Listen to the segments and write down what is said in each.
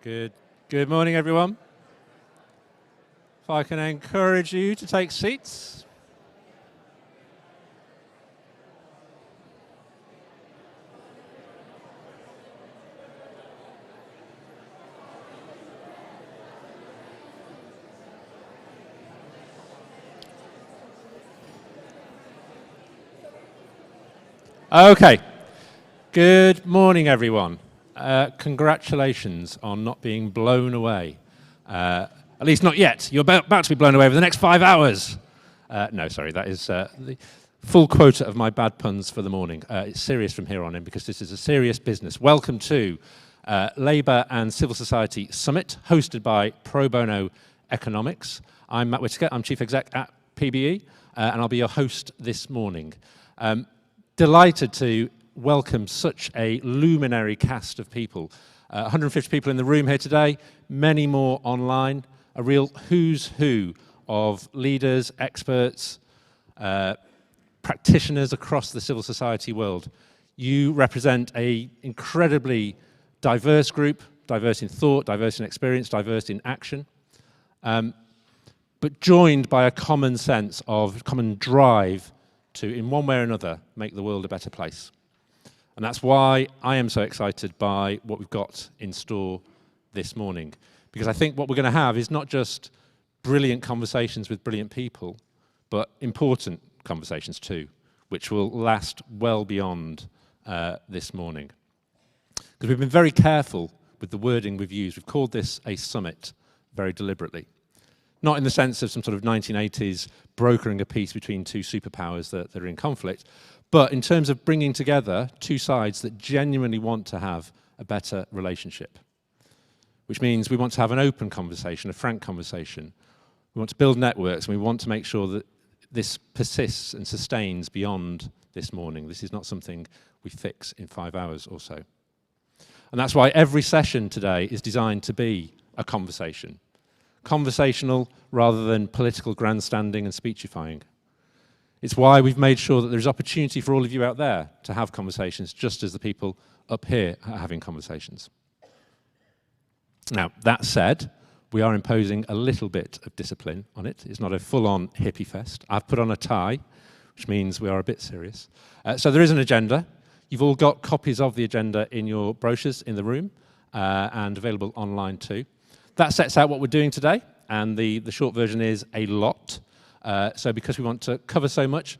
Good morning, everyone. If I can encourage you to take seats. Okay. Good morning, everyone. Congratulations on not being blown away. At least not yet. You're about to be blown away over the next 5 hours. No, sorry, that is the full quota of my bad puns for the morning. It's serious from here on in because this is a serious business. Welcome to Labour and Civil Society Summit, hosted by Pro Bono Economics. I'm Matt Whittaker, I'm Chief Exec at PBE, and I'll be your host this morning. Delighted to welcome such a luminary cast of people. 150 people in the room here today, many more online, a real who's who of leaders, experts, practitioners across the civil society world. You represent an incredibly diverse group, diverse in thought, diverse in experience, diverse in action, but joined by a common sense of common drive to, in one way or another, make the world a better place. And that's why I am so excited by what we've got in store this morning. Because I think what we're going to have is not just brilliant conversations with brilliant people, but important conversations too, which will last well beyond this morning. Because we've been very careful with the wording we've used. We've called this a summit very deliberately. Not in the sense of some sort of 1980s brokering a peace between two superpowers that are in conflict, but in terms of bringing together two sides that genuinely want to have a better relationship. Which means we want to have an open conversation, a frank conversation. We want to build networks, and we want to make sure that this persists and sustains beyond this morning. This is not something we fix in 5 hours or so. And that's why every session today is designed to be a conversation. Conversational rather than political grandstanding and speechifying. It's why we've made sure that there's opportunity for all of you out there to have conversations just as the people up here are having conversations. Now, that said, we are imposing a little bit of discipline on it. It's not a full-on hippie fest. I've put on a tie, which means we are a bit serious. So there is an agenda. You've all got copies of the agenda in your brochures in the room and available online too. That sets out what we're doing today, and the short version is a lot. So because we want to cover so much,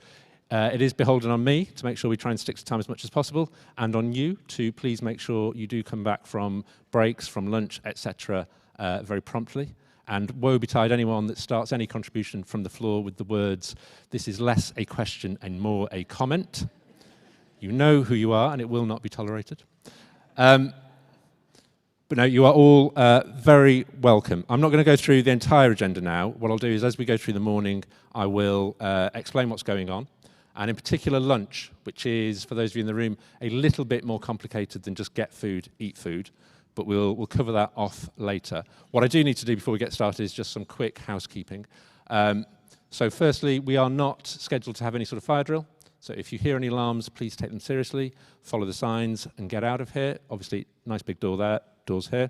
it is beholden on me to make sure we try and stick to time as much as possible, and on you to please make sure you do come back from breaks, from lunch, etc. Very promptly. And woe betide anyone that starts any contribution from the floor with the words, "This is less a question and more a comment." You know who you are, and it will not be tolerated. But no, you are all very welcome. I'm not going to go through the entire agenda now. What I'll do is, as we go through the morning, I will explain what's going on. And in particular, lunch, which is, for those of you in the room, a little bit more complicated than just get food, eat food. But we'll cover that off later. What I do need to do before we get started is just some quick housekeeping. So firstly, we are not scheduled to have any sort of fire drill. So if you hear any alarms, please take them seriously, follow the signs, and get out of here. Obviously, nice big door there, doors here.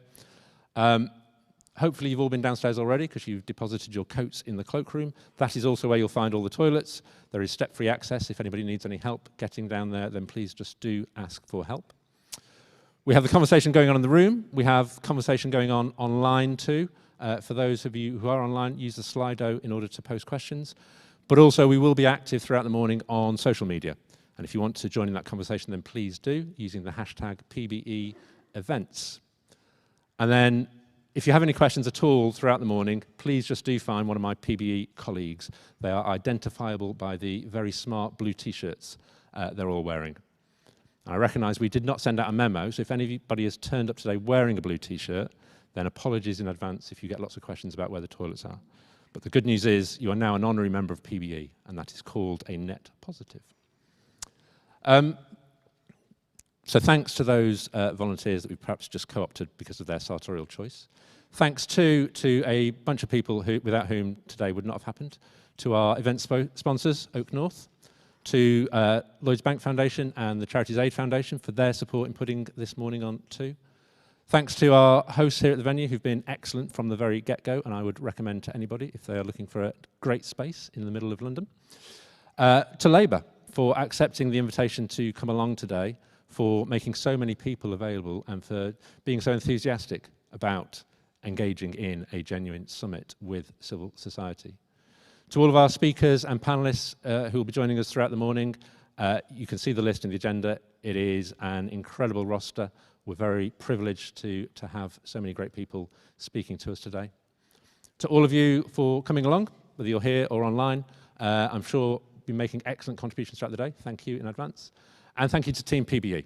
Hopefully you've all been downstairs already because you've deposited your coats in the cloakroom. That is also where you'll find all the toilets. There is step-free access. If anybody needs any help getting down there, then please just do ask for help. We have the conversation going on in the room. We have conversation going on online too. For those of you who are online, use the Slido in order to post questions. But also we will be active throughout the morning on social media. And if you want to join in that conversation, then please do, using the hashtag PBE events. And then if you have any questions at all throughout the morning, please just do find one of my PBE colleagues. They are identifiable by the very smart blue T-shirts they're all wearing. I recognise we did not send out a memo, so if anybody has turned up today wearing a blue T-shirt, then apologies in advance if you get lots of questions about where the toilets are. But the good news is you are now an honorary member of PBE, and that is called a net positive. So thanks to those volunteers that we perhaps just co-opted because of their sartorial choice. Thanks to a bunch of people without whom today would not have happened. To our event sponsors, Oak North. To Lloyds Bank Foundation and the Charities Aid Foundation for their support in putting this morning on too. Thanks to our hosts here at the venue who've been excellent from the very get-go, and I would recommend to anybody if they are looking for a great space in the middle of London. To Labour for accepting the invitation to come along today, for making so many people available and for being so enthusiastic about engaging in a genuine summit with civil society. To all of our speakers and panellists who will be joining us throughout the morning, you can see the list in the agenda. It is an incredible roster. We're very privileged to have so many great people speaking to us today. To all of you for coming along, whether you're here or online, I'm sure you'll be making excellent contributions throughout the day. Thank you in advance. And thank you to Team PBE.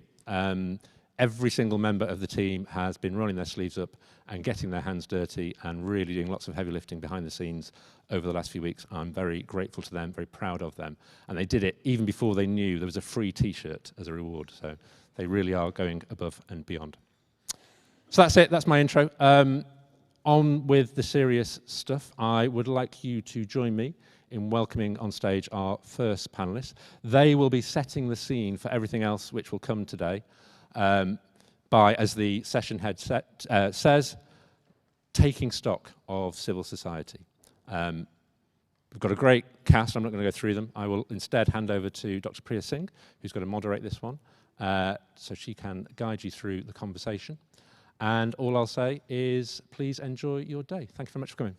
Every single member of the team has been rolling their sleeves up and getting their hands dirty and really doing lots of heavy lifting behind the scenes over the last few weeks. I'm very grateful to them, very proud of them. And they did it even before they knew there was a free t-shirt as a reward. So they really are going above and beyond. So that's it, that's my intro. On with the serious stuff. I would like you to join me in welcoming on stage our first panellists. They will be setting the scene for everything else which will come today by, as the session head says, taking stock of civil society. We've got a great cast, I'm not going to go through them. I will instead hand over to Dr. Priya Singh, who's going to moderate this one, so she can guide you through the conversation. And all I'll say is please enjoy your day. Thank you very much for coming.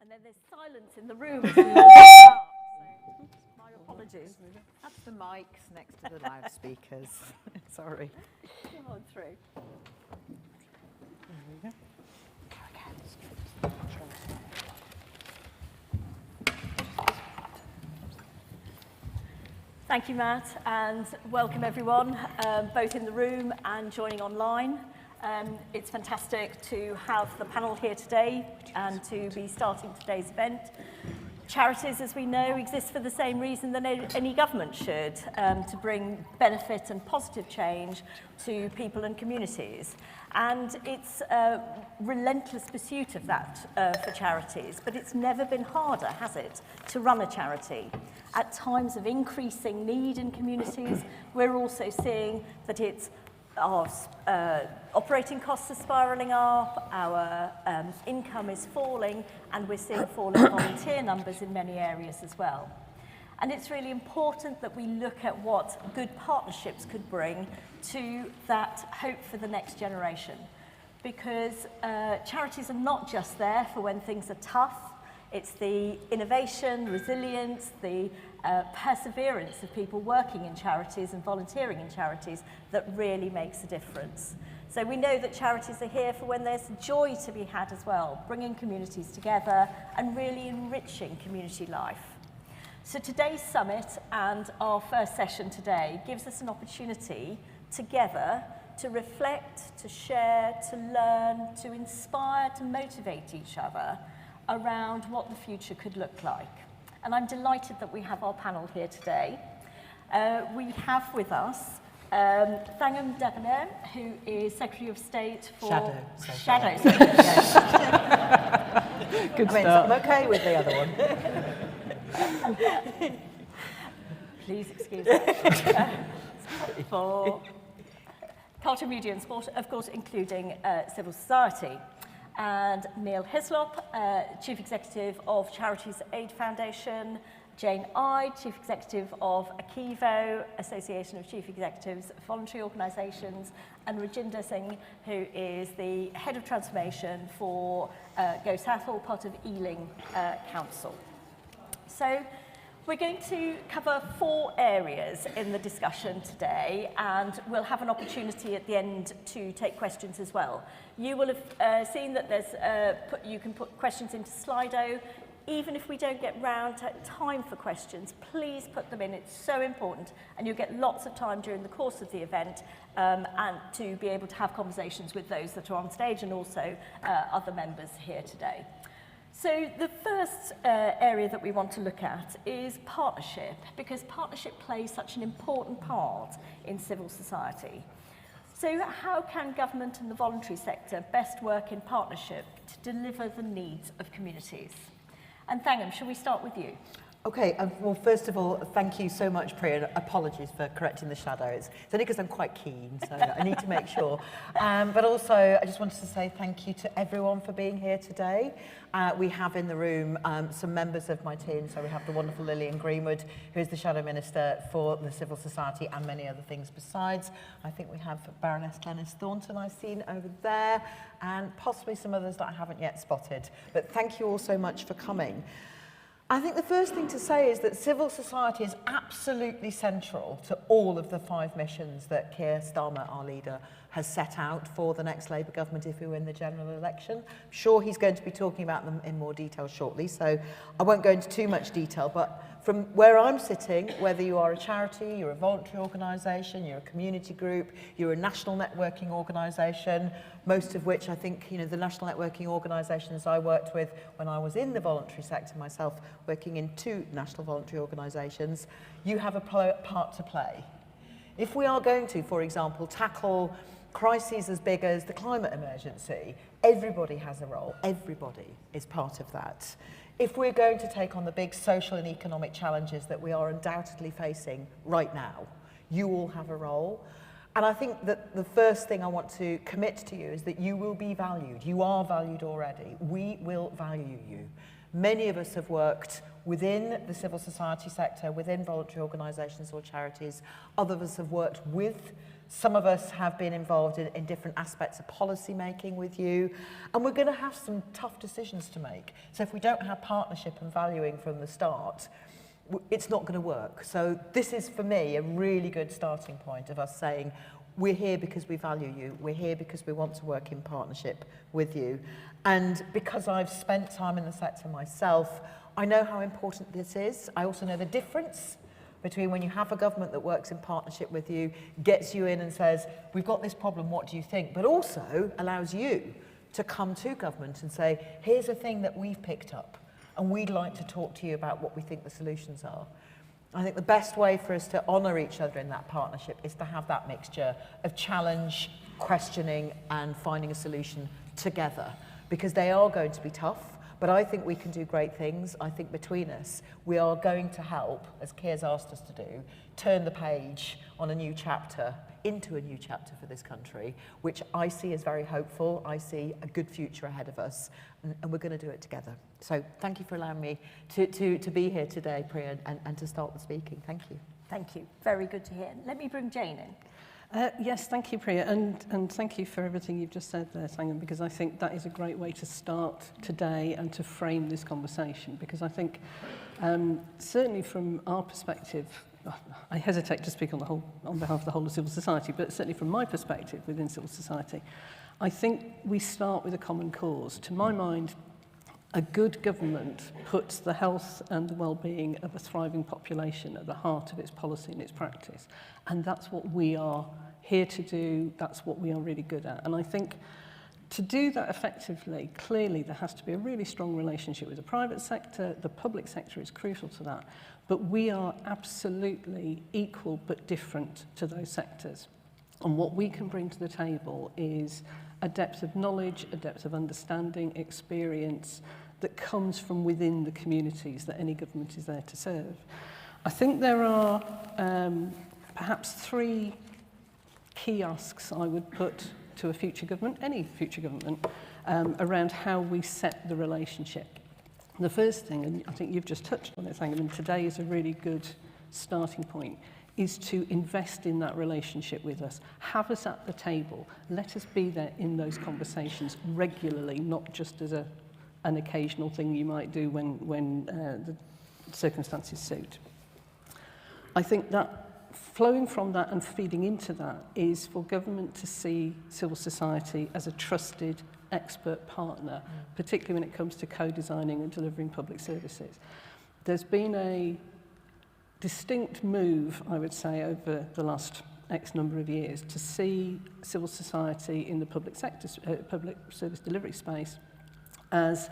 And then there's silence in the room as we all start, so my apologies. That's the mics next to the loudspeakers. Sorry. Come on through. There we go. Thank you, Matt, and welcome everyone, both in the room and joining online. It's fantastic to have the panel here today and to be starting today's event. Charities, as we know, exist for the same reason that any government should, to bring benefit and positive change to people and communities. And it's a relentless pursuit of that for charities, but it's never been harder, has it, to run a charity. At times of increasing need in communities, we're also seeing that it's our operating costs are spiralling up, our income is falling, and we're seeing falling volunteer numbers in many areas as well. And it's really important that we look at what good partnerships could bring to that hope for the next generation. Because charities are not just there for when things are tough. It's the innovation, resilience, the perseverance of people working in charities and volunteering in charities that really makes a difference. So we know that charities are here for when there's joy to be had as well, bringing communities together and really enriching community life. So today's summit and our first session today gives us an opportunity together to reflect, to share, to learn, to inspire, to motivate each other around what the future could look like. And I'm delighted that we have our panel here today. We have with us Thangam Debonnaire, who is Secretary of State for... Shadow. Good start. I'm okay with the other one. Please excuse me. For culture, media and sport, of course, including civil society. And Neil Hislop, Chief Executive of Charities Aid Foundation, Jane Ide, Chief Executive of Akivo, Association of Chief Executives of Voluntary Organisations, and Rajinder Singh, who is the Head of Transformation for Go Southall, part of Ealing Council. So we're going to cover 4 areas in the discussion today, and we'll have an opportunity at the end to take questions as well. You will have seen that there's you can put questions into Slido. Even if we don't get round to time for questions, please put them in. It's so important, and you'll get lots of time during the course of the event and to be able to have conversations with those that are on stage and also other members here today. So the first area that we want to look at is partnership, because partnership plays such an important part in civil society. So how can government and the voluntary sector best work in partnership to deliver the needs of communities? And Thangam, shall we start with you? Okay, well, first of all, thank you so much, Priya. Apologies for correcting the shadow. It's only because I'm quite keen, so I need to make sure. But also, I just wanted to say thank you to everyone for being here today. We have in the room some members of my team. So we have the wonderful Lillian Greenwood, who is the Shadow Minister for the Civil Society and many other things besides. I think we have Baroness Glenys Thornton I've seen over there, and possibly some others that I haven't yet spotted. But thank you all so much for coming. I think the first thing to say is that civil society is absolutely central to all of the 5 missions that Keir Starmer, our leader, has set out for the next Labour government if we win the general election. I'm sure he's going to be talking about them in more detail shortly, so I won't go into too much detail, but from where I'm sitting, whether you are a charity, you're a voluntary organisation, you're a community group, you're a national networking organisation, most of which I think, you know, the national networking organisations I worked with when I was in the voluntary sector myself, working in 2 national voluntary organisations, you have a part to play. If we are going to, for example, tackle crises as big as the climate emergency, everybody has a role, everybody is part of that. If we're going to take on the big social and economic challenges that we are undoubtedly facing right now, you all have a role. And I think that the first thing I want to commit to you is that you will be valued. You are valued already. We will value you. Many of us have worked within the civil society sector, within voluntary organisations or charities. Others of us have worked with. Some of us have been involved in different aspects of policy making with you. And we're going to have some tough decisions to make. So if we don't have partnership and valuing from the start, it's not going to work. So this is, for me, a really good starting point of us saying, we're here because we value you. We're here because we want to work in partnership with you. And because I've spent time in the sector myself, I know how important this is. I also know the difference between when you have a government that works in partnership with you, gets you in and says, we've got this problem, what do you think? But also allows you to come to government and say, here's a thing that we've picked up, and we'd like to talk to you about what we think the solutions are. I think the best way for us to honour each other in that partnership is to have that mixture of challenge, questioning, and finding a solution together, because they are going to be tough. But I think we can do great things. I think between us, we are going to help, as Keir's asked us to do, turn the page on a new chapter into a new chapter for this country, which I see as very hopeful. I see a good future ahead of us, and we're going to do it together. So thank you for allowing me to be here today, Priya, and to start the speaking. Thank you. Thank you. Very good to hear. Let me bring Jane in. Yes, thank you, Priya, and thank you for everything you've just said there, Thangam, because I think that is a great way to start today and to frame this conversation, because I think certainly from our perspective, I hesitate to speak on behalf of the whole of civil society, but certainly from my perspective within civil society, I think we start with a common cause. To my mind, a good government puts the health and the well-being of a thriving population at the heart of its policy and its practice. And that's what we are here to do. That's what we are really good at. And I think to do that effectively, clearly there has to be a really strong relationship with the private sector. The public sector is crucial to that. But we are absolutely equal but different to those sectors. And what we can bring to the table is a depth of knowledge, a depth of understanding, experience that comes from within the communities that any government is there to serve. I think there are perhaps 3 key asks I would put to a future government, any future government, around how we set the relationship. The first thing, and I think you've just touched on it, Thangam, and today is a really good starting point, is to invest in that relationship with us. Have us at the table. Let us be there in those conversations regularly, not just as an occasional thing you might do when the circumstances suit. I think that flowing from that and feeding into that is for government to see civil society as a trusted expert partner, particularly when it comes to co-designing and delivering public services. There's been a distinct move, I would say, over the last X number of years to see civil society in the public sector, public service delivery space as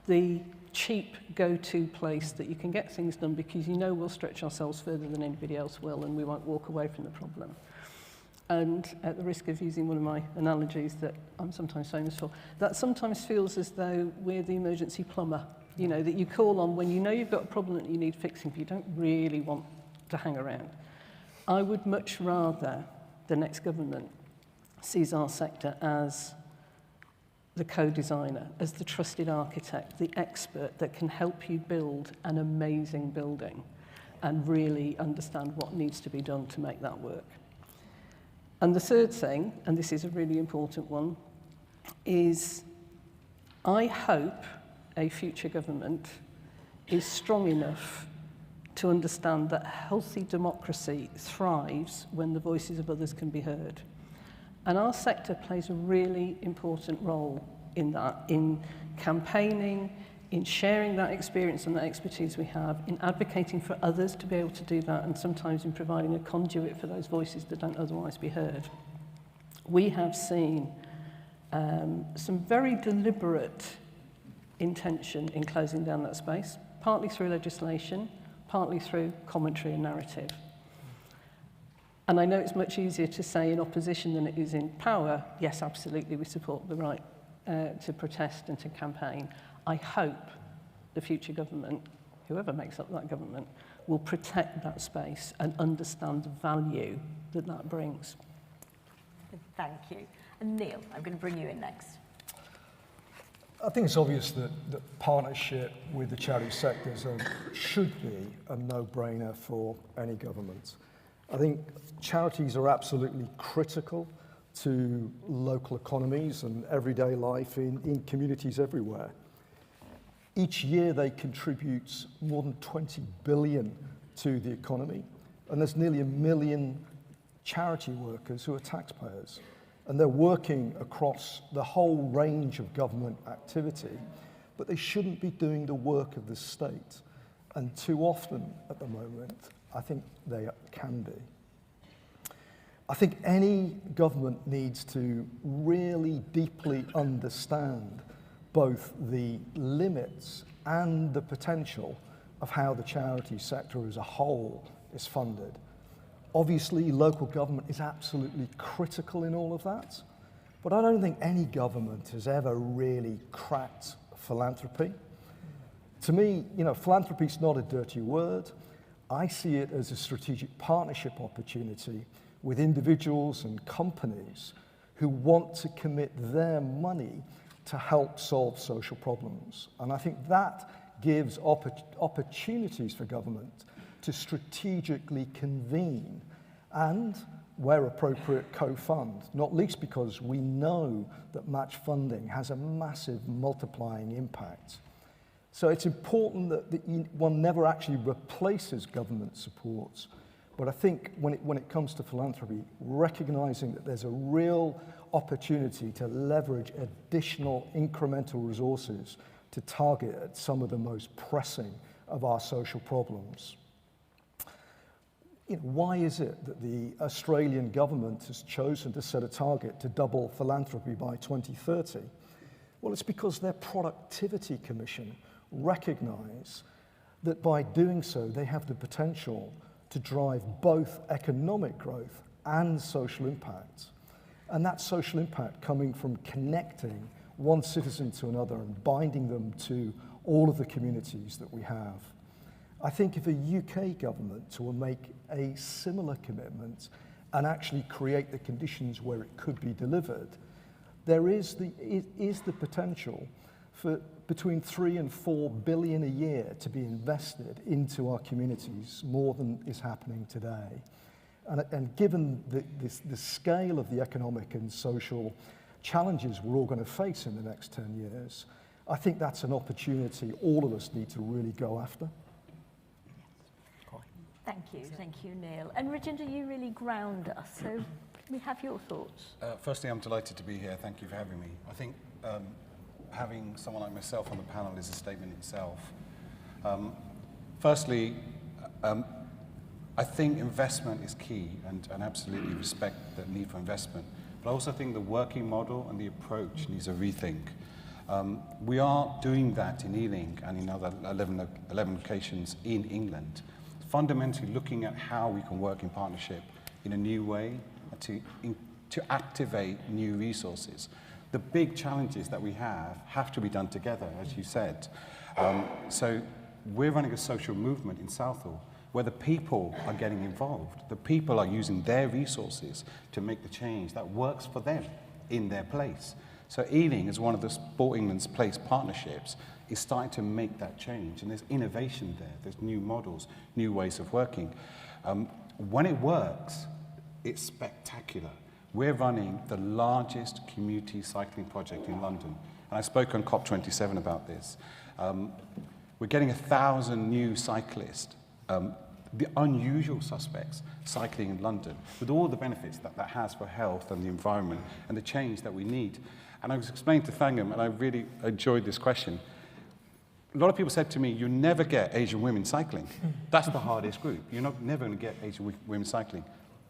the cheap go-to place that you can get things done because you know we'll stretch ourselves further than anybody else will and we won't walk away from the problem. And at the risk of using one of my analogies that I'm sometimes famous for, that sometimes feels as though we're the emergency plumber you know, that you call on when you know you've got a problem that you need fixing, but you don't really want to hang around. I would much rather the next government sees our sector as the co-designer, as the trusted architect, the expert that can help you build an amazing building and really understand what needs to be done to make that work. And the third thing, and this is a really important one, is I hope a future government is strong enough to understand that healthy democracy thrives when the voices of others can be heard. And our sector plays a really important role in that, in campaigning, in sharing that experience and that expertise we have, in advocating for others to be able to do that, and sometimes in providing a conduit for those voices that don't otherwise be heard. We have seen some very deliberate intention in closing down that space, partly through legislation, partly through commentary and narrative. And I know it's much easier to say in opposition than it is in power, yes, absolutely, we support the right to protest and to campaign. I hope the future government, whoever makes up that government, will protect that space and understand the value that that brings. Thank you. And Neil, I'm going to bring you in next. I think it's obvious that partnership with the charity sectors should be a no-brainer for any government. I think charities are absolutely critical to local economies and everyday life in communities everywhere. Each year they contribute more than 20 billion to the economy, and there's nearly 1 million charity workers who are taxpayers. And they're working across the whole range of government activity, but they shouldn't be doing the work of the state. And too often at the moment, I think they can be. I think any government needs to really deeply understand both the limits and the potential of how the charity sector as a whole is funded. Obviously, local government is absolutely critical in all of that, but I don't think any government has ever really cracked philanthropy. To me, philanthropy is not a dirty word. I see it as a strategic partnership opportunity with individuals and companies who want to commit their money to help solve social problems. And I think that gives opportunities for government to strategically convene and, where appropriate, co-fund, not least because we know that match funding has a massive multiplying impact. So it's important that one never actually replaces government support, but I think when it comes to philanthropy, recognizing that there's a real opportunity to leverage additional incremental resources to target at some of the most pressing of our social problems. Why is it that the Australian government has chosen to set a target to double philanthropy by 2030? Well, it's because their Productivity Commission recognise that by doing so, they have the potential to drive both economic growth and social impact. And that social impact coming from connecting one citizen to another and binding them to all of the communities that we have. I think if a UK government will make a similar commitment and actually create the conditions where it could be delivered, there is the potential for between 3 and 4 billion a year to be invested into our communities, more than is happening today. And given the scale of the economic and social challenges we're all going to face in the next 10 years, I think that's an opportunity all of us need to really go after. Thank you, Neil. And Rajinder, you really ground us, so can we have your thoughts? Firstly, I'm delighted to be here. Thank you for having me. I think having someone like myself on the panel is a statement itself. Firstly, I think investment is key and absolutely respect the need for investment. But I also think the working model and the approach needs a rethink. We are doing that in Ealing and in other 11 locations in England. Fundamentally looking at how we can work in partnership in a new way to activate new resources. The big challenges that we have to be done together, as you said. So we're running a social movement in Southall where the people are getting involved. The people are using their resources to make the change that works for them in their place. So Ealing, as one of the Sport England's Place partnerships, is starting to make that change. And there's innovation there. There's new models, new ways of working. When it works, it's spectacular. We're running the largest community cycling project in London. And I spoke on COP27 about this. We're getting 1,000 new cyclists, the unusual suspects, cycling in London, with all the benefits that that has for health and the environment and the change that we need. And I was explaining to Thangam, and I really enjoyed this question. A lot of people said to me, you never get Asian women cycling. That's the hardest group. You're never going to get Asian women cycling.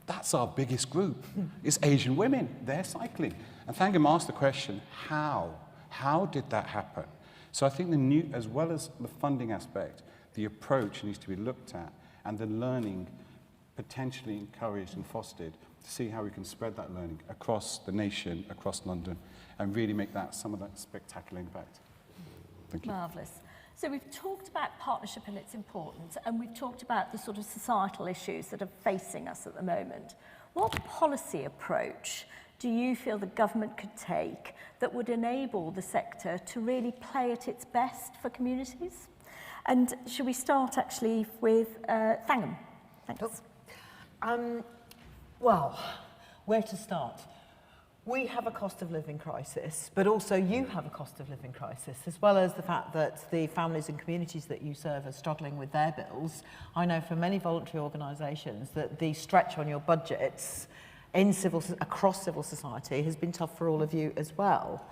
That's our biggest group. It's Asian women. They're cycling. And Thangam asked the question, how? How did that happen? So I think as well as the funding aspect, the approach needs to be looked at, and the learning potentially encouraged and fostered to see how we can spread that learning across the nation, across London, and really make that some of that spectacular impact. Thank you. Marvellous. So we've talked about partnership and its importance, and we've talked about the sort of societal issues that are facing us at the moment. What policy approach do you feel the government could take that would enable the sector to really play at its best for communities? And should we start actually with Thangam? Thanks. Well, where to start? We have a cost of living crisis, but also you have a cost of living crisis, as well as the fact that the families and communities that you serve are struggling with their bills. I know from many voluntary organisations that the stretch on your budgets across civil society has been tough for all of you as well.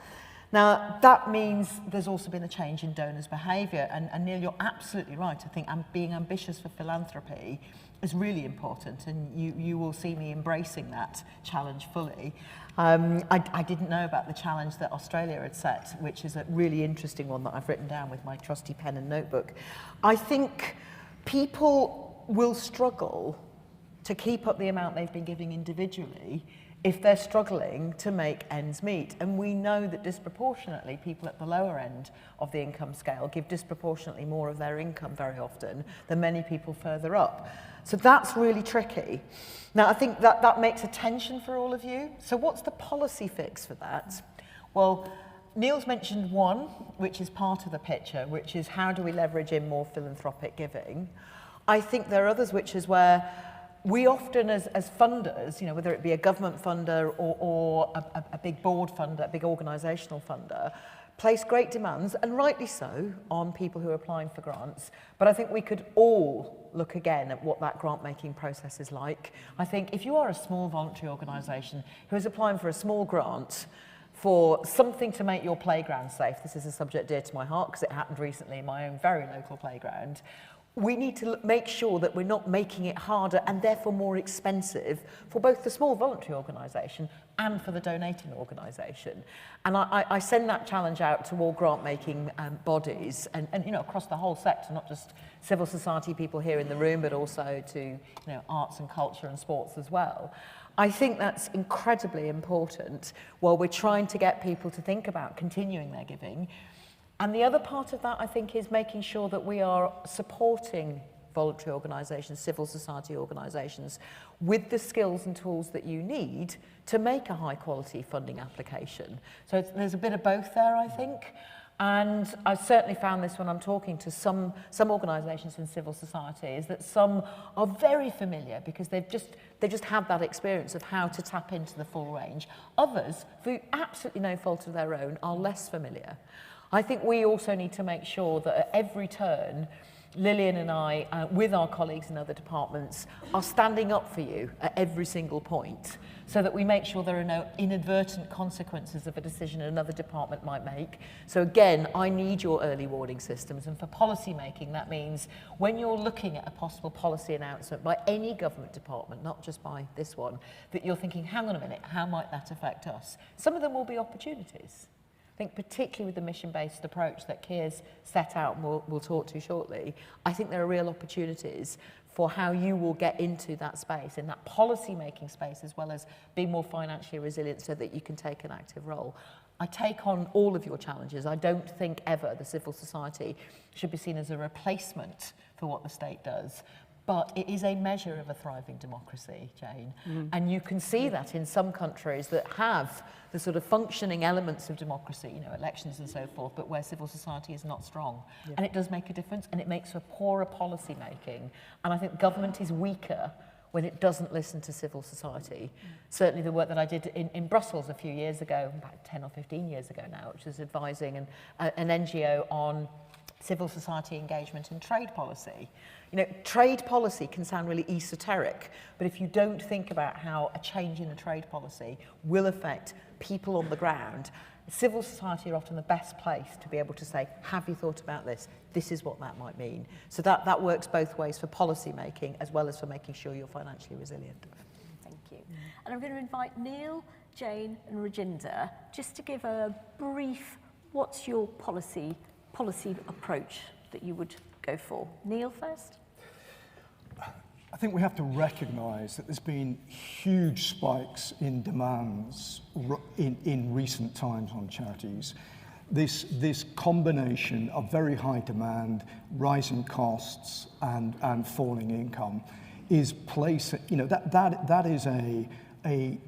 Now, that means there's also been a change in donors' behaviour, and Neil, you're absolutely right. I think being ambitious for philanthropy is really important, and you will see me embracing that challenge fully. I didn't know about the challenge that Australia had set, which is a really interesting one that I've written down with my trusty pen and notebook. I think people will struggle to keep up the amount they've been giving individually if they're struggling to make ends meet. And we know that disproportionately people at the lower end of the income scale give disproportionately more of their income very often than many people further up. So that's really tricky. Now, I think that makes a tension for all of you. So what's the policy fix for that? Well, Neil's mentioned one, which is part of the picture, which is how do we leverage in more philanthropic giving? I think there are others, which is where we often, as funders, you know, whether it be a government funder or a big board funder, a big organisational funder, place great demands, and rightly so, on people who are applying for grants. But I think we could all look again at what that grant-making process is like. I think if you are a small voluntary organisation who is applying for a small grant for something to make your playground safe, this is a subject dear to my heart because it happened recently in my own very local playground, we need to make sure that we're not making it harder and therefore more expensive for both the small voluntary organisation and for the donating organisation. And I send that challenge out to all grant-making bodies and you know, across the whole sector, not just civil society people here in the room, but also to, you know, arts and culture and sports as well. I think that's incredibly important while we're trying to get people to think about continuing their giving. And the other part of that, I think, is making sure that we are supporting voluntary organisations, civil society organisations, with the skills and tools that you need to make a high-quality funding application. So there's a bit of both there, I think. And I've certainly found this when I'm talking to some organisations in civil society, is that some are very familiar because they just have that experience of how to tap into the full range. Others, through absolutely no fault of their own, are less familiar. I think we also need to make sure that at every turn, Lillian and I, with our colleagues in other departments, are standing up for you at every single point so that we make sure there are no inadvertent consequences of a decision another department might make. So again, I need your early warning systems, and for policy making, that means when you're looking at a possible policy announcement by any government department, not just by this one, that you're thinking, hang on a minute, how might that affect us? Some of them will be opportunities. I think particularly with the mission-based approach that Keir's set out and we'll talk to shortly, I think there are real opportunities for how you will get into that space, in that policy-making space, as well as being more financially resilient so that you can take an active role. I take on all of your challenges. I don't think ever the civil society should be seen as a replacement for what the state does. But it is a measure of a thriving democracy, Jane. And you can see that in some countries that have the sort of functioning elements of democracy, you know, elections and so forth, but where civil society is not strong. And it does make a difference, and it makes for poorer policy making. And I think government is weaker when it doesn't listen to civil society. Certainly the work that I did in Brussels a few years ago, about 10 or 15 years ago now, which was advising an NGO on civil society engagement in trade policy. You know, trade policy can sound really esoteric, but if you don't think about how a change in the trade policy will affect people on the ground, civil society are often the best place to be able to say, have you thought about this? This is what that might mean. So that works both ways for policy making as well as for making sure you're financially resilient. Thank you. And I'm going to invite Neil, Jane and Rajinder just to give a brief, what's your policy approach that you would go for? Neil first. I think we have to recognise that there's been huge spikes in demands in recent times on charities. This combination of very high demand, rising costs, and falling income is that is a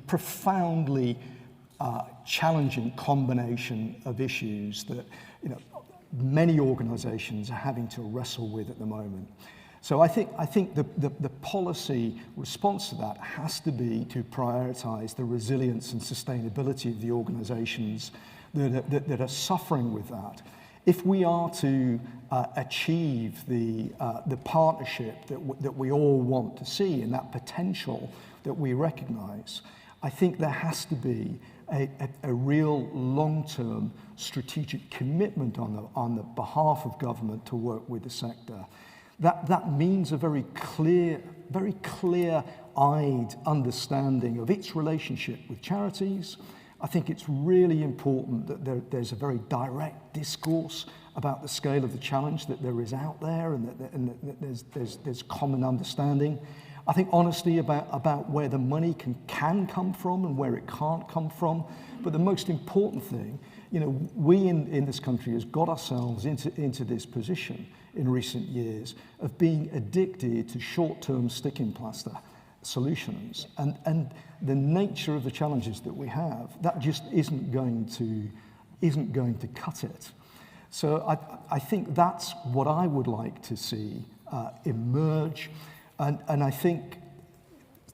profoundly challenging combination of issues that many organisations are having to wrestle with at the moment. So I think the policy response to that has to be to prioritise the resilience and sustainability of the organisations that are suffering with that. If we are to achieve the partnership that we all want to see and that potential that we recognise, I think there has to be a real long-term strategic commitment on the behalf of government to work with the sector. That means a very clear-eyed understanding of its relationship with charities. I think it's really important that there's a very direct discourse about the scale of the challenge that there is out there, and that there's common understanding. I think honesty about where the money can come from and where it can't come from. But the most important thing, we in this country has got ourselves into this position in recent years of being addicted to short-term sticking plaster solutions. And the nature of the challenges that we have, that just isn't going to cut it. So I think that's what I would like to see emerge. And I think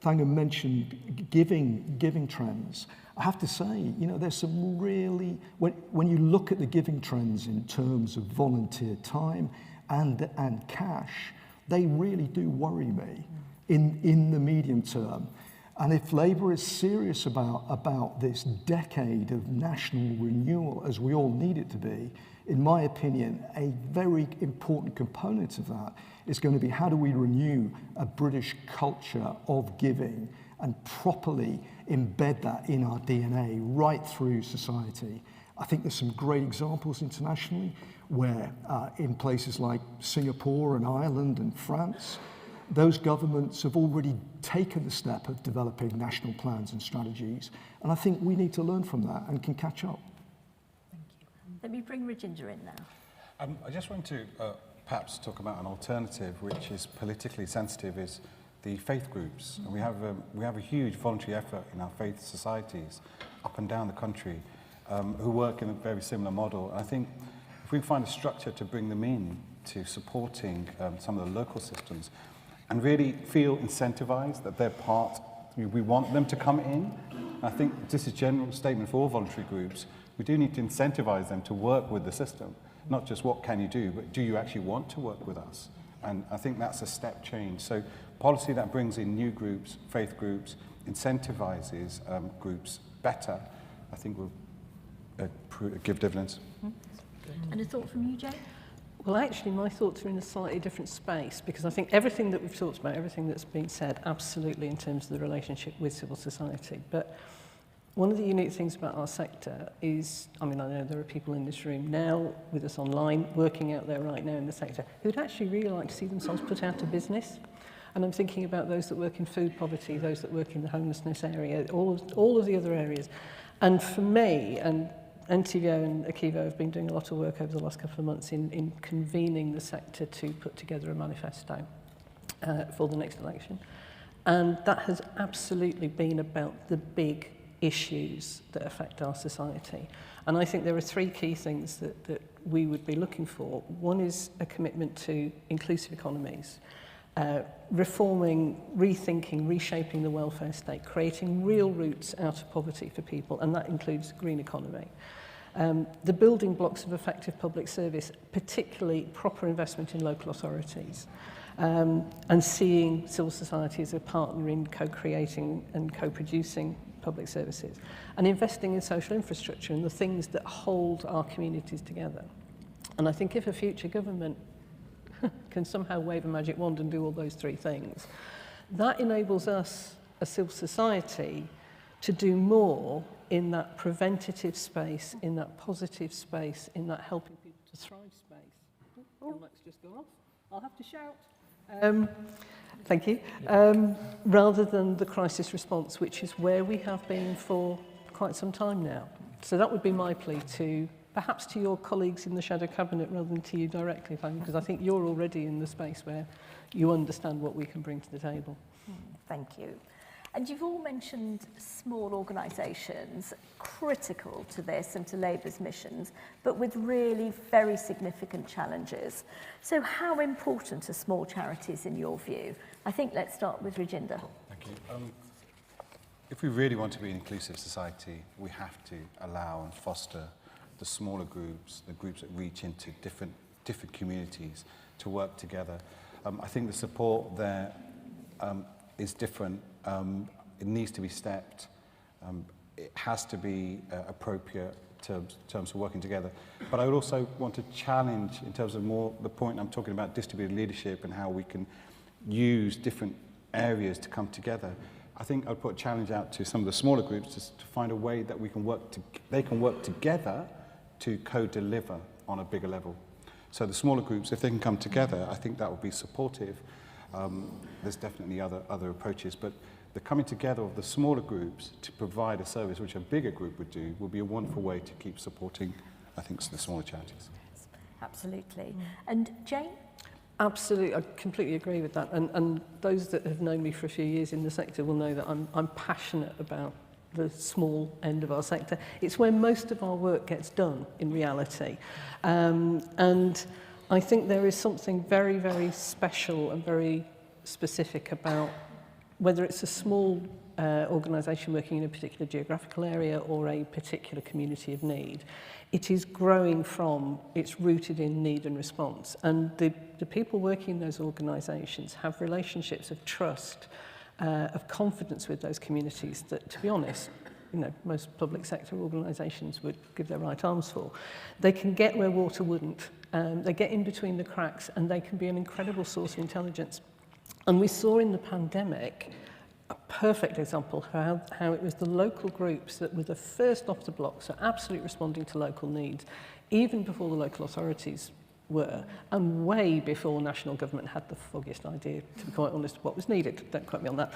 Thanga mentioned giving trends. I have to say, there's some really, when you look at the giving trends in terms of volunteer time and cash, they really do worry me in the medium term. And if Labour is serious about this decade of national renewal, as we all need it to be, in my opinion, a very important component of that is going to be how do we renew a British culture of giving and properly embed that in our DNA right through society. I think there's some great examples internationally where in places like Singapore and Ireland and France, those governments have already taken the step of developing national plans and strategies. And I think we need to learn from that and can catch up. Thank you. Let me bring Rajinder in now. I just want to perhaps talk about an alternative which is politically sensitive, is the faith groups. And we have a huge voluntary effort in our faith societies up and down the country who work in a very similar model. And I think if we find a structure to bring them in to supporting some of the local systems and really feel incentivized that they're part, we want them to come in. I think this is a general statement for all voluntary groups. We do need to incentivize them to work with the system, not just what can you do, but do you actually want to work with us? And I think that's a step change. So policy that brings in new groups, faith groups, incentivizes groups better, I think will give dividends. And a thought from you, Jane? Well, actually, my thoughts are in a slightly different space, because I think everything that we've talked about, everything that's been said, absolutely in terms of the relationship with civil society. But one of the unique things about our sector is, I know there are people in this room now with us online, working out there right now in the sector, who'd actually really like to see themselves put out of business. And I'm thinking about those that work in food poverty, those that work in the homelessness area, all of the other areas. And for me, and NTVO and Akivo have been doing a lot of work over the last couple of months in convening the sector to put together a manifesto for the next election. And that has absolutely been about the big issues that affect our society. And I think there are three key things that we would be looking for. One is a commitment to inclusive economies, reforming, rethinking, reshaping the welfare state, creating real routes out of poverty for people, and that includes green economy. The building blocks of effective public service, particularly proper investment in local authorities, and seeing civil society as a partner in co-creating and co-producing public services, and investing in social infrastructure and the things that hold our communities together. And I think if a future government can somehow wave a magic wand and do all those three things, that enables us, as civil society, to do more in that preventative space, in that positive space, in that helping people to thrive space. Oh, the mic's just gone off. I'll have to shout. Thank you. Rather than the crisis response, which is where we have been for quite some time now. So that would be my plea to, perhaps to your colleagues in the Shadow Cabinet rather than to you directly, because I think you're already in the space where you understand what we can bring to the table. Thank you. And you've all mentioned small organisations critical to this and to Labour's missions, but with really very significant challenges. So how important are small charities in your view? I think let's start with Rajinder. Thank you. If we really want to be an inclusive society, we have to allow and foster the smaller groups, the groups that reach into different communities to work together. I think the support there is different. It needs to be stepped. It has to be appropriate in terms of working together. But I would also want to challenge in terms of more the point I'm talking about distributed leadership and how we can use different areas to come together. I think I'd put a challenge out to some of the smaller groups to find a way that we can they can work together to co-deliver on a bigger level. So the smaller groups, if they can come together, I think that would be supportive. There's definitely other approaches, but the coming together of the smaller groups to provide a service which a bigger group would do would be a wonderful way to keep supporting, I think, the smaller charities. Absolutely. And Jane? Absolutely, I completely agree with that. And those that have known me for a few years in the sector will know that I'm passionate about the small end of our sector. It's where most of our work gets done in reality. And I think there is something very, very special and very specific about whether it's a small organisation working in a particular geographical area or a particular community of need. It is growing from, it's rooted in need and response. And the people working in those organisations have relationships of trust, of confidence with those communities that, to be honest, you know, most public sector organisations would give their right arms for. They can get where water wouldn't. They get in between the cracks and they can be an incredible source of intelligence. And we saw in the pandemic a perfect example of how it was the local groups that were the first off the block, so absolutely responding to local needs, even before the local authorities were, and way before national government had the foggiest idea, to be quite honest, what was needed. Don't quote me on that.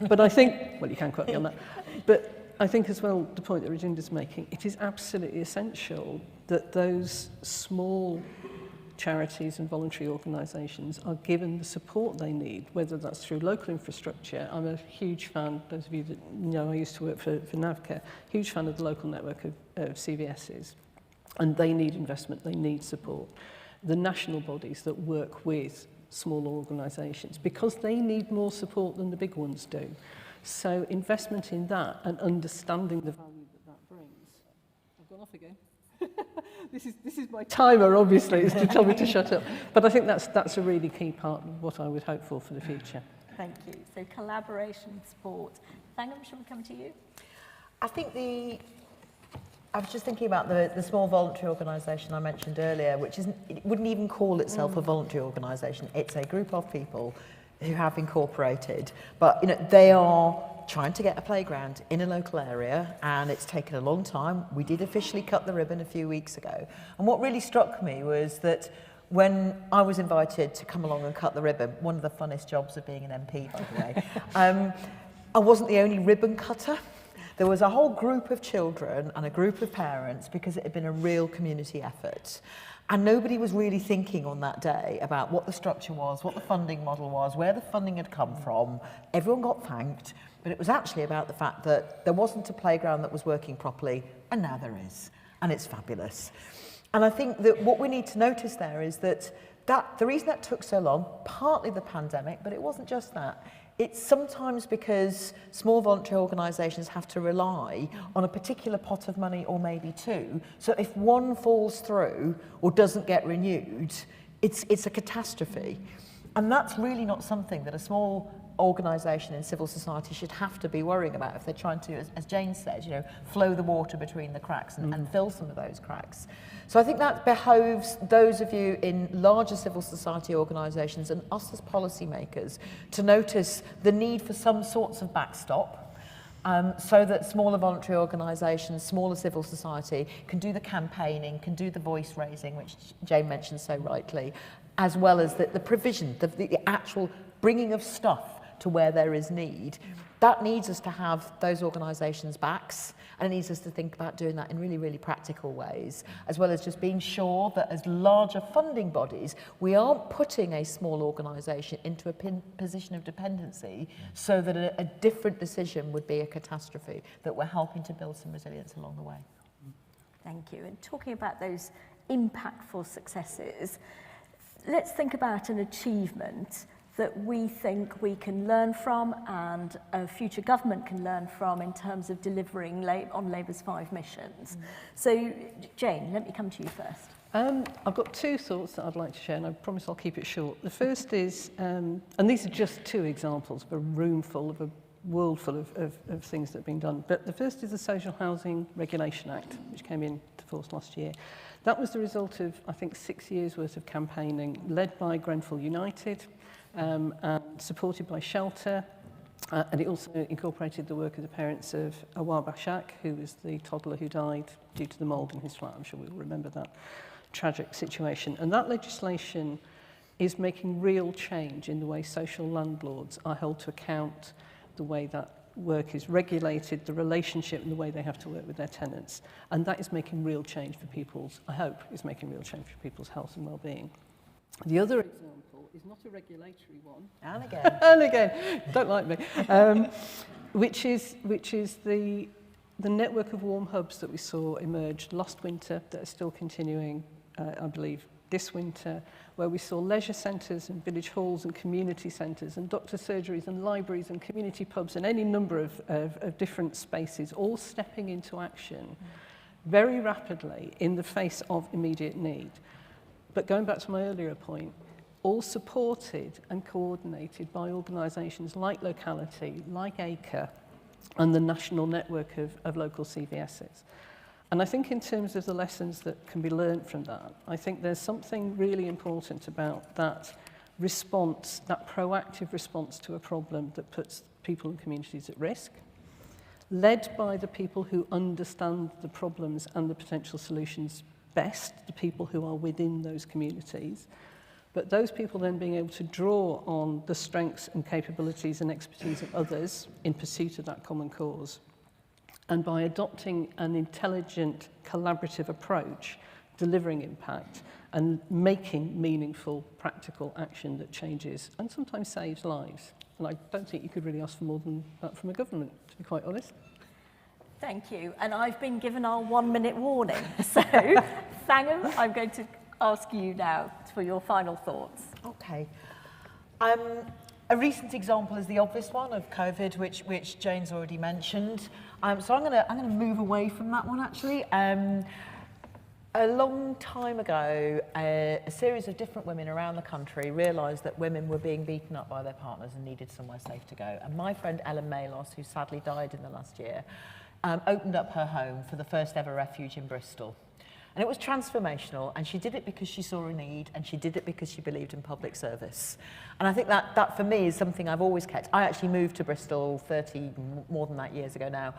But I think, well, you can quote me on that. But I think as well, the point that Rajinder's making, it is absolutely essential that those small charities and voluntary organisations are given the support they need, whether that's through local infrastructure. I'm a huge fan, those of you that know I used to work for NAVCA, huge fan of the local network of CVSs. And they need investment, they need support. The national bodies that work with smaller organisations, because they need more support than the big ones do. So investment in that and understanding the value that brings. I've gone off again. This is my timer, obviously, is to tell me to shut up. But I think that's a really key part of what I would hope for the future. Thank you. So collaboration, sport. Thangam, shall we come to you? I think I was just thinking about the small voluntary organisation I mentioned earlier, which it wouldn't even call itself a voluntary organisation. It's a group of people who have incorporated, but you know, they are trying to get a playground in a local area, and it's taken a long time. We did officially cut the ribbon a few weeks ago. And what really struck me was that when I was invited to come along and cut the ribbon, one of the funnest jobs of being an MP, by the way, I wasn't the only ribbon cutter. There was a whole group of children and a group of parents because it had been a real community effort. And nobody was really thinking on that day about what the structure was, what the funding model was, where the funding had come from. Everyone got thanked, but it was actually about the fact that there wasn't a playground that was working properly, and now there is, and it's fabulous. And I think that what we need to notice there is that the reason that took so long, partly the pandemic, but it wasn't just that. It's sometimes because small voluntary organisations have to rely on a particular pot of money or maybe two. So if one falls through or doesn't get renewed, it's a catastrophe. And that's really not something that a small organisation in civil society should have to be worrying about if they're trying to, as Jane said, you know, flow the water between the cracks and fill some of those cracks. So I think that behoves those of you in larger civil society organisations and us as policymakers to notice the need for some sorts of backstop so that smaller voluntary organisations, smaller civil society can do the campaigning, can do the voice raising, which Jane mentioned so rightly, as well as the provision, the actual bringing of stuff to where there is need. That needs us to have those organisations' backs, and it needs us to think about doing that in really, really practical ways, as well as just being sure that as larger funding bodies, we aren't putting a small organisation into a position of dependency so that a different decision would be a catastrophe, that we're helping to build some resilience along the way. Thank you. And talking about those impactful successes, let's think about an achievement that we think we can learn from and a future government can learn from in terms of delivering on Labour's 5 missions. So, Jane, let me come to you first. I've got 2 thoughts that I'd like to share, and I promise I'll keep it short. The first is, and these are just 2 examples of a room full, of a world full of things that have been done. But the first is the Social Housing Regulation Act, which came into force last year. That was the result of, I think, 6 years' worth of campaigning, led by Grenfell United, and supported by Shelter, and it also incorporated the work of the parents of Awar Bashak, who was the toddler who died due to the mould in his flat. I'm sure we'll remember that tragic situation. And that legislation is making real change in the way social landlords are held to account, the way that work is regulated, the relationship and the way they have to work with their tenants. And that is making real change for people's, I hope, is making real change for people's health and well-being. The other example is not a regulatory one. And again. And again, don't like me. Which is the network of warm hubs that we saw emerge last winter that are still continuing, I believe, this winter, where we saw leisure centres and village halls and community centres and doctor surgeries and libraries and community pubs and any number of different spaces all stepping into action very rapidly in the face of immediate need. But going back to my earlier point, all supported and coordinated by organisations like Locality, like ACRE, and the national network of local CVSs. And I think in terms of the lessons that can be learned from that, I think there's something really important about that response, that proactive response to a problem that puts people and communities at risk, led by the people who understand the problems and the potential solutions best, the people who are within those communities, but those people then being able to draw on the strengths and capabilities and expertise of others in pursuit of that common cause. And by adopting an intelligent, collaborative approach, delivering impact and making meaningful, practical action that changes and sometimes saves lives. And I don't think you could really ask for more than that from a government, to be quite honest. Thank you. And I've been given our 1-minute warning. So, Sangam, I'm going to ask you now for your final thoughts. Okay. A recent example is the obvious one of COVID, which Jane's already mentioned. So I'm gonna move away from that one actually. A long time ago, a series of different women around the country realised that women were being beaten up by their partners and needed somewhere safe to go. And my friend Ellen Malos, who sadly died in the last year, opened up her home for the first ever refuge in Bristol. And it was transformational, and she did it because she saw a need, and she did it because she believed in public service. And I think that for me is something I've always kept. I actually moved to Bristol 30, more than that years ago now,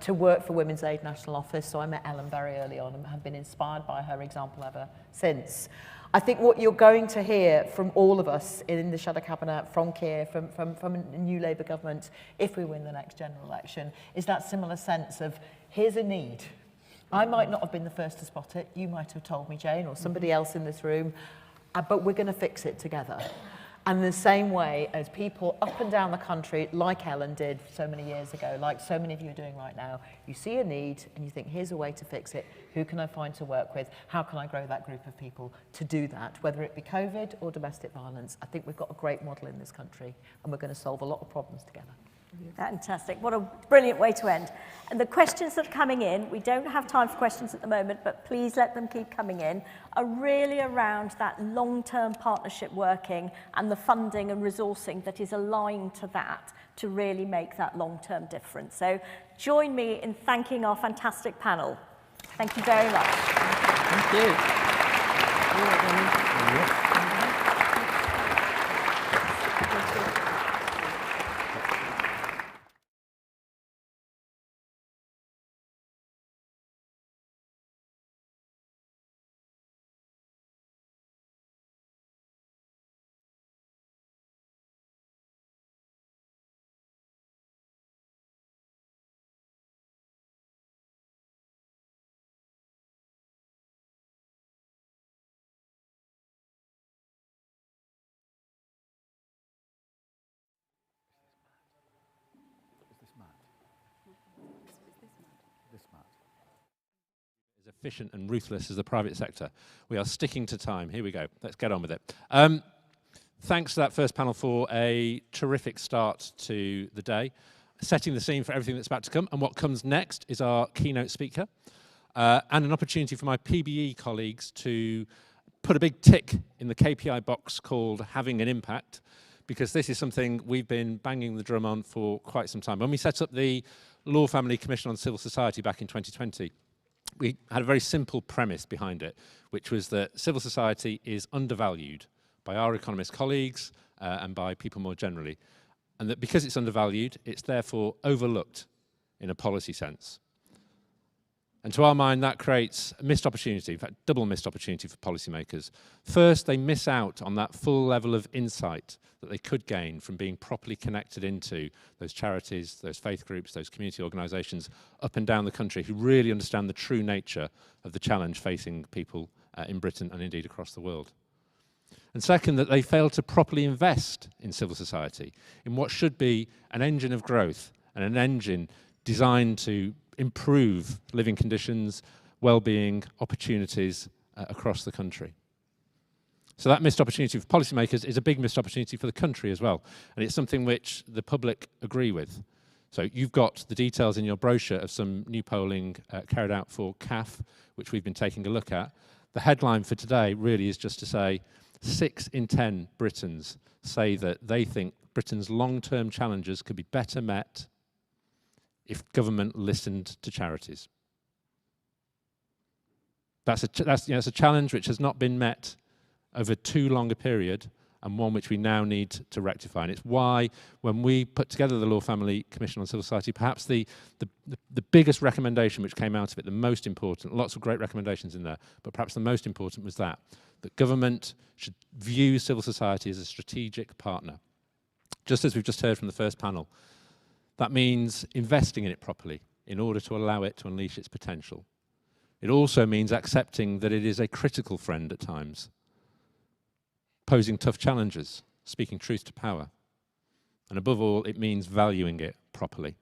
to work for Women's Aid National Office, so I met Ellen very early on and have been inspired by her example ever since. I think what you're going to hear from all of us in the Shadow Cabinet, from Keir, from a new Labour government, if we win the next general election, is that similar sense of, here's a need. I might not have been the first to spot it, you might have told me, Jane, or somebody else in this room, but we're going to fix it together. And the same way as people up and down the country, like Ellen did so many years ago, like so many of you are doing right now, you see a need and you think, here's a way to fix it. Who can I find to work with? How can I grow that group of people to do that? Whether it be COVID or domestic violence, I think we've got a great model in this country and we're going to solve a lot of problems together. Fantastic. What a brilliant way to end. And the questions that are coming in, we don't have time for questions at the moment, but please let them keep coming in, are really around that long-term partnership working and the funding and resourcing that is aligned to that to really make that long-term difference. So join me in thanking our fantastic panel. Thank you very much. Thank you. As efficient and ruthless as the private sector. We are sticking to time. Here we go. Let's get on with it. Thanks to that first panel for a terrific start to the day, setting the scene for everything that's about to come. And what comes next is our keynote speaker and an opportunity for my PBE colleagues to put a big tick in the KPI box called having an impact, because this is something we've been banging the drum on for quite some time. When we set up the Law Family Commission on Civil Society back in 2020, we had a very simple premise behind it, which was that civil society is undervalued by our economist colleagues and by people more generally, and that because it's undervalued, it's therefore overlooked in a policy sense. And to our mind, that creates a missed opportunity, in fact, double missed opportunity for policymakers. First, they miss out on that full level of insight that they could gain from being properly connected into those charities, those faith groups, those community organisations up and down the country who really understand the true nature of the challenge facing people in Britain and indeed across the world. And second, that they fail to properly invest in civil society, in what should be an engine of growth and an engine designed to improve living conditions, well-being, opportunities across the country. So that missed opportunity for policymakers is a big missed opportunity for the country as well. And it's something which the public agree with. So you've got the details in your brochure of some new polling carried out for CAF, which we've been taking a look at. The headline for today really is just to say 6 in 10 Britons say that they think Britain's long-term challenges could be better met if government listened to charities. That's a challenge which has not been met over too long a period, and one which we now need to rectify. And it's why, when we put together the Law Family Commission on Civil Society, perhaps the biggest recommendation which came out of it, the most important, lots of great recommendations in there, but perhaps the most important was that government should view civil society as a strategic partner. Just as we've just heard from the first panel, that means investing in it properly in order to allow it to unleash its potential. It also means accepting that it is a critical friend at times, posing tough challenges, speaking truth to power. And above all, it means valuing it properly.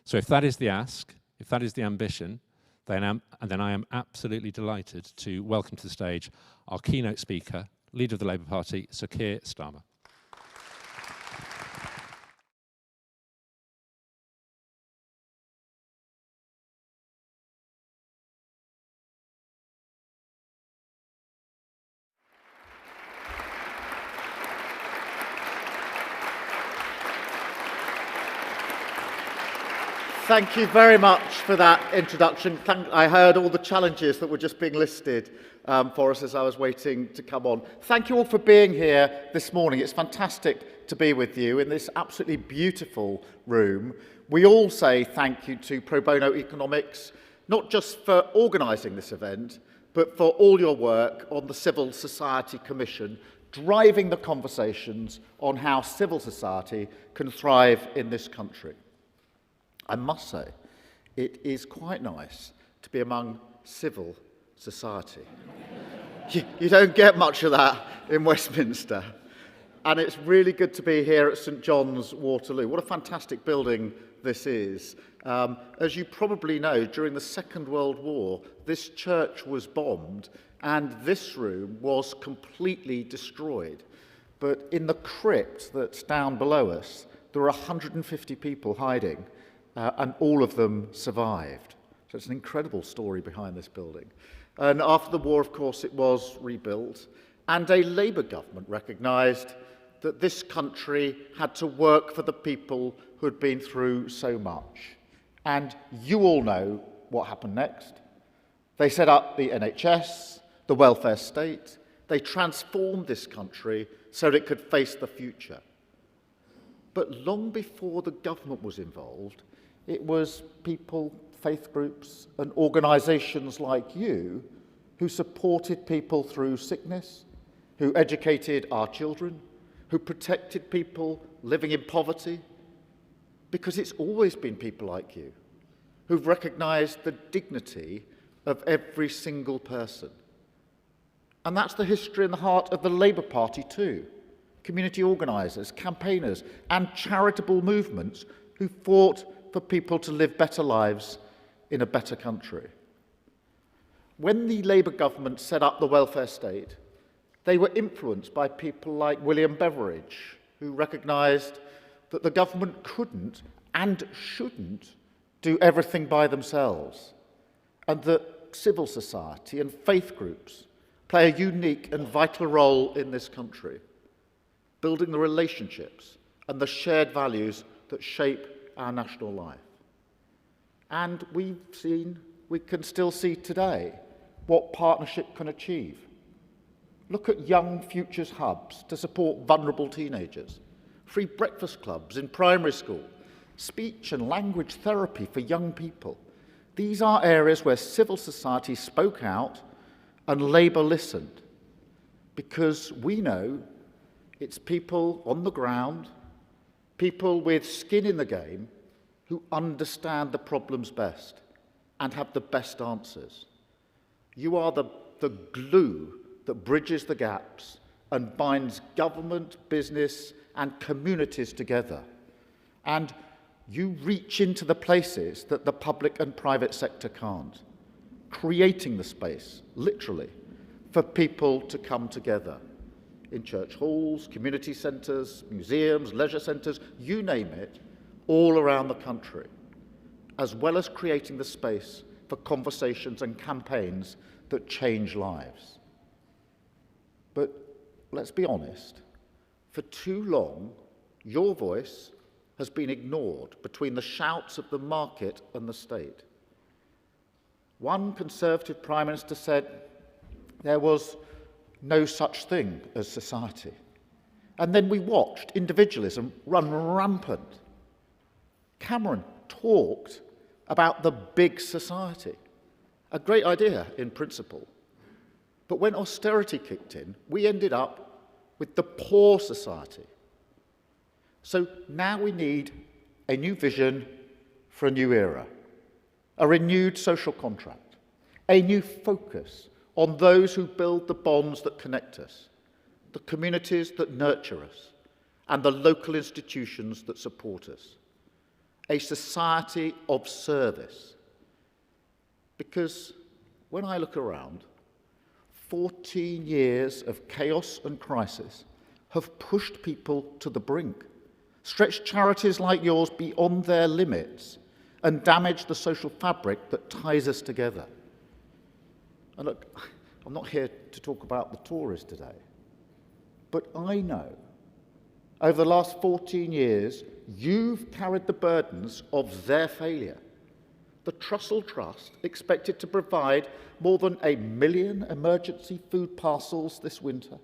So if that is the ask, if that is the ambition, then I am absolutely delighted to welcome to the stage our keynote speaker, leader of the Labour Party, Sir Keir Starmer. Thank you very much for that introduction. I heard all the challenges that were just being listed for us as I was waiting to come on. Thank you all for being here this morning. It's fantastic to be with you in this absolutely beautiful room. We all say thank you to Pro Bono Economics, not just for organising this event, but for all your work on the Civil Society Commission, driving the conversations on how civil society can thrive in this country. I must say, it is quite nice to be among civil society. You don't get much of that in Westminster. And it's really good to be here at St John's, Waterloo. What a fantastic building this is. As you probably know, during the Second World War, this church was bombed and this room was completely destroyed. But in the crypt that's down below us, there are 150 people hiding, and all of them survived. So it's an incredible story behind this building. And after the war, of course, it was rebuilt, and a Labour government recognised that this country had to work for the people who had been through so much. And you all know what happened next. They set up the NHS, the welfare state. They transformed this country so that it could face the future. But long before the government was involved, it was people, faith groups, and organisations like you who supported people through sickness, who educated our children, who protected people living in poverty, because it's always been people like you who've recognised the dignity of every single person. And that's the history and the heart of the Labour Party too. Community organisers, campaigners, and charitable movements who fought for people to live better lives in a better country. When the Labour government set up the welfare state, they were influenced by people like William Beveridge, who recognised that the government couldn't and shouldn't do everything by themselves, and that civil society and faith groups play a unique and vital role in this country, building the relationships and the shared values that shape our national life. And we can still see today what partnership can achieve. Look at Young Futures hubs to support vulnerable teenagers, free breakfast clubs in primary school, speech and language therapy for young people. These are areas where civil society spoke out and Labour listened, because we know it's people on the ground, people with skin in the game, who understand the problems best and have the best answers. You are the glue that bridges the gaps and binds government, business, and communities together. And you reach into the places that the public and private sector can't, creating the space, literally, for people to come together in church halls, community centres, museums, leisure centres, you name it, all around the country, as well as creating the space for conversations and campaigns that change lives. But let's be honest, for too long, your voice has been ignored between the shouts of the market and the state. One Conservative Prime Minister said there was no such thing as society. And then we watched individualism run rampant. Cameron talked about the big society, a great idea in principle. But when austerity kicked in, we ended up with the poor society. So now we need a new vision for a new era, a renewed social contract, a new focus on those who build the bonds that connect us, the communities that nurture us, and the local institutions that support us. A society of service. Because when I look around, 14 years of chaos and crisis have pushed people to the brink, stretched charities like yours beyond their limits, and damaged the social fabric that ties us together. And look, I'm not here to talk about the Tories today, but I know over the last 14 years, you've carried the burdens of their failure. The Trussell Trust expected to provide more than 1 million emergency food parcels this winter.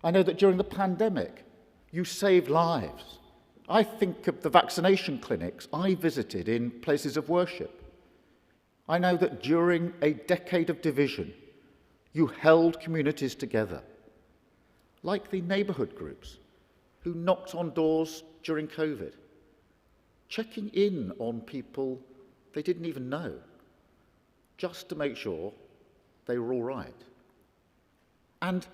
I know that during the pandemic, you saved lives. I think of the vaccination clinics I visited in places of worship. I know that during a decade of division, you held communities together, like the neighbourhood groups who knocked on doors during COVID, checking in on people they didn't even know, just to make sure they were all right. And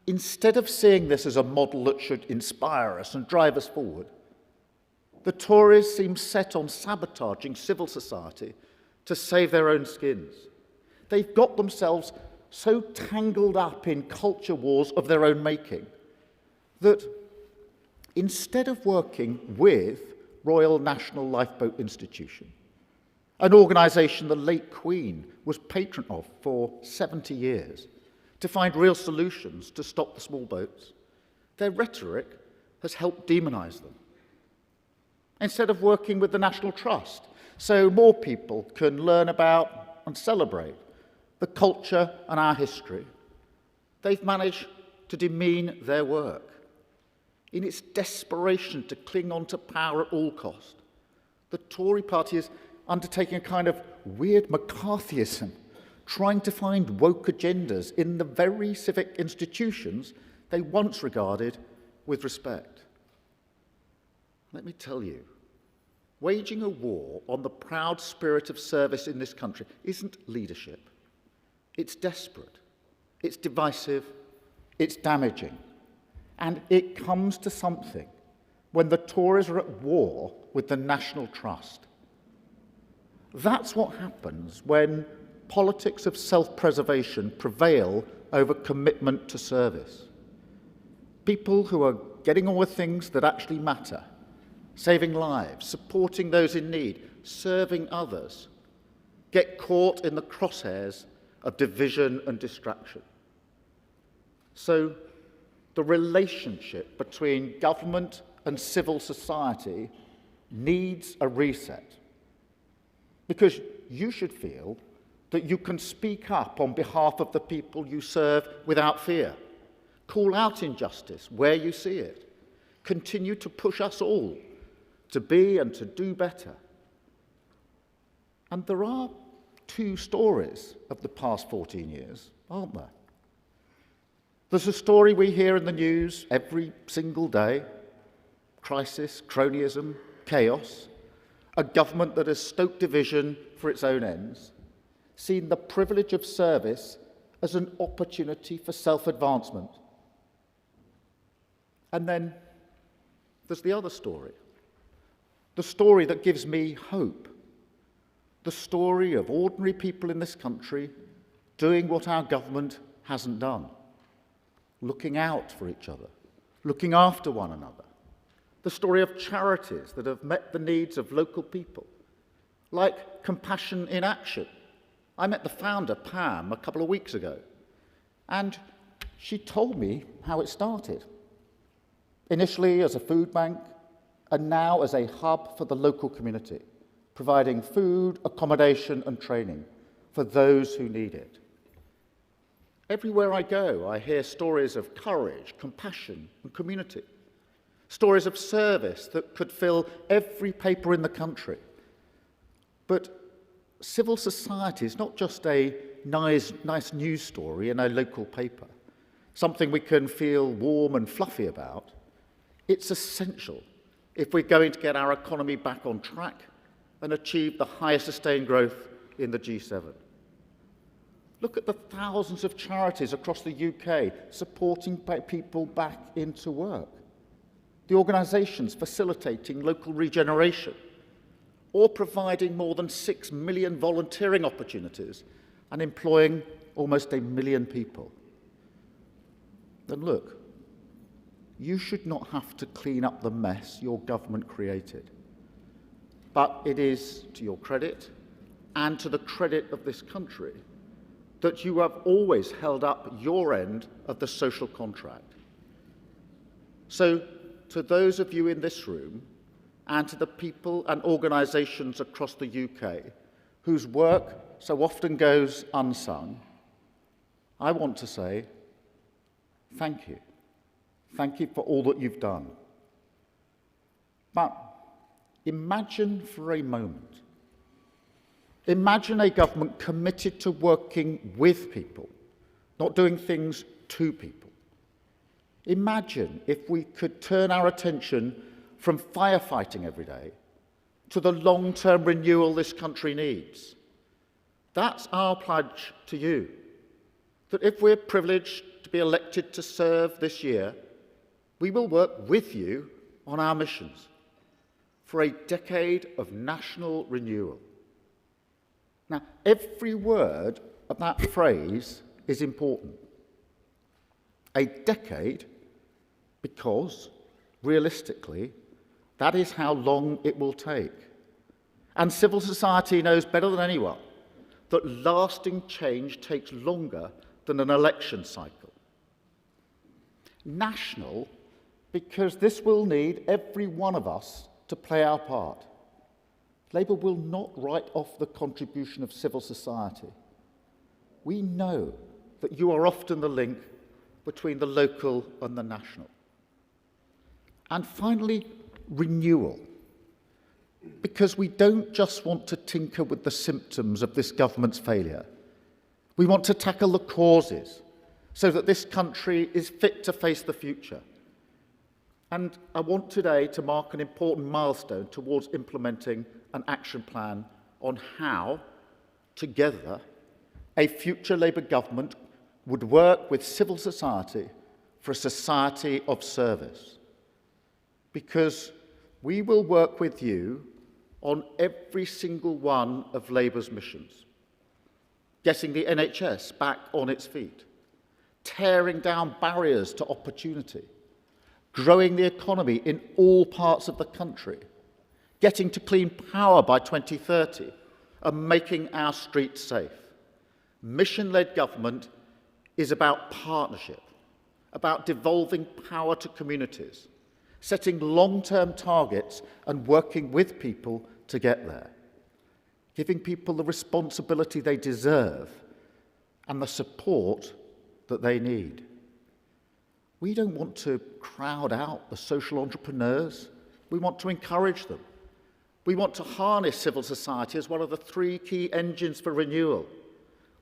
instead of seeing this as a model that should inspire us and drive us forward, the Tories seem set on sabotaging civil society to save their own skins. They've got themselves so tangled up in culture wars of their own making that instead of working with Royal National Lifeboat Institution, an organisation the late Queen was patron of for 70 years, to find real solutions to stop the small boats, their rhetoric has helped demonise them. Instead of working with the National Trust, so more people can learn about and celebrate the culture and our history, they've managed to demean their work. In its desperation to cling on to power at all cost, the Tory party is undertaking a kind of weird McCarthyism, trying to find woke agendas in the very civic institutions they once regarded with respect. Let me tell you, waging a war on the proud spirit of service in this country isn't leadership. It's desperate, it's divisive, it's damaging. And it comes to something when the Tories are at war with the National Trust. That's what happens when politics of self-preservation prevail over commitment to service. People who are getting on with things that actually matter, saving lives, supporting those in need, serving others, get caught in the crosshairs of division and distraction. So the relationship between government and civil society needs a reset, because you should feel that you can speak up on behalf of the people you serve without fear, call out injustice where you see it, continue to push us all to be and to do better. And there are two stories of the past 14 years, aren't there? There's a story we hear in the news every single day: crisis, cronyism, chaos, a government that has stoked division for its own ends, seen the privilege of service as an opportunity for self-advancement. And then there's the other story, the story that gives me hope, the story of ordinary people in this country doing what our government hasn't done, looking out for each other, looking after one another. The story of charities that have met the needs of local people, like Compassion in Action. I met the founder, Pam, a couple of weeks ago, and she told me how it started. Initially as a food bank, and now as a hub for the local community, providing food, accommodation and training for those who need it. Everywhere I go, I hear stories of courage, compassion and community. Stories of service that could fill every paper in the country. But civil society is not just a nice news story in a local paper, something we can feel warm and fluffy about. It's essential if we're going to get our economy back on track and achieve the highest sustained growth in the G7. Look at the thousands of charities across the UK supporting people back into work. The organisations facilitating local regeneration, or providing more than 6 million volunteering opportunities and employing almost 1 million people. Then look, you should not have to clean up the mess your government created. But it is to your credit and to the credit of this country that you have always held up your end of the social contract. So, to those of you in this room and to the people and organisations across the UK whose work so often goes unsung, I want to say thank you. Thank you for all that you've done. But imagine for a moment, imagine a government committed to working with people, not doing things to people. Imagine if we could turn our attention from firefighting every day to the long-term renewal this country needs. That's our pledge to you, that if we're privileged to be elected to serve this year, we will work with you on our missions for a decade of national renewal. Now, every word of that phrase is important. A decade, because, realistically, that is how long it will take. And civil society knows better than anyone that lasting change takes longer than an election cycle. National, because this will need every one of us to play our part. Labour will not write off the contribution of civil society. We know that you are often the link between the local and the national. And finally, renewal. Because we don't just want to tinker with the symptoms of this government's failure. We want to tackle the causes so that this country is fit to face the future. And I want today to mark an important milestone towards implementing an action plan on how, together, a future Labour government would work with civil society for a society of service. Because we will work with you on every single one of Labour's missions. Getting the NHS back on its feet, tearing down barriers to opportunity, growing the economy in all parts of the country, getting to clean power by 2030, and making our streets safe. Mission-led government is about partnership, about devolving power to communities, setting long-term targets and working with people to get there, giving people the responsibility they deserve and the support that they need. We don't want to crowd out the social entrepreneurs. We want to encourage them. We want to harness civil society as one of the three key engines for renewal,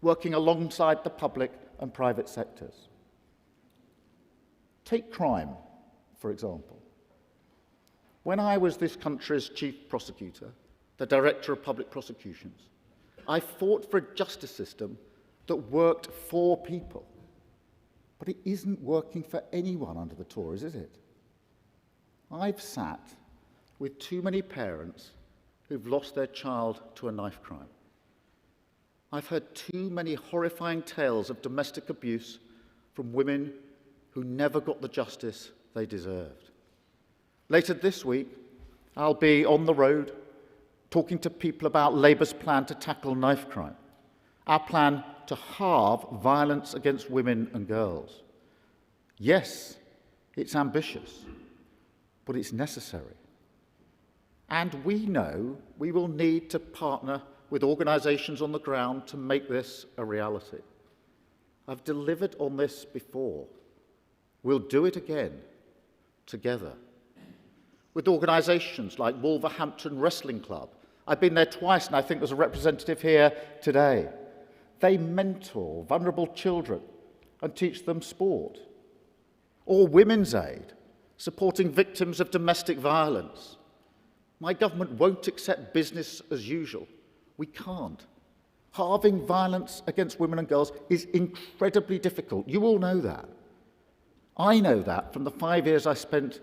working alongside the public and private sectors. Take crime, for example. When I was this country's chief prosecutor, the director of public prosecutions, I fought for a justice system that worked for people. But it isn't working for anyone under the Tories, is it? I've sat with too many parents who've lost their child to a knife crime. I've heard too many horrifying tales of domestic abuse from women who never got the justice they deserved. Later this week, I'll be on the road talking to people about Labour's plan to tackle knife crime, our plan to halve violence against women and girls. Yes, it's ambitious, but it's necessary. And we know we will need to partner with organisations on the ground to make this a reality. I've delivered on this before. We'll do it again, together. With organisations like Wolverhampton Wrestling Club. I've been there twice, and I think there's a representative here today. They mentor vulnerable children and teach them sport. Or Women's Aid, supporting victims of domestic violence. My government won't accept business as usual. We can't. Halving violence against women and girls is incredibly difficult. You all know that. I know that from the 5 years I spent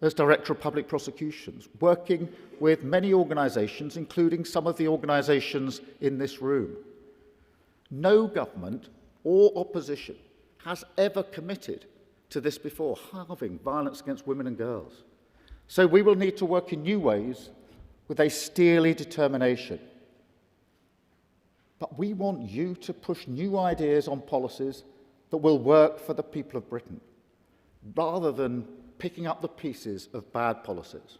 as Director of Public Prosecutions, working with many organisations, including some of the organisations in this room. No government or opposition has ever committed to this before, halving violence against women and girls. So we will need to work in new ways with a steely determination. But we want you to push new ideas on policies that will work for the people of Britain, rather than picking up the pieces of bad policies.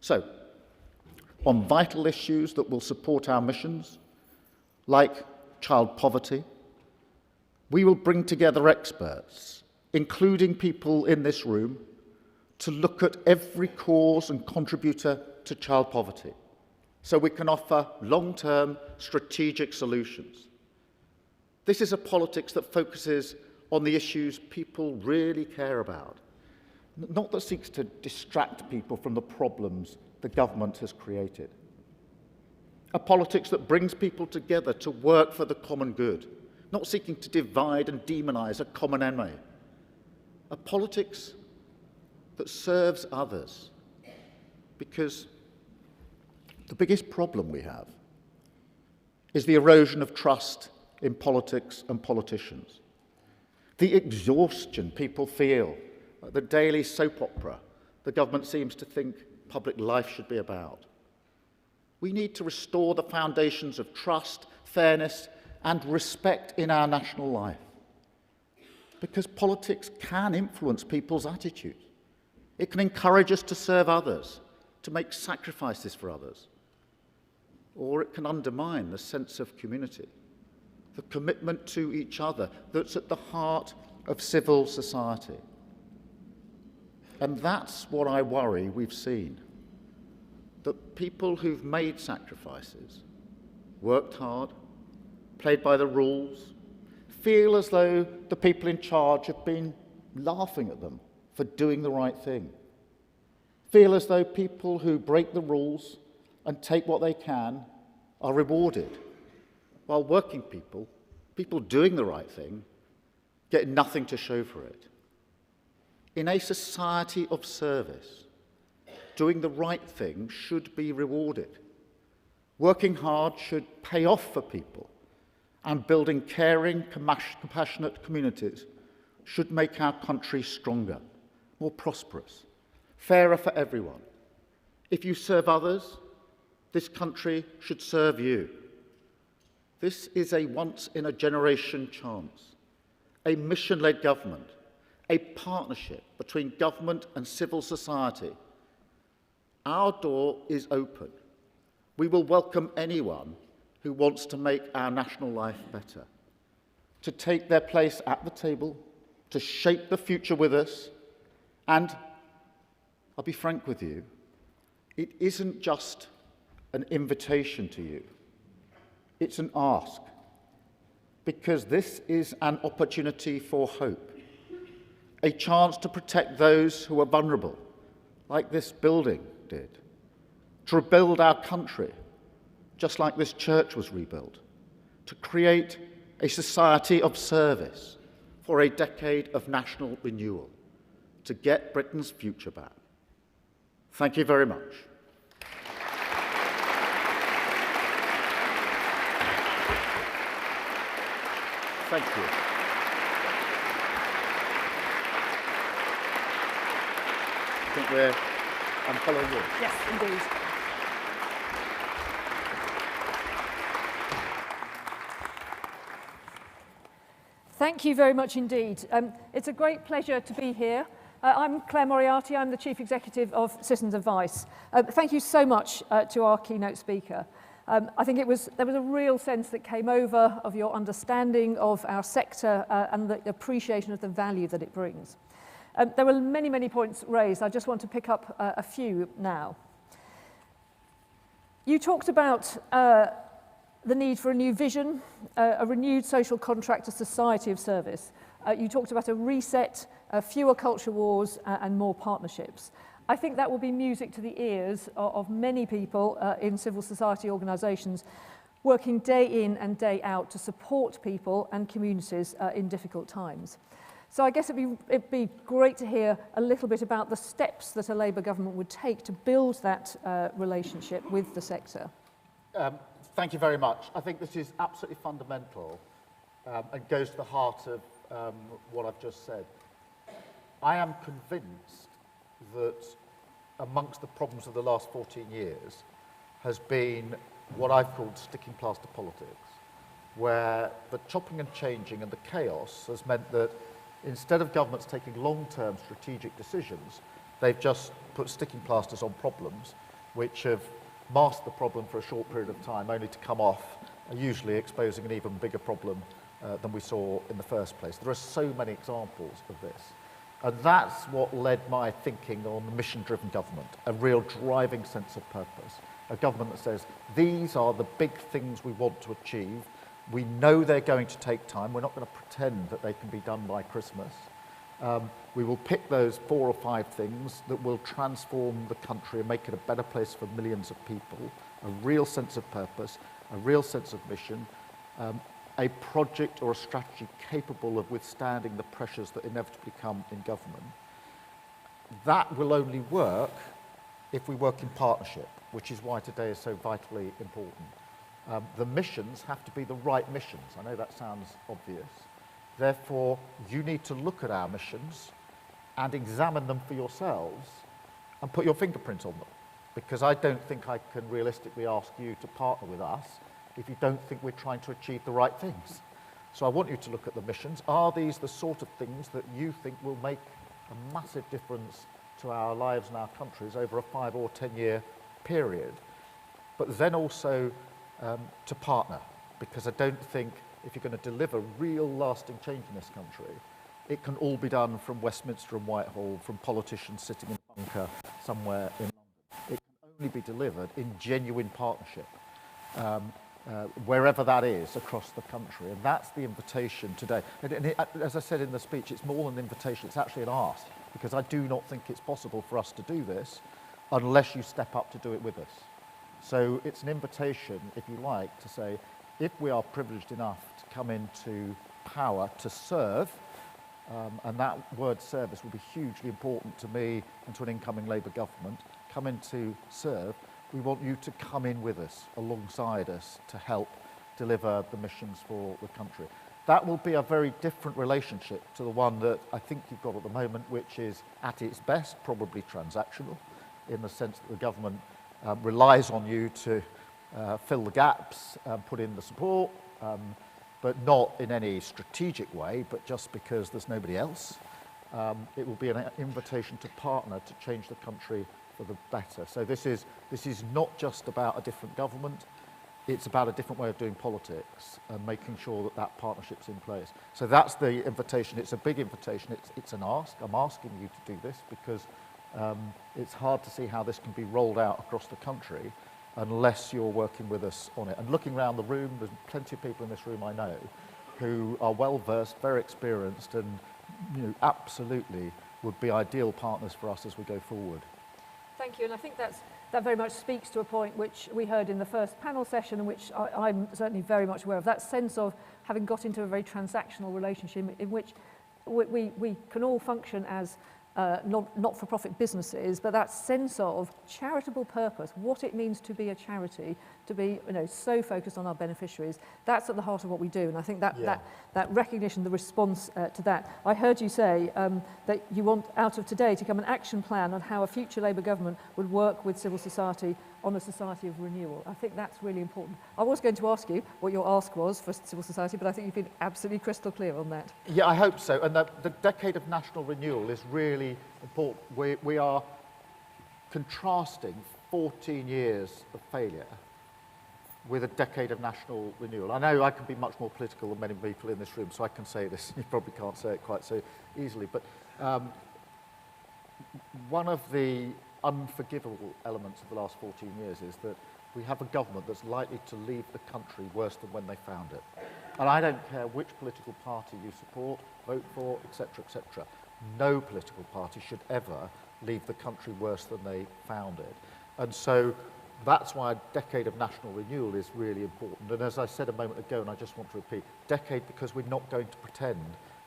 So, on vital issues that will support our missions, like child poverty, we will bring together experts, including people in this room, to look at every cause and contributor to child poverty, so we can offer long-term strategic solutions. This is a politics that focuses on the issues people really care about, not that seeks to distract people from the problems the government has created. A politics that brings people together to work for the common good, not seeking to divide and demonize a common enemy. A politics that serves others, because the biggest problem we have is the erosion of trust in politics and politicians. The exhaustion people feel at the daily soap opera the government seems to think public life should be about. We need to restore the foundations of trust, fairness, and respect in our national life. Because politics can influence people's attitudes. It can encourage us to serve others, to make sacrifices for others. Or it can undermine the sense of community, the commitment to each other that's at the heart of civil society. And that's what I worry we've seen. That people who've made sacrifices, worked hard, played by the rules, feel as though the people in charge have been laughing at them for doing the right thing. Feel as though people who break the rules and take what they can are rewarded, while working people, people doing the right thing, get nothing to show for it. In a society of service, doing the right thing should be rewarded. Working hard should pay off for people, and building caring, compassionate communities should make our country stronger, more prosperous, fairer for everyone. If you serve others, this country should serve you. This is a once-in-a-generation chance, a mission-led government, a partnership between government and civil society. Our door is open. We will welcome anyone who wants to make our national life better, to take their place at the table, to shape the future with us. And I'll be frank with you, it isn't just an invitation to you, it's an ask, because this is an opportunity for hope, a chance to protect those who are vulnerable, like this building did, to rebuild our country, just like this church was rebuilt, to create a society of service for a decade of national renewal, to get Britain's future back. Thank you very much. Thank you. I think I'm following you. Yes, indeed. Thank you very much indeed. It's a great pleasure to be here. I'm Claire Moriarty. I'm the Chief Executive of Citizens Advice. Thank you so much to our keynote speaker. I think there was a real sense that came over of your understanding of our sector and the appreciation of the value that it brings. There were many, many points raised. I just want to pick up a few now. You talked about the need for a new vision, a renewed social contract, a society of service. You talked about a reset, fewer culture wars, and more partnerships. I think that will be music to the ears of many people in civil society organisations working day in and day out to support people and communities in difficult times. So I guess it'd be great to hear a little bit about the steps that a Labour government would take to build that relationship with the sector. Thank you very much. I think this is absolutely fundamental and goes to the heart of what I've just said. I am convinced that amongst the problems of the last 14 years has been what I've called sticking plaster politics, where the chopping and changing and the chaos has meant that instead of governments taking long-term strategic decisions, they've just put sticking plasters on problems which have masked the problem for a short period of time, only to come off, usually exposing an even bigger problem than we saw in the first place. There are so many examples of this. And that's what led my thinking on the mission-driven government, a real driving sense of purpose. A government that says, these are the big things we want to achieve. We know they're going to take time. We're not going to pretend that they can be done by Christmas. We will pick those 4 or 5 things that will transform the country and make it a better place for millions of people, a real sense of purpose, a real sense of mission, a project or a strategy capable of withstanding the pressures that inevitably come in government. That will only work if we work in partnership, which is why today is so vitally important. The missions have to be the right missions. I know that sounds obvious. Therefore, you need to look at our missions and examine them for yourselves and put your fingerprint on them. Because I don't think I can realistically ask you to partner with us if you don't think we're trying to achieve the right things. So I want you to look at the missions. Are these the sort of things that you think will make a massive difference to our lives and our countries over a 5 or 10-year period? But then also to partner, because I don't think if you're going to deliver real lasting change in this country, it can all be done from Westminster and Whitehall, from politicians sitting in a bunker somewhere in London. It can only be delivered in genuine partnership, wherever that is across the country. And that's the invitation today. And as I said in the speech, it's more than an invitation, it's actually an ask, because I do not think it's possible for us to do this unless you step up to do it with us. So it's an invitation, if you like, to say, if we are privileged enough to come into power to serve, and that word service will be hugely important to me and to an incoming Labour government, come in to serve, we want you to come in with us, alongside us, to help deliver the missions for the country. That will be a very different relationship to the one that I think you've got at the moment, which is at its best probably transactional, in the sense that the government relies on you to fill the gaps, put in the support, but not in any strategic way, but just because there's nobody else. It will be an invitation to partner to change the country for the better. So this is not just about a different government, it's about a different way of doing politics and making sure that that partnership's in place. So that's the invitation. It's a big invitation. It's an ask. I'm asking you to do this because it's hard to see how this can be rolled out across the country unless you're working with us on it. And looking around the room, there's plenty of people in this room I know who are well-versed, very experienced, and absolutely would be ideal partners for us as we go forward. Thank you, and I think that very much speaks to a point which we heard in the first panel session, and which I'm certainly very much aware of, that sense of having got into a very transactional relationship in which we can all function as not-for-profit businesses, but that sense of charitable purpose, what it means to be a charity, to be so focused on our beneficiaries, that's at the heart of what we do. And I think that recognition, the response to that. I heard you say that you want out of today to come an action plan on how a future Labour government would work with civil society on a society of renewal. I think that's really important. I was going to ask you what your ask was for civil society, but I think you've been absolutely crystal clear on that. Yeah, I hope so. And the decade of national renewal is really important. We are contrasting 14 years of failure with a decade of national renewal. I know I can be much more political than many people in this room, so I can say this. You probably can't say it quite so easily. But one of the unforgivable elements of the last 14 years is that we have a government that's likely to leave the country worse than when they found it. And I don't care which political party you support, vote for, etc., etc. No political party should ever leave the country worse than they found it. And so that's why a decade of national renewal is really important. And as I said a moment ago, and I just want to repeat, decade because we're not going to pretend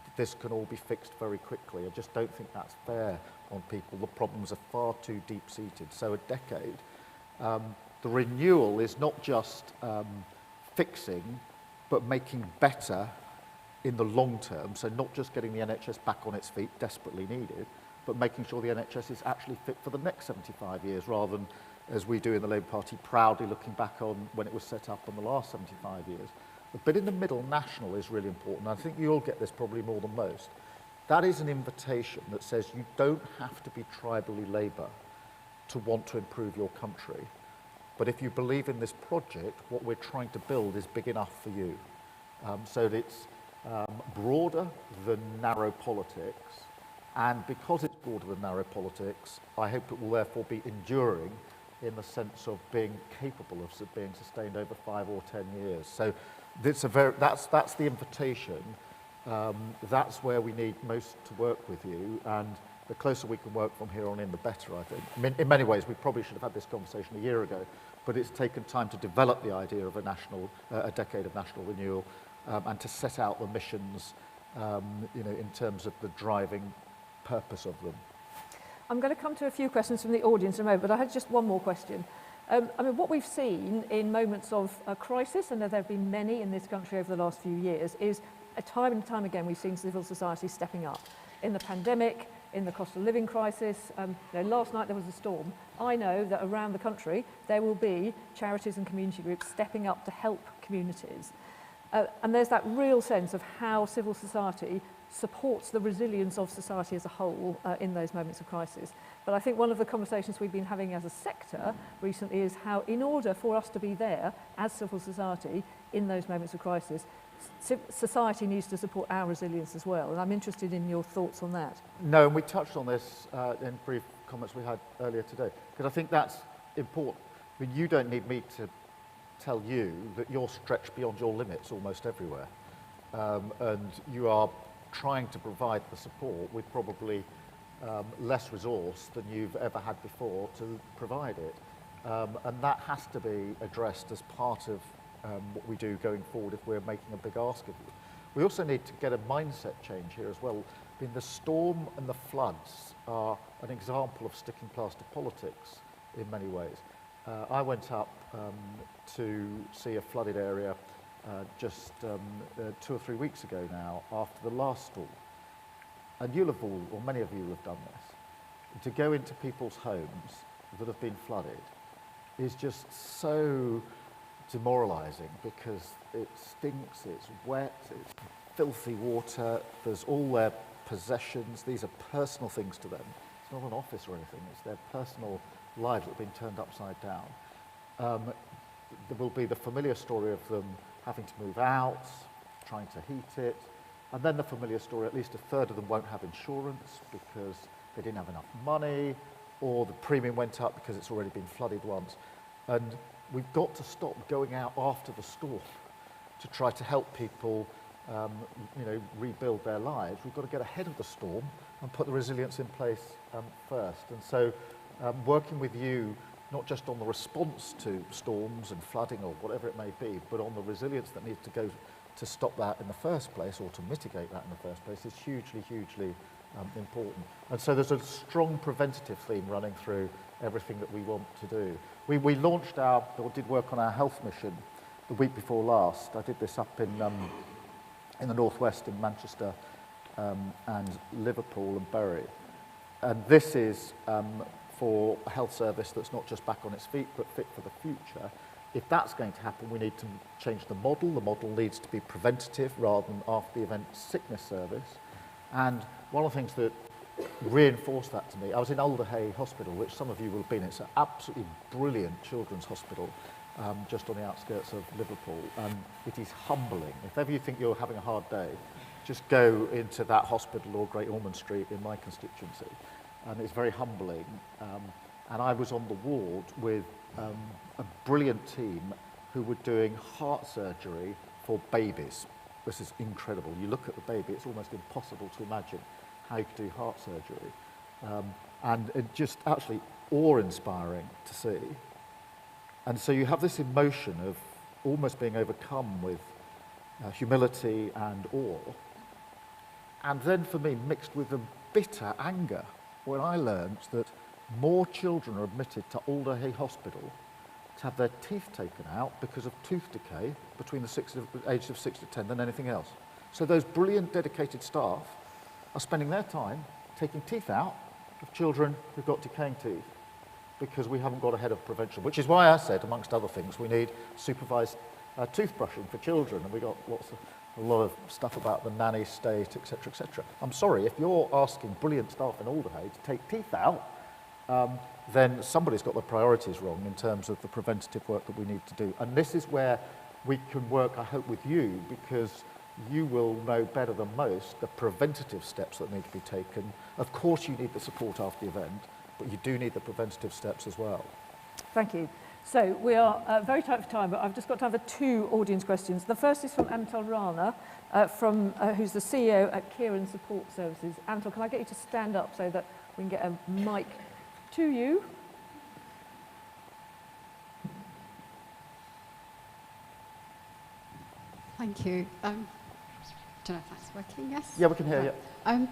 that this can all be fixed very quickly. I just don't think that's fair on people. The problems are far too deep-seated. So a decade. The renewal is not just fixing, but making better in the long term. So not just getting the NHS back on its feet, desperately needed, but making sure the NHS is actually fit for the next 75 years, rather than, as we do in the Labour Party, proudly looking back on when it was set up on the last 75 years. The bit in the middle, national, is really important. I think you'll get this probably more than most. That is an invitation that says you don't have to be tribally Labour to want to improve your country. But if you believe in this project, what we're trying to build is big enough for you. So that it's broader than narrow politics. And because it's broader than narrow politics, I hope it will therefore be enduring in the sense of being capable of being sustained over 5 or 10 years. So that's the invitation. That's where we need most to work with you. And the closer we can work from here on in, the better, I think. I mean, in many ways, we probably should have had this conversation a year ago, but it's taken time to develop the idea of a decade of national renewal, and to set out the missions, in terms of the driving purpose of them. I'm going to come to a few questions from the audience in a moment, but I had just one more question. What we've seen in moments of crisis, and there have been many in this country over the last few years, is time and time again we've seen civil society stepping up. In the pandemic, in the cost of living crisis, last night there was a storm. I know that around the country there will be charities and community groups stepping up to help communities. And there's that real sense of how civil society supports the resilience of society as a whole in those moments of crisis. But I think one of the conversations we've been having as a sector recently is how, in order for us to be there as civil society in those moments of crisis, society needs to support our resilience as well. And I'm interested in your thoughts on that. No, and we touched on this in brief comments we had earlier today, because I think that's important. I mean, you don't need me to tell you that you're stretched beyond your limits almost everywhere. And you are trying to provide the support with probably less resource than you've ever had before to provide it. And that has to be addressed as part of what we do going forward if we're making a big ask of you. We also need to get a mindset change here as well. I mean, the storm and the floods are an example of sticking plaster politics in many ways. I went up to see a flooded area just 2 or 3 weeks ago now, after the last storm. And you'll have all, or many of you will have done this. To go into people's homes that have been flooded is just so demoralising, because it stinks, it's wet, it's filthy water, there's all their possessions. These are personal things to them. It's not an office or anything, it's their personal lives that have been turned upside down. There will be the familiar story of them having to move out, trying to heat it, and then the familiar story, at least a third of them won't have insurance because they didn't have enough money, or the premium went up because it's already been flooded once. And we've got to stop going out after the storm to try to help people rebuild their lives. We've got to get ahead of the storm and put the resilience in place first. And so working with you, not just on the response to storms and flooding or whatever it may be, but on the resilience that needs to go to stop that in the first place, or to mitigate that in the first place, is hugely, hugely important. And so there's a strong preventative theme running through everything that we want to do. We launched did work on our health mission the week before last. I did this up in the northwest in Manchester and Liverpool and Bury. And this is for a health service that's not just back on its feet, but fit for the future. If that's going to happen, we need to change the model. The model needs to be preventative rather than after the event sickness service. And one of the things that reinforced that to me, I was in Alderhay Hospital, which some of you will have been. It's an absolutely brilliant children's hospital just on the outskirts of Liverpool. And it is humbling. If ever you think you're having a hard day, just go into that hospital or Great Ormond Street in my constituency. And it's very humbling. And I was on the ward with a brilliant team who were doing heart surgery for babies. This is incredible. You look at the baby, it's almost impossible to imagine how you could do heart surgery. And it just actually awe-inspiring to see. And so you have this emotion of almost being overcome with humility and awe. And then for me, mixed with a bitter anger, when I learned that more children are admitted to Alderhay Hospital to have their teeth taken out because of tooth decay between the ages of 6 to 10 than anything else. So those brilliant, dedicated staff are spending their time taking teeth out of children who've got decaying teeth because we haven't got ahead of prevention, which is why I said, amongst other things, we need supervised toothbrushing for children, and we got a lot of stuff about the nanny state, etc., etc. I'm sorry, if you're asking brilliant staff in Alderhay to take teeth out then somebody's got the priorities wrong in terms of the preventative work that we need to do. And this is where we can work, I hope, with you, because you will know better than most the preventative steps that need to be taken. Of course, you need the support after the event, but you do need the preventative steps as well. Thank you. So we are very tight for time, but I've just got time for 2 audience questions. The first is from Antal Rana, who's the CEO at Kieran Support Services. Antal, can I get you to stand up so that we can get a mic to you? Thank you. I don't know if that's working, yes? Yeah, we can hear you.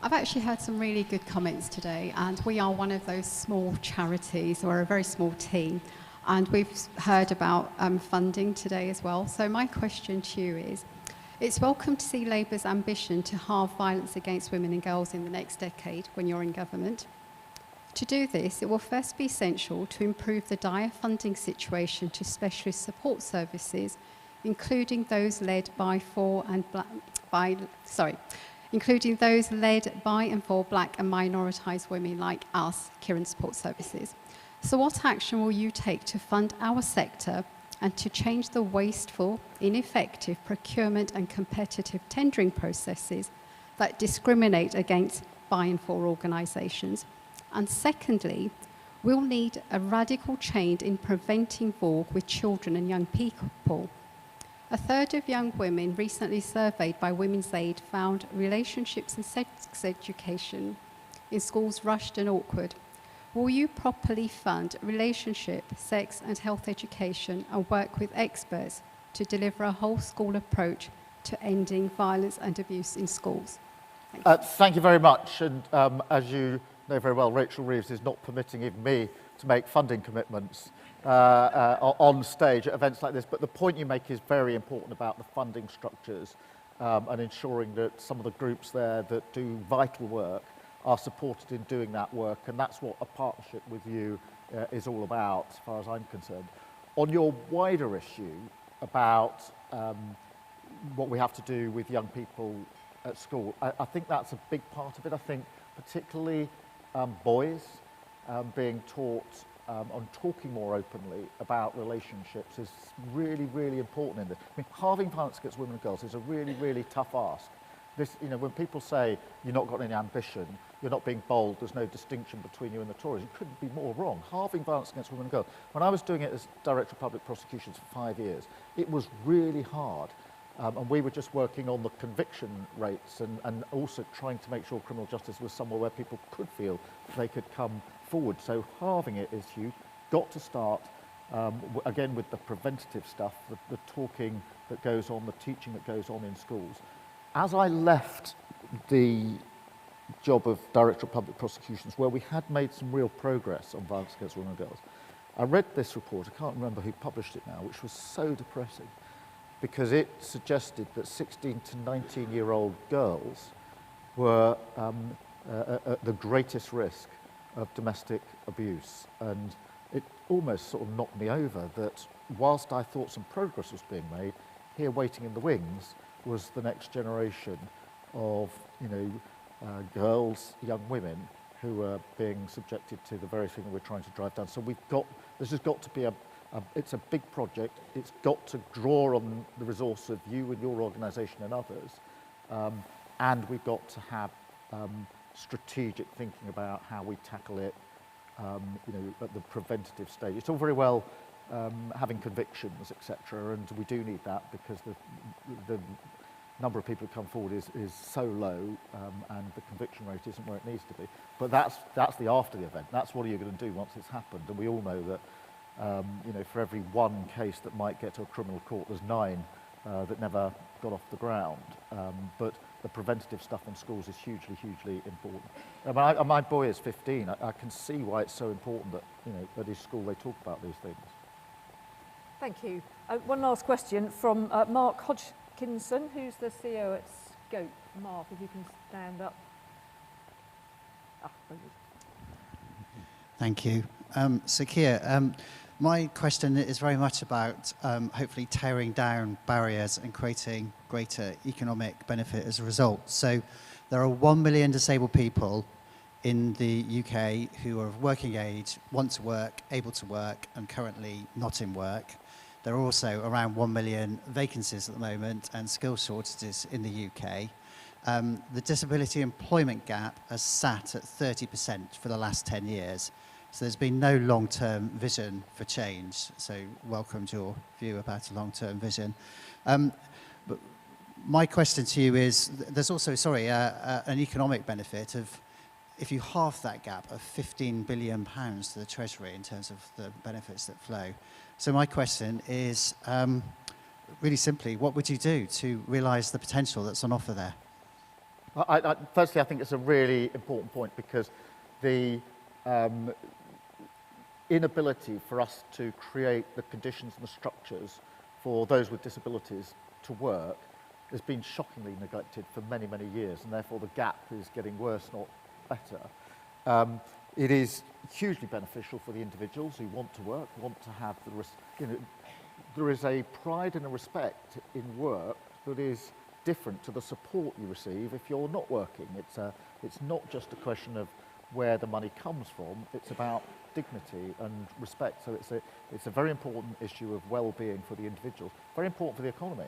I've actually heard some really good comments today, and we are one of those small charities, or a very small team, and we've heard about funding today as well. So my question to you is, it's welcome to see Labour's ambition to halve violence against women and girls in the next decade when you're in government. To do this, it will first be essential to improve the dire funding situation to specialist support services, including those led by including those led by and for black and minoritized women like us, Kieran Support Services. So what action will you take to fund our sector and to change the wasteful, ineffective procurement and competitive tendering processes that discriminate against by and for organisations? And secondly, we'll need a radical change in preventing VAUG with children and young people. A third of young women recently surveyed by Women's Aid found relationships and sex education in schools rushed and awkward. Will you properly fund relationship, sex and health education and work with experts to deliver a whole school approach to ending violence and abuse in schools? Thank you very much. And as you know very well, Rachel Reeves is not permitting even me to make funding commitments on stage at events like this. But the point you make is very important about the funding structures and ensuring that some of the groups there that do vital work are supported in doing that work. And that's what a partnership with you is all about, as far as I'm concerned. On your wider issue about what we have to do with young people at school, I think that's a big part of it. I think particularly boys being taught on talking more openly about relationships is really, really important in this. I mean, halving violence against women and girls is a really, really tough ask. This, you know, when people say you're not got any ambition, you're not being bold, there's no distinction between you and the Tories, you couldn't be more wrong. Halving violence against women and girls. When I was doing it as Director of Public Prosecutions for 5 years, it was really hard. And we were just working on the conviction rates and also trying to make sure criminal justice was somewhere where people could feel they could come forward. So halving it is huge. Got to start, again, with the preventative stuff, the talking that goes on, the teaching that goes on in schools. As I left the job of Director of Public Prosecutions, where we had made some real progress on violence against women and girls, I read this report, I can't remember who published it now, which was so depressing, because it suggested that 16 to 19-year-old girls were at the greatest risk of domestic abuse. And it almost sort of knocked me over that whilst I thought some progress was being made, here waiting in the wings was the next generation of, you know, girls, young women who are being subjected to the very thing that we're trying to drive down. So this has got to be it's a big project. It's got to draw on the resource of you and your organisation and others. And we've got to have strategic thinking about how we tackle it, you know, at the preventative stage. It's all very well having convictions, etc., and we do need that because the number of people who come forward is so low, and the conviction rate isn't where it needs to be. But that's the after the event. That's what are you going to do once it's happened. And we all know that, you know, for every one case that might get to a criminal court, there's 9 that never got off the ground. But the preventative stuff in schools is hugely, hugely important. My boy is 15. I can see why it's so important that, you know, at his school they talk about these things. Thank you. One last question from Mark Hodgkinson, who's the CEO at Scope. Mark, if you can stand up. Thank you. So Keir, my question is very much about hopefully tearing down barriers and creating greater economic benefit as a result. So there are 1 million disabled people in the UK who are of working age, want to work, able to work, and currently not in work. There are also around 1 million vacancies at the moment and skill shortages in the UK. The disability employment gap has sat at 30% for the last 10 years. So there's been no long-term vision for change. So welcomed your view about a long-term vision. But my question to you is, there's also, an economic benefit of, if you halve that gap, of £15 billion to the Treasury in terms of the benefits that flow. So my question is, really simply, what would you do to realise the potential that's on offer there? Firstly, I think it's a really important point, because the inability for us to create the conditions and the structures for those with disabilities to work has been shockingly neglected for many, many years, and therefore the gap is getting worse, not better. It is hugely beneficial for the individuals who want to work, want to have there is a pride and a respect in work that is different to the support you receive if you're not working. It's not just a question of where the money comes from, it's about dignity and respect. So it's a very important issue of well-being for the individuals, very important for the economy,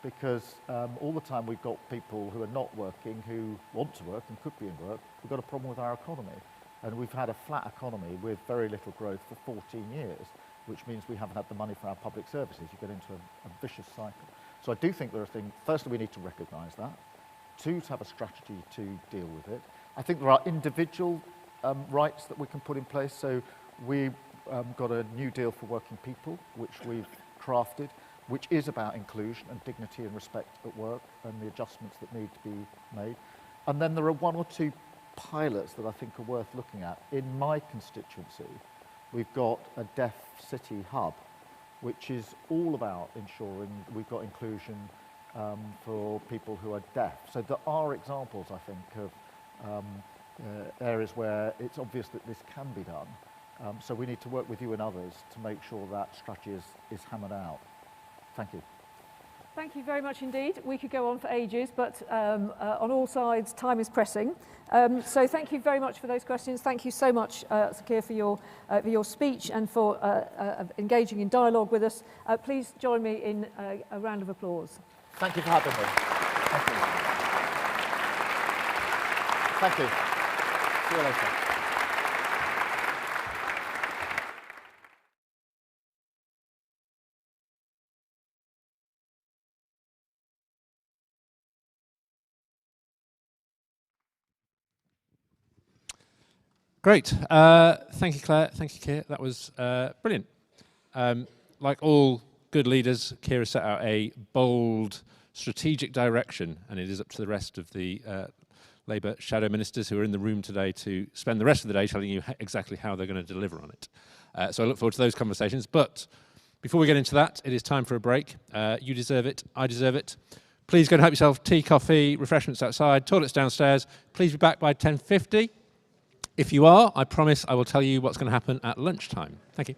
because all the time we've got people who are not working, who want to work and could be in work. We've got a problem with our economy, and we've had a flat economy with very little growth for 14 years, which means we haven't had the money for our public services. You get into a vicious cycle. So I do think there are things, firstly, we need to recognise that. Two, to have a strategy to deal with it. I think there are individual rights that we can put in place. So we've got a new deal for working people, which we've crafted, which is about inclusion and dignity and respect at work and the adjustments that need to be made. And then there are one or two pilots that I think are worth looking at. In my constituency, we've got a Deaf City Hub, which is all about ensuring we've got inclusion for people who are deaf. So there are examples, I think, of areas where it's obvious that this can be done. So we need to work with you and others to make sure that strategy is hammered out. Thank you. Thank you very much indeed. We could go on for ages, but on all sides, time is pressing. So thank you very much for those questions. Thank you so much, Sakir, for your speech and for engaging in dialogue with us. Please join me in a round of applause. Thank you for having me. Thank you. Thank you. See you later. Great. Thank you, Claire. Thank you, Keir. That was brilliant. Like all good leaders, Keir has set out a bold, strategic direction, and it is up to the rest of the Labour shadow ministers who are in the room today to spend the rest of the day telling you exactly how they're going to deliver on it. So I look forward to those conversations. But before we get into that, it is time for a break. You deserve it. I deserve it. Please go and help yourself. Tea, coffee, refreshments outside, toilets downstairs. Please be back by 10:50. If you are, I promise I will tell you what's going to happen at lunchtime. Thank you.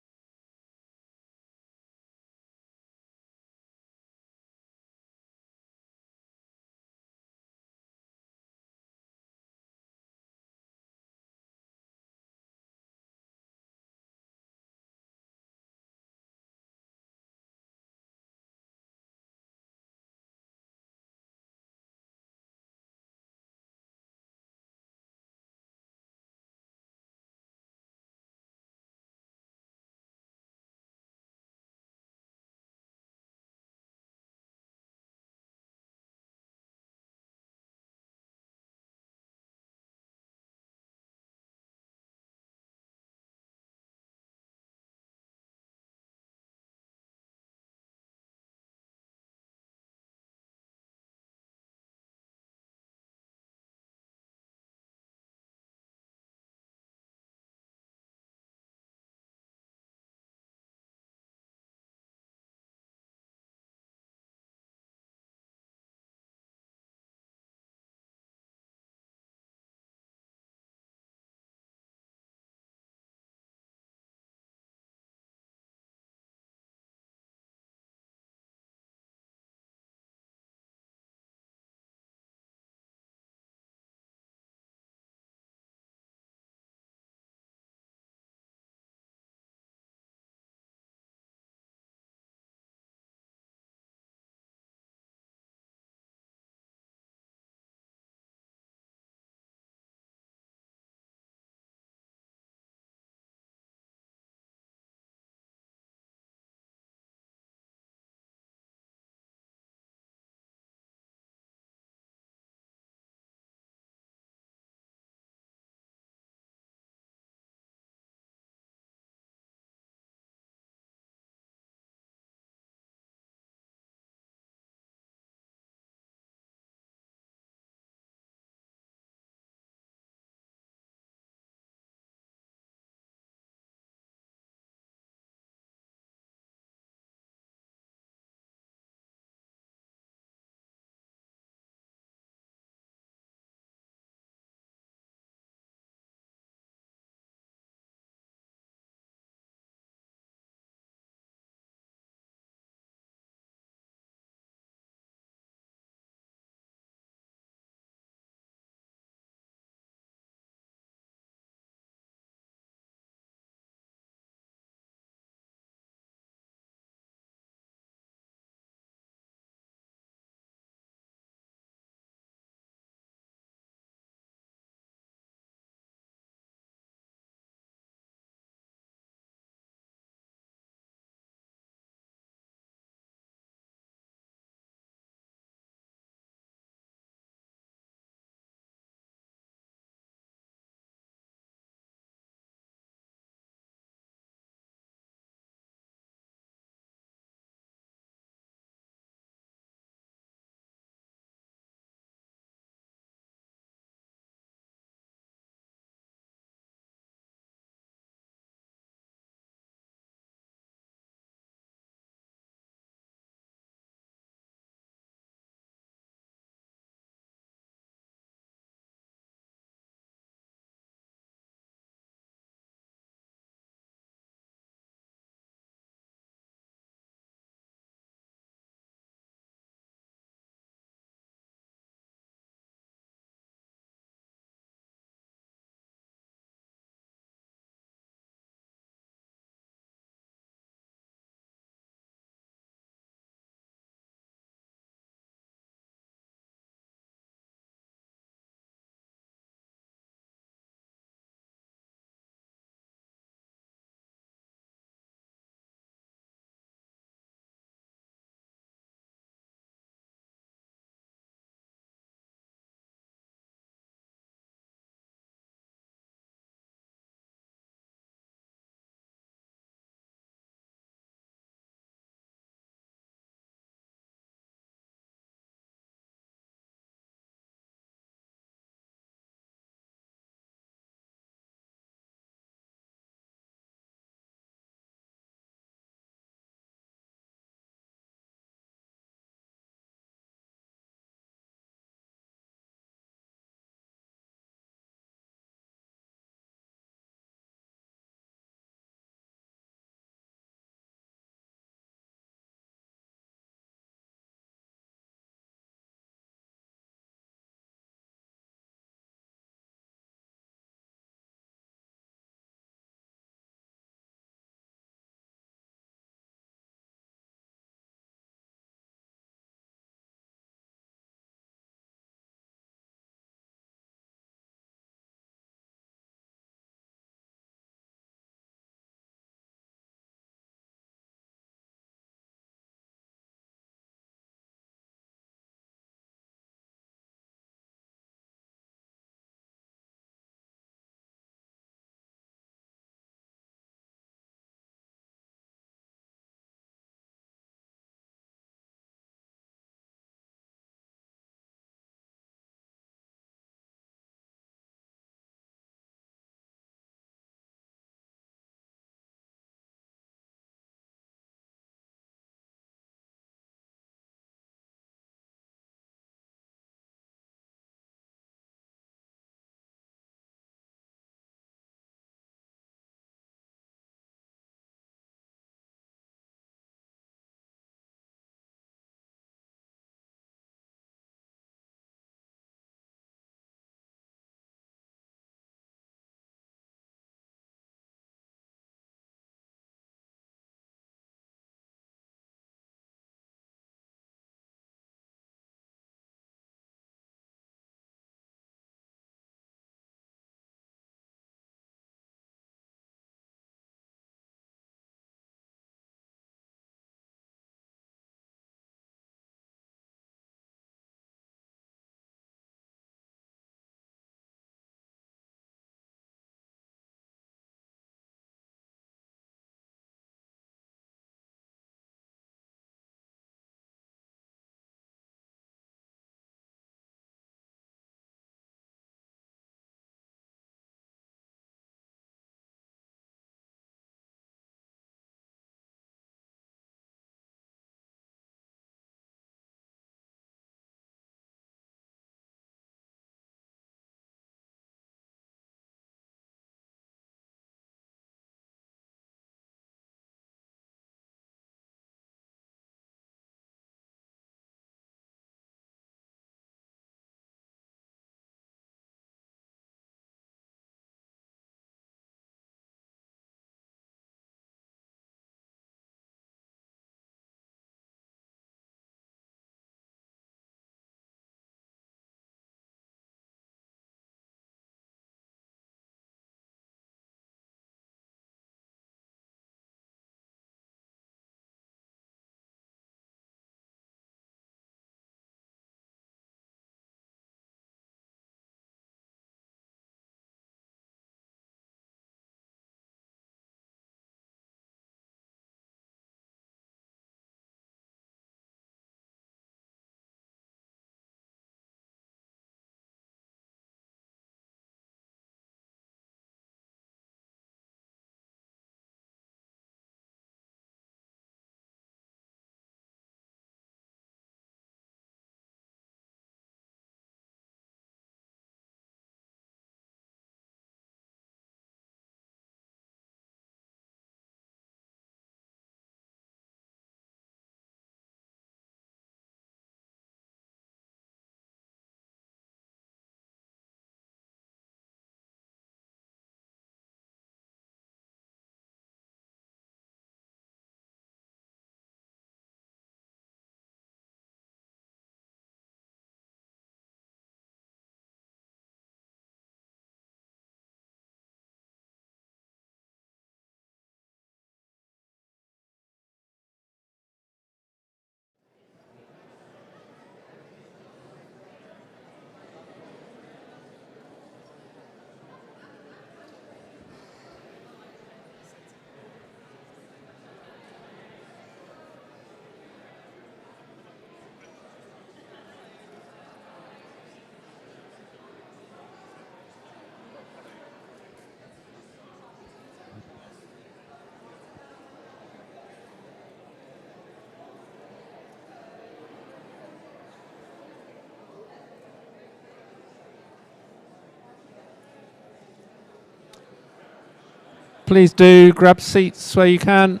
Please do grab seats where you can.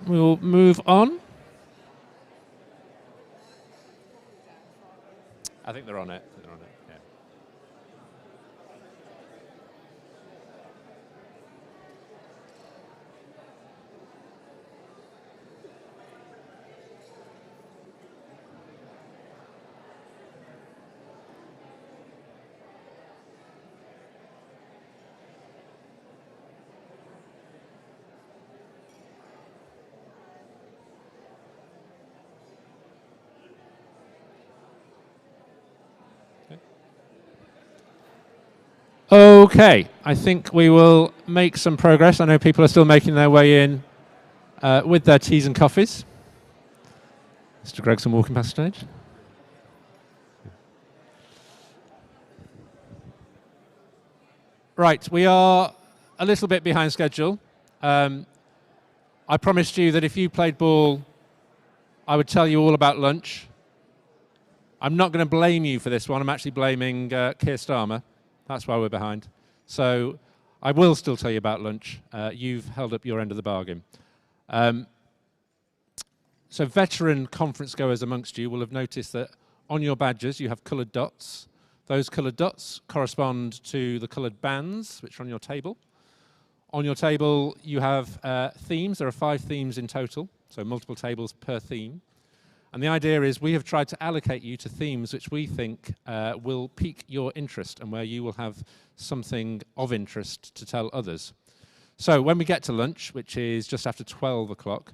We'll move on. I think they're on it. They're on it. Yeah. Okay, I think we will make some progress. I know people are still making their way in with their teas and coffees. Mr. Gregson walking past stage. Right, we are a little bit behind schedule. I promised you that if you played ball, I would tell you all about lunch. I'm not going to blame you for this one. I'm actually blaming Keir Starmer. That's why we're behind. So I will still tell you about lunch. You've held up your end of the bargain. So veteran conference goers amongst you will have noticed that on your badges you have coloured dots. Those coloured dots correspond to the coloured bands which are on your table. On your table you have themes. There are 5 themes in total, so multiple tables per theme. And the idea is we have tried to allocate you to themes which we think will pique your interest and where you will have something of interest to tell others. So when we get to lunch, which is just after 12 o'clock,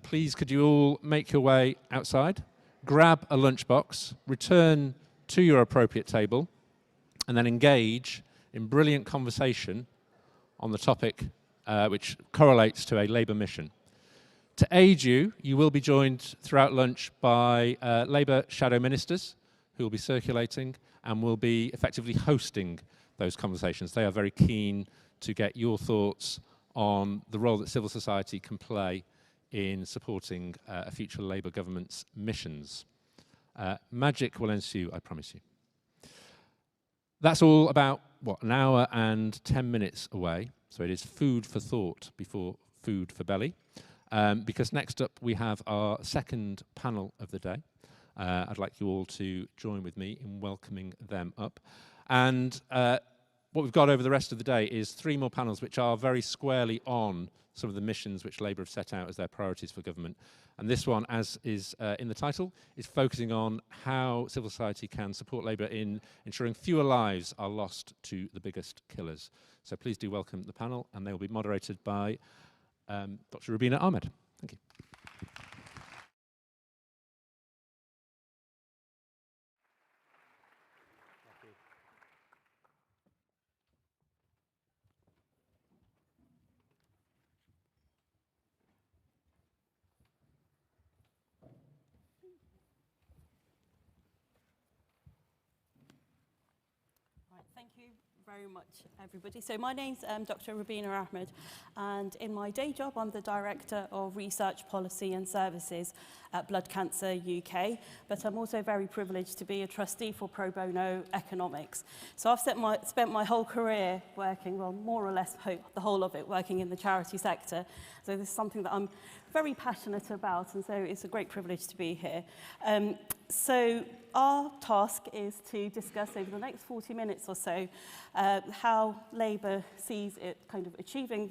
please could you all make your way outside, grab a lunchbox, return to your appropriate table, and then engage in brilliant conversation on the topic which correlates to a Labour mission. To aid you, you will be joined throughout lunch by Labour shadow ministers who will be circulating and will be effectively hosting those conversations. They are very keen to get your thoughts on the role that civil society can play in supporting a future Labour government's missions. Magic will ensue, I promise you. That's all about, what, an hour and 10 minutes away. So it is food for thought before food for belly. Because next up we have our second panel of the day. I'd like you all to join with me in welcoming them up. And what we've got over the rest of the day is 3 more panels which are very squarely on some of the missions which Labour have set out as their priorities for government. And this one, as is in the title, is focusing on how civil society can support Labour in ensuring fewer lives are lost to the biggest killers. So please do welcome the panel, and they will be moderated by Dr. Rubina Ahmed. Thank you. Thank you very much, everybody. So my name's Dr. Rubina Ahmed, and in my day job, I'm the Director of Research Policy and Services at Blood Cancer UK, but I'm also very privileged to be a trustee for Pro Bono Economics. So I've spent my whole career working, well, more or less the whole of it, working in the charity sector. So this is something that I'm very passionate about, and so it's a great privilege to be here. So our task is to discuss over the next 40 minutes or so how Labour sees it kind of achieving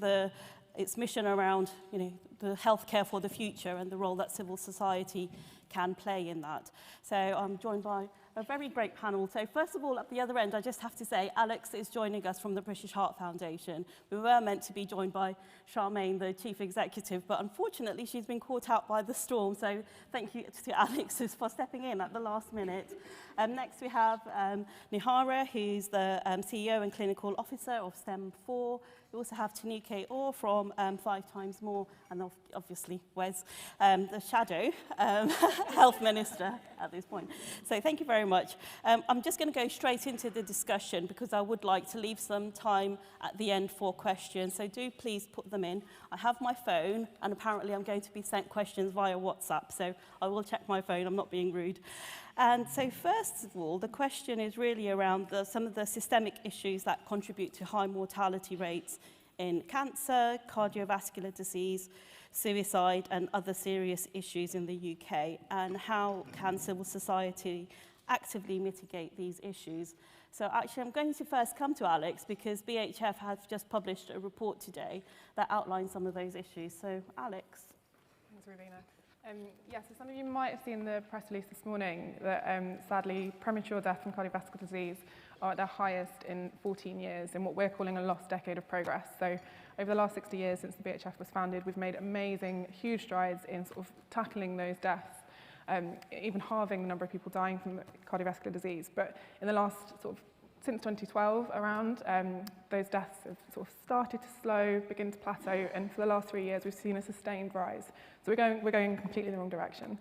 its mission around, you know, the healthcare for the future and the role that civil society can play in that. So I'm joined by a very great panel. So first of all, at the other end, I just have to say, Alex is joining us from the British Heart Foundation. We were meant to be joined by Charmaine, the Chief Executive, but unfortunately she's been caught out by the storm. So thank you to Alex for stepping in at the last minute. Next we have Nihara, who's the CEO and Clinical Officer of STEM4. We also have Tanuke Orr from 5 Times More, and obviously Wes, the Shadow Health Minister at this point. So thank you very much. I'm just going to go straight into the discussion because I would like to leave some time at the end for questions. So do please put them in. I have my phone, and apparently I'm going to be sent questions via WhatsApp, so I will check my phone. I'm not being rude. And so first of all, the question is really around some of the systemic issues that contribute to high mortality rates in cancer, cardiovascular disease, suicide and other serious issues in the UK, and how can civil society actively mitigate these issues. So actually I'm going to first come to Alex because BHF have just published a report today that outlines some of those issues. So Alex. Thanks, Ravina. Yes, so some of you might have seen the press release this morning that sadly premature death from cardiovascular disease are at their highest in 14 years in what we're calling a lost decade of progress. So over the last 60 years since the BHF was founded, we've made amazing, huge strides in sort of tackling those deaths, even halving the number of people dying from cardiovascular disease. But in the last sort of since 2012 around, those deaths have sort of started to slow, begin to plateau, and for the last 3 years we've seen a sustained rise. So we're going completely in the wrong direction.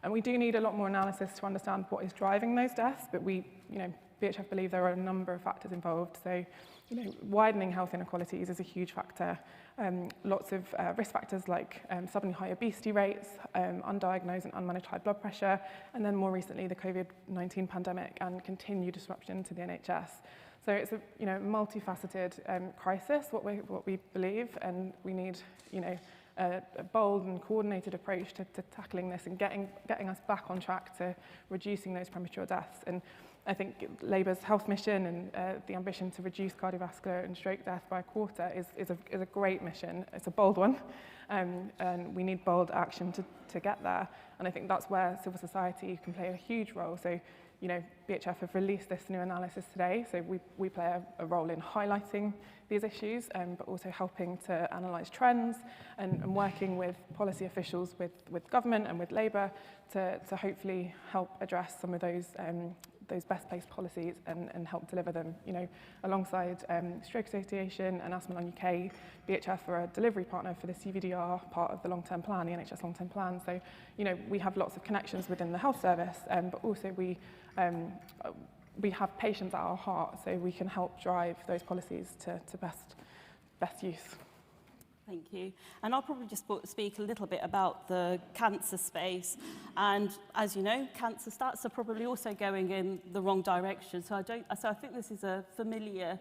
And we do need a lot more analysis to understand what is driving those deaths, but BHF believe there are a number of factors involved. So, widening health inequalities is a huge factor. Lots of risk factors like suddenly high obesity rates, undiagnosed and unmanaged high blood pressure, and then more recently the COVID-19 pandemic and continued disruption to the NHS. So it's a multifaceted crisis, what we believe, and we need a bold and coordinated approach to tackling this and getting us back on track to reducing those premature deaths. And I think Labour's health mission and the ambition to reduce cardiovascular and stroke death by a quarter is a great mission. It's a bold one, and we need bold action to get there. And I think that's where civil society can play a huge role. So, BHF have released this new analysis today, so we play a role in highlighting these issues, but also helping to analyse trends and working with policy officials, with government and with Labour to hopefully help address some of those best placed policies and help deliver them. Alongside Stroke Association and Asthma Lung UK, BHF are a delivery partner for the CVDR part of the long-term plan, the NHS long-term plan. So, we have lots of connections within the health service, but also we have patients at our heart, so we can help drive those policies to best use. Thank you. And I'll probably just speak a little bit about the cancer space. And as you know, cancer stats are probably also going in the wrong direction. So I think this is a familiar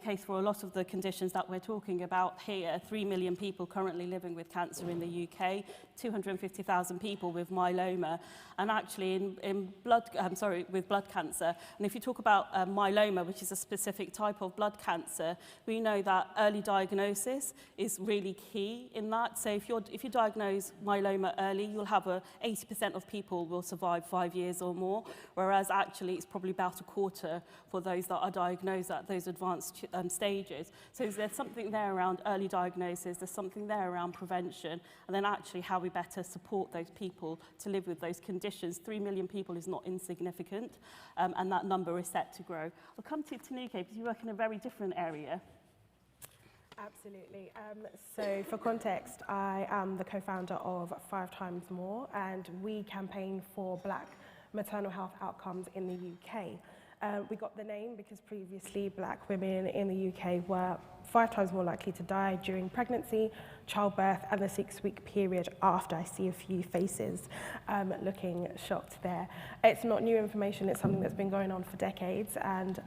case for a lot of the conditions that we're talking about here. 3 million people currently living with cancer in the UK, 250,000 people with myeloma, and actually with blood cancer. And if you talk about myeloma, which is a specific type of blood cancer, we know that early diagnosis is really key in that. So if you diagnose myeloma early, you'll have 80% of people will survive 5 years or more, whereas actually it's probably about a quarter for those that are diagnosed at those advanced stages. So there's something there around early diagnosis, there's something there around prevention, and then actually how we better support those people to live with those conditions. 3 million people is not insignificant, and that number is set to grow. I'll come to Tanuke because you work in a very different area. Absolutely. So for context, I am the co-founder of 5 Times More, and we campaign for Black maternal health outcomes in the UK. We got the name because previously Black women in the UK were 5 times more likely to die during pregnancy, childbirth, and the 6-week period after. I see a few faces looking shocked there. It's not new information, it's something that's been going on for decades, and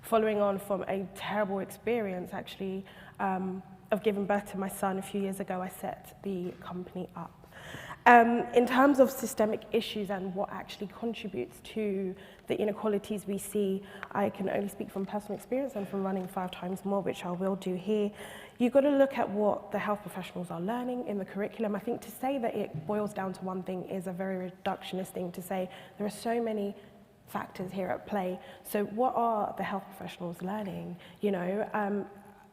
following on from a terrible experience actually of giving birth to my son a few years ago, I set the company up. In terms of systemic issues and what actually contributes to the inequalities we see, I can only speak from personal experience and from running 5 Times More, which I will do here. You've got to look at what the health professionals are learning in the curriculum. I think to say that it boils down to one thing is a very reductionist thing to say. There are so many factors here at play. So what are the health professionals learning?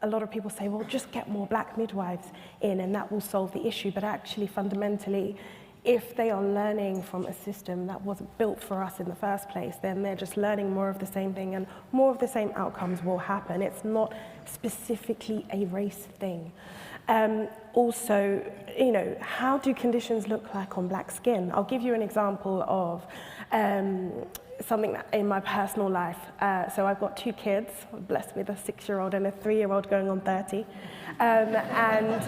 A lot of people say, well, just get more Black midwives in and that will solve the issue. But actually, fundamentally, if they are learning from a system that wasn't built for us in the first place, then they're just learning more of the same thing and more of the same outcomes will happen. It's not specifically a race thing. Also, how do conditions look like on Black skin? I'll give you an example of something that in my personal life. So I've got 2 kids, blessed with a 6-year-old and a 3-year-old going on 30. And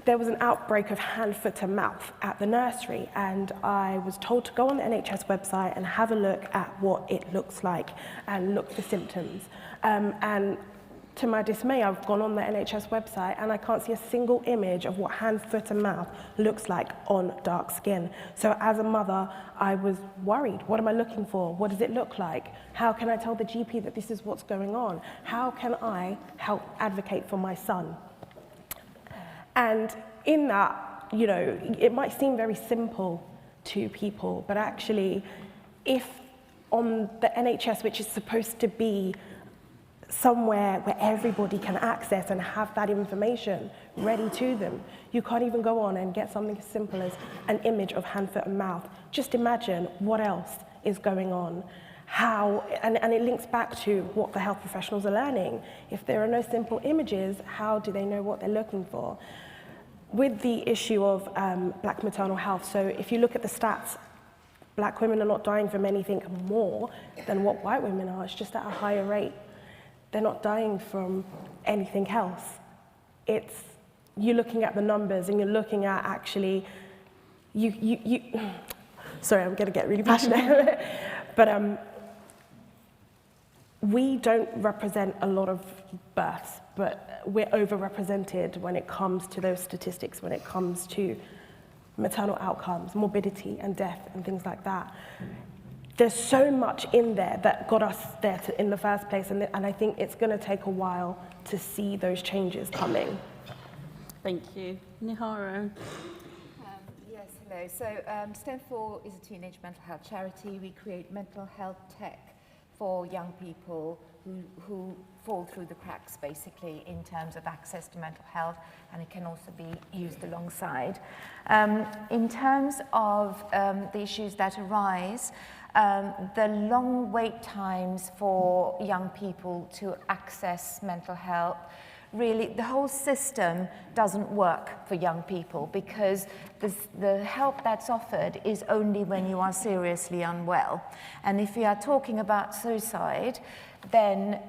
there was an outbreak of hand, foot and mouth at the nursery, and I was told to go on the NHS website and have a look at what it looks like and look for symptoms. And to my dismay, I've gone on the NHS website and I can't see a single image of what hand, foot and mouth looks like on dark skin. So as a mother, I was worried. What am I looking for? What does it look like? How can I tell the GP that this is what's going on? How can I help advocate for my son? And in that, you know, it might seem very simple to people, but actually, if on the NHS, which is supposed to be somewhere where everybody can access and have that information ready to them, you can't even go on and get something as simple as an image of hand, foot and mouth. Just imagine what else is going on. How, and it links back to what the health professionals are learning. If there are no simple images, how do they know what they're looking for? With the issue of black maternal health, so if you look at the stats, black women are not dying from anything more than what white women are. It's just at a higher rate. They're not dying from anything else. It's, you're looking at the numbers and you're looking at actually, sorry, I'm gonna get really passionate. But we don't represent a lot of births, but we're overrepresented when it comes to those statistics, when it comes to maternal outcomes, morbidity and death and things like that. There's so much in there that got us there in the first place, and I think it's going to take a while to see those changes coming. Thank you. Nihara. Yes, hello. So Stone 4 is a teenage mental health charity. We create mental health tech for young people who fall through the cracks, basically, in terms of access to mental health, and it can also be used alongside. In terms of the issues that arise, the long wait times for young people to access mental health, really the whole system doesn't work for young people because the help that's offered is only when you are seriously unwell. And if we are talking about suicide, then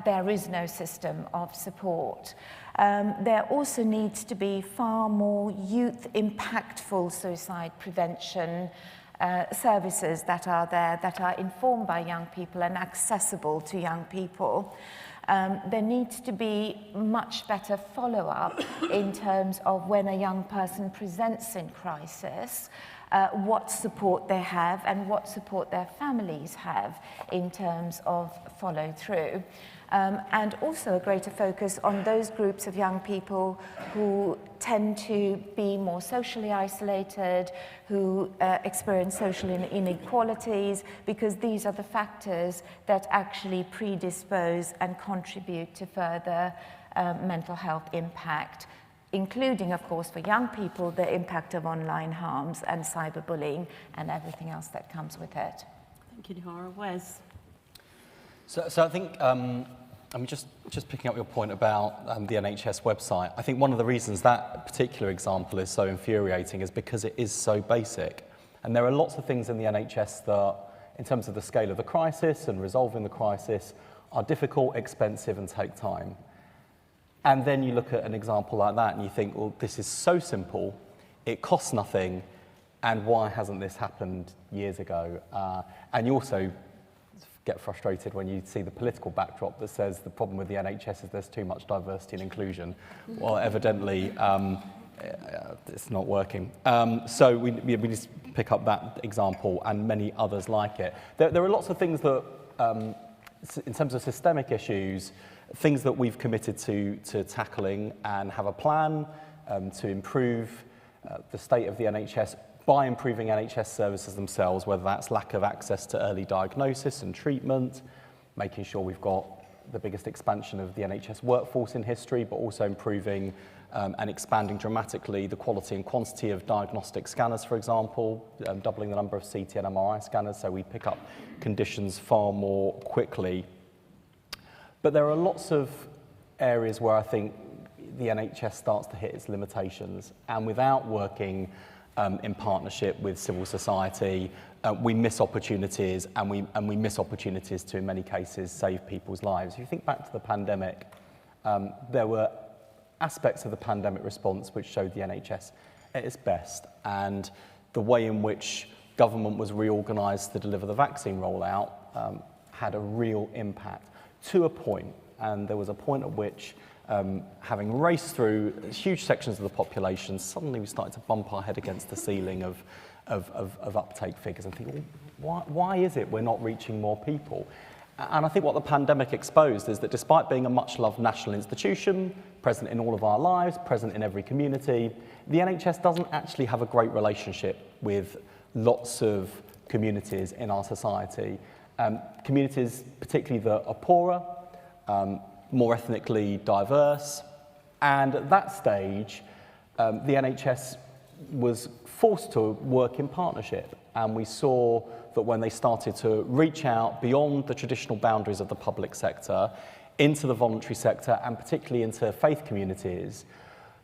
there is no system of support. There also needs to be far more youth impactful suicide prevention services that are there, that are informed by young people and accessible to young people. There needs to be much better follow-up in terms of when a young person presents in crisis, what support they have and what support their families have in terms of follow-through. And also a greater focus on those groups of young people who tend to be more socially isolated, who experience social inequalities, because these are the factors that actually predispose and contribute to further mental health impact, including, of course, for young people, the impact of online harms and cyberbullying and everything else that comes with it. Thank you, Nihara. Wes? So I think, just picking up your point about the NHS website, I think one of the reasons that particular example is so infuriating is because it is so basic. And there are lots of things in the NHS that, in terms of the scale of the crisis and resolving the crisis, are difficult, expensive, and take time. And then you look at an example like that and you think, well, this is so simple, it costs nothing, and why hasn't this happened years ago? And you also get frustrated when you see the political backdrop that says the problem with the NHS is there's too much diversity and inclusion. Well, evidently, it's not working. So we just pick up that example and many others like it. There are lots of things that, in terms of systemic issues, things that we've committed to tackling and have a plan to improve the state of the NHS by improving NHS services themselves, whether that's lack of access to early diagnosis and treatment, making sure we've got the biggest expansion of the NHS workforce in history, but also improving and expanding dramatically the quality and quantity of diagnostic scanners, for example, doubling the number of CT and MRI scanners so we pick up conditions far more quickly. But there are lots of areas where I think the NHS starts to hit its limitations, and without working in partnership with civil society, we miss opportunities, and we miss opportunities to, in many cases, save people's lives. If you think back to the pandemic, there were aspects of the pandemic response which showed the NHS at its best, and the way in which government was reorganised to deliver the vaccine rollout had a real impact, to a point. And there was a point at which, having raced through huge sections of the population, suddenly we started to bump our head against the ceiling of uptake figures and think, well, why is it we're not reaching more people? And I think what the pandemic exposed is that despite being a much-loved national institution, present in all of our lives, present in every community, the NHS doesn't actually have a great relationship with lots of communities in our society. Communities particularly that are poorer, more ethnically diverse, and at that stage, the NHS was forced to work in partnership, and we saw that when they started to reach out beyond the traditional boundaries of the public sector into the voluntary sector and particularly into faith communities,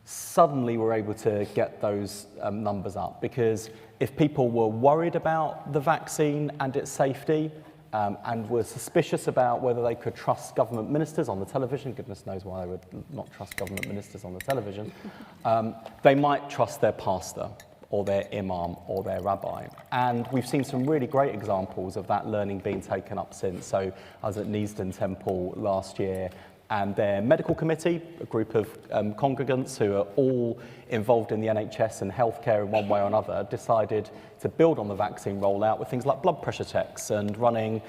suddenly we're able to get those numbers up, because if people were worried about the vaccine and its safety and were suspicious about whether they could trust government ministers on the television, goodness knows why they would not trust government ministers on the television, they might trust their pastor or their imam or their rabbi. And we've seen some really great examples of that learning being taken up since. So I was at Neasden Temple last year, and their medical committee, a group of congregants who are all involved in the NHS and healthcare in one way or another, decided to build on the vaccine rollout with things like blood pressure checks and running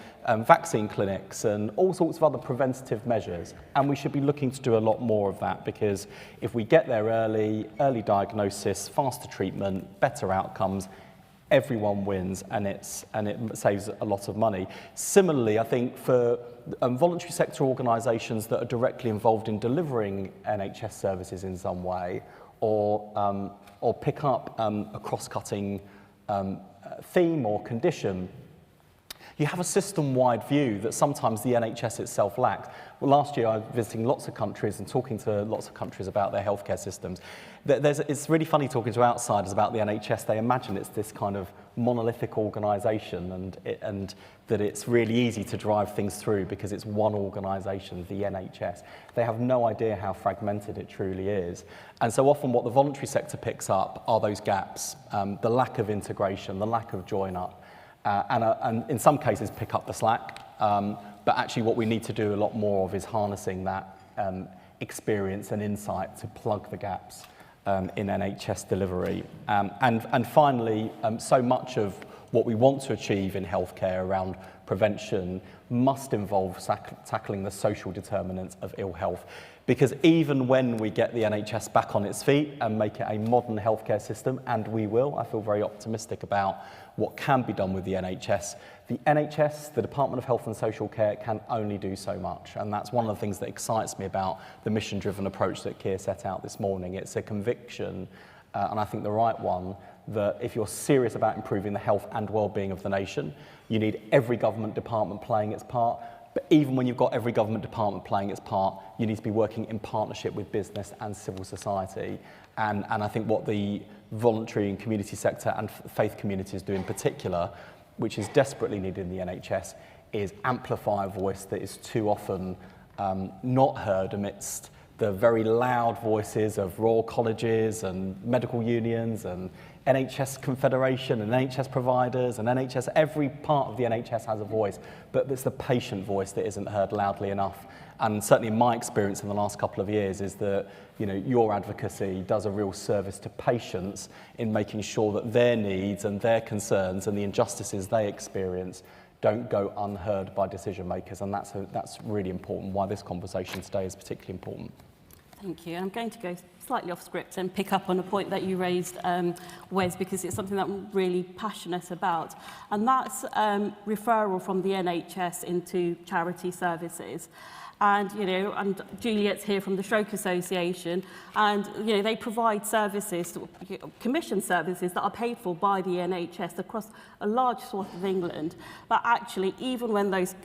vaccine clinics and all sorts of other preventative measures. And we should be looking to do a lot more of that, because if we get there early diagnosis, faster treatment, better outcomes, everyone wins, and it saves a lot of money. Similarly, I think for voluntary sector organisations that are directly involved in delivering NHS services in some way, or pick up a cross-cutting theme or condition, you have a system-wide view that sometimes the NHS itself lacks. Well, last year I was visiting lots of countries and talking to lots of countries about their healthcare systems. It's really funny talking to outsiders about the NHS. They imagine it's this kind of monolithic organisation and that it's really easy to drive things through because it's one organisation, the NHS. They have no idea how fragmented it truly is. And so often what the voluntary sector picks up are those gaps, the lack of integration, the lack of join-up. And in some cases pick up the slack, but actually what we need to do a lot more of is harnessing that experience and insight to plug the gaps in NHS delivery. And finally, so much of what we want to achieve in healthcare around prevention must involve tackling the social determinants of ill health. Because even when we get the NHS back on its feet and make it a modern healthcare system, and we will, I feel very optimistic about what can be done with the NHS. The NHS, the Department of Health and Social Care, can only do so much. And that's one of the things that excites me about the mission-driven approach that Keir set out this morning. It's a conviction, and I think the right one, that if you're serious about improving the health and well-being of the nation, you need every government department playing its part. But even when you've got every government department playing its part, you need to be working in partnership with business and civil society. And I think what the voluntary and community sector and faith communities do in particular, which is desperately needed in the NHS, is amplify a voice that is too often not heard amidst the very loud voices of royal colleges and medical unions and NHS Confederation and NHS providers and NHS, every part of the NHS has a voice, but it's the patient voice that isn't heard loudly enough. And certainly my experience in the last couple of years is that, you know, your advocacy does a real service to patients in making sure that their needs and their concerns and the injustices they experience don't go unheard by decision makers. And that's really important, why this conversation today is particularly important. Thank you. I'm going to go slightly off script and pick up on a point that you raised, Wes, because it's something that I'm really passionate about. And that's referral from the NHS into charity services. And, you know, and Juliet's here from the Stroke Association, and, you know, they provide services, commission services that are paid for by the NHS across a large swath of England. But actually, even when those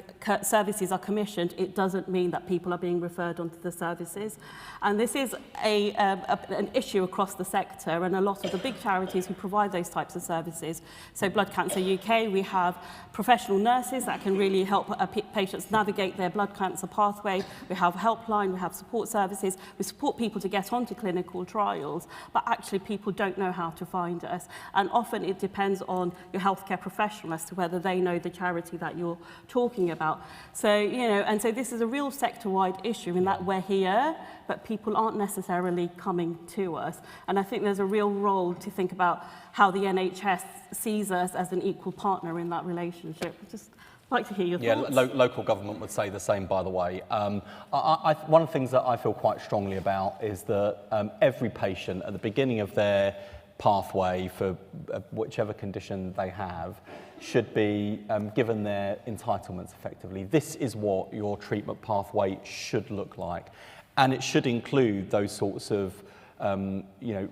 services are commissioned, it doesn't mean that people are being referred onto the services. And this is an issue across the sector, and a lot of the big charities who provide those types of services. So Blood Cancer UK, we have professional nurses that can really help patients navigate their blood cancer pathway. pathway, we have helpline, we have support services, we support people to get onto clinical trials, but actually people don't know how to find us. And often it depends on your healthcare professional as to whether they know the charity that you're talking about. So, you know, and so this is a real sector-wide issue in that we're here, but people aren't necessarily coming to us. And I think there's a real role to think about how the NHS sees us as an equal partner in that relationship. Just like to hear your thoughts. Yeah, local government would say the same, by the way. One of the things that I feel quite strongly about is that every patient at the beginning of their pathway for whichever condition they have should be given their entitlements effectively. This is what your treatment pathway should look like. And it should include those sorts of you know,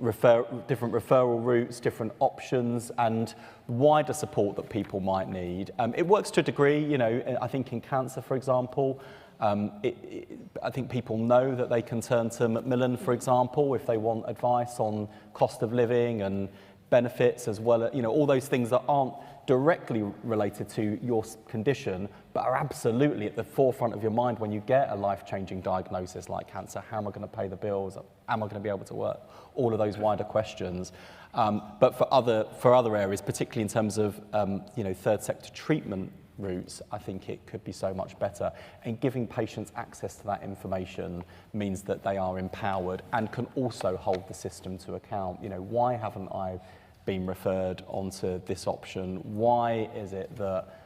different referral routes, different options, and wider support that people might need. It works to a degree, you know, I think in cancer, for example, I think people know that they can turn to Macmillan, for example, if they want advice on cost of living and benefits, as well as, you know, all those things that aren't directly related to your condition, but are absolutely at the forefront of your mind when you get a life-changing diagnosis like cancer. How am I going to pay the bills? Am I going to be able to work? All of those wider questions. But for other areas, particularly in terms of you know, third sector treatment routes, I think it could be so much better. And giving patients access to that information means that they are empowered and can also hold the system to account. You know, why haven't I been referred onto this option? Why is it that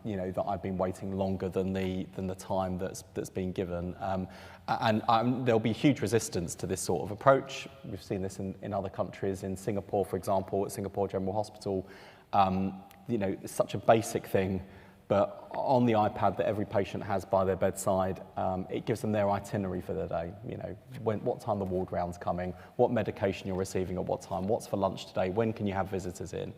you know, that I've been waiting longer than the time that's been given? And there'll be huge resistance to this sort of approach. We've seen this in other countries. In Singapore, for example, at Singapore General Hospital, you know, it's such a basic thing, but on the iPad that every patient has by their bedside, it gives them their itinerary for the day. You know, what time the ward round's coming, what medication you're receiving at what time, what's for lunch today, when can you have visitors in.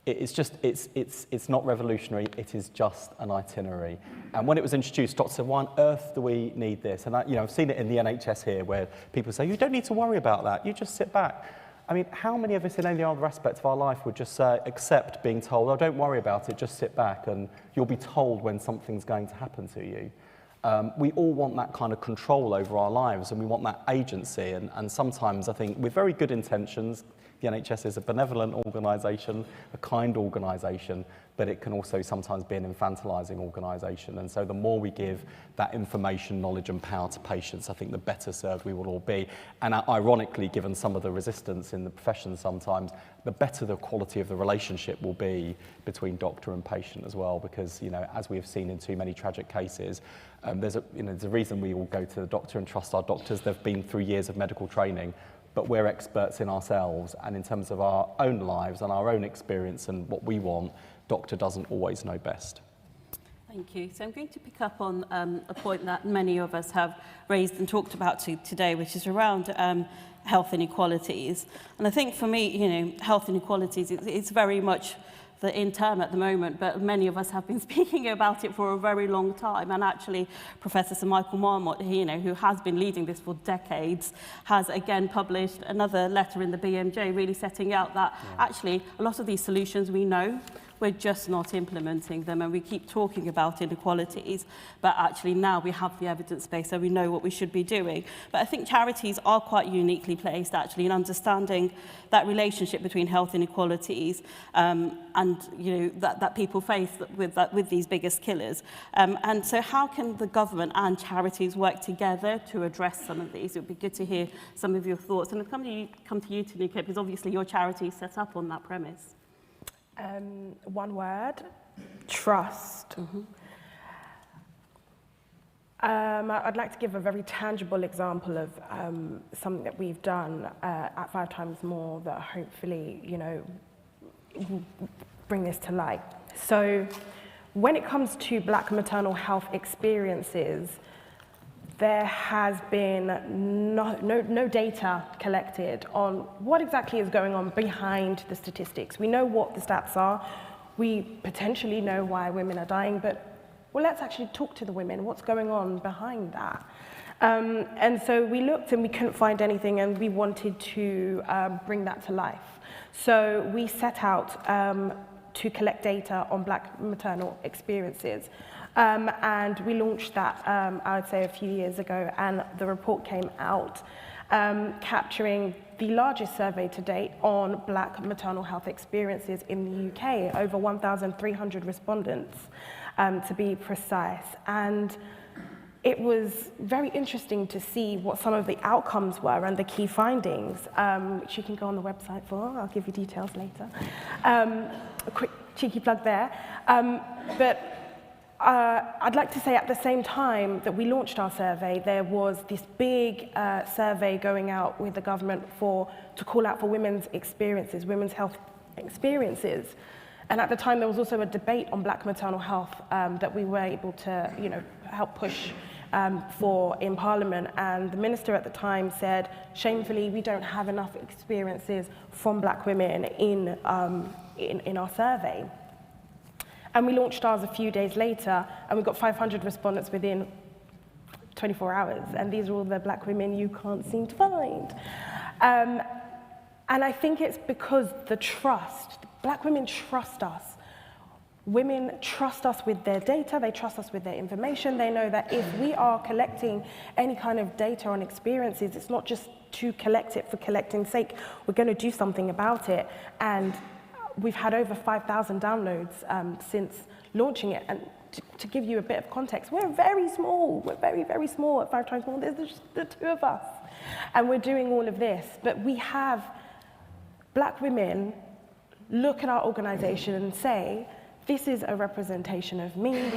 It's not revolutionary, it is just an itinerary. And when it was introduced, Doctor said, why on earth do we need this? And you know, I've seen it in the NHS here where people say, you don't need to worry about that, you just sit back. I mean, how many of us in any other aspect of our life would just accept being told, oh, don't worry about it, just sit back and you'll be told when something's going to happen to you. We all want that kind of control over our lives and we want that agency. And sometimes I think with very good intentions, the NHS is a benevolent organisation, a kind organisation, but it can also sometimes be an infantilising organisation. And so the more we give that information, knowledge and power to patients, I think the better served we will all be. And ironically, given some of the resistance in the profession sometimes, the better the quality of the relationship will be between doctor and patient as well, because, you know, as we have seen in too many tragic cases, there's a reason we all go to the doctor and trust our doctors. They've been through years of medical training, but we're experts in ourselves, and in terms of our own lives and our own experience and what we want, doctor doesn't always know best. Thank you. So I'm going to pick up on a point that many of us have raised and talked about today, which is around health inequalities. And I think for me, you know, health inequalities, it's very much the in term at the moment, but many of us have been speaking about it for a very long time. And actually, Professor Sir Michael Marmot, you know, who has been leading this for decades, has again published another letter in the BMJ, really setting out that actually a lot of these solutions we know, we're just not implementing them, and we keep talking about inequalities, but actually now we have the evidence base, so we know what we should be doing. But I think charities are quite uniquely placed actually in understanding that relationship between health inequalities and you know that people face with these biggest killers. And so how can the government and charities work together to address some of these? It would be good to hear some of your thoughts. And I'll come to you, Tanuka, because obviously your charity is set up on that premise. One word, trust. I'd like to give a very tangible example of something that we've done at 5 Times More that hopefully, you know, will bring this to light. So when it comes to Black maternal health experiences, there has been no data collected on what exactly is going on behind the statistics. We know what the stats are. We potentially know why women are dying, but well, let's actually talk to the women. What's going on behind that? And so we looked and we couldn't find anything, and we wanted to bring that to life. So we set out to collect data on Black maternal experiences. And we launched that, I would say, a few years ago, and the report came out capturing the largest survey to date on Black maternal health experiences in the UK, over 1,300 respondents, to be precise. And it was very interesting to see what some of the outcomes were and the key findings, which you can go on the website for. I'll give you details later. A quick cheeky plug there. But I'd like to say at the same time that we launched our survey, there was this big survey going out with the government to call out for women's experiences, women's health experiences. And at the time, there was also a debate on Black maternal health that we were able to, help push for in Parliament. And the minister at the time said, shamefully, we don't have enough experiences from Black women in our survey. And we launched ours a few days later, and we got 500 respondents within 24 hours. And these are all the Black women you can't seem to find. And I think it's because the trust, Black women trust us. Women trust us with their data, they trust us with their information. They know that if we are collecting any kind of data on experiences, it's not just to collect it for collecting's sake. We're going to do something about it. And we've had over 5,000 downloads since launching it. And to give you a bit of context, we're very small. We're very, very small at 5 times more. There's just the two of us. And we're doing all of this. But we have Black women look at our organization and say, this is a representation of me.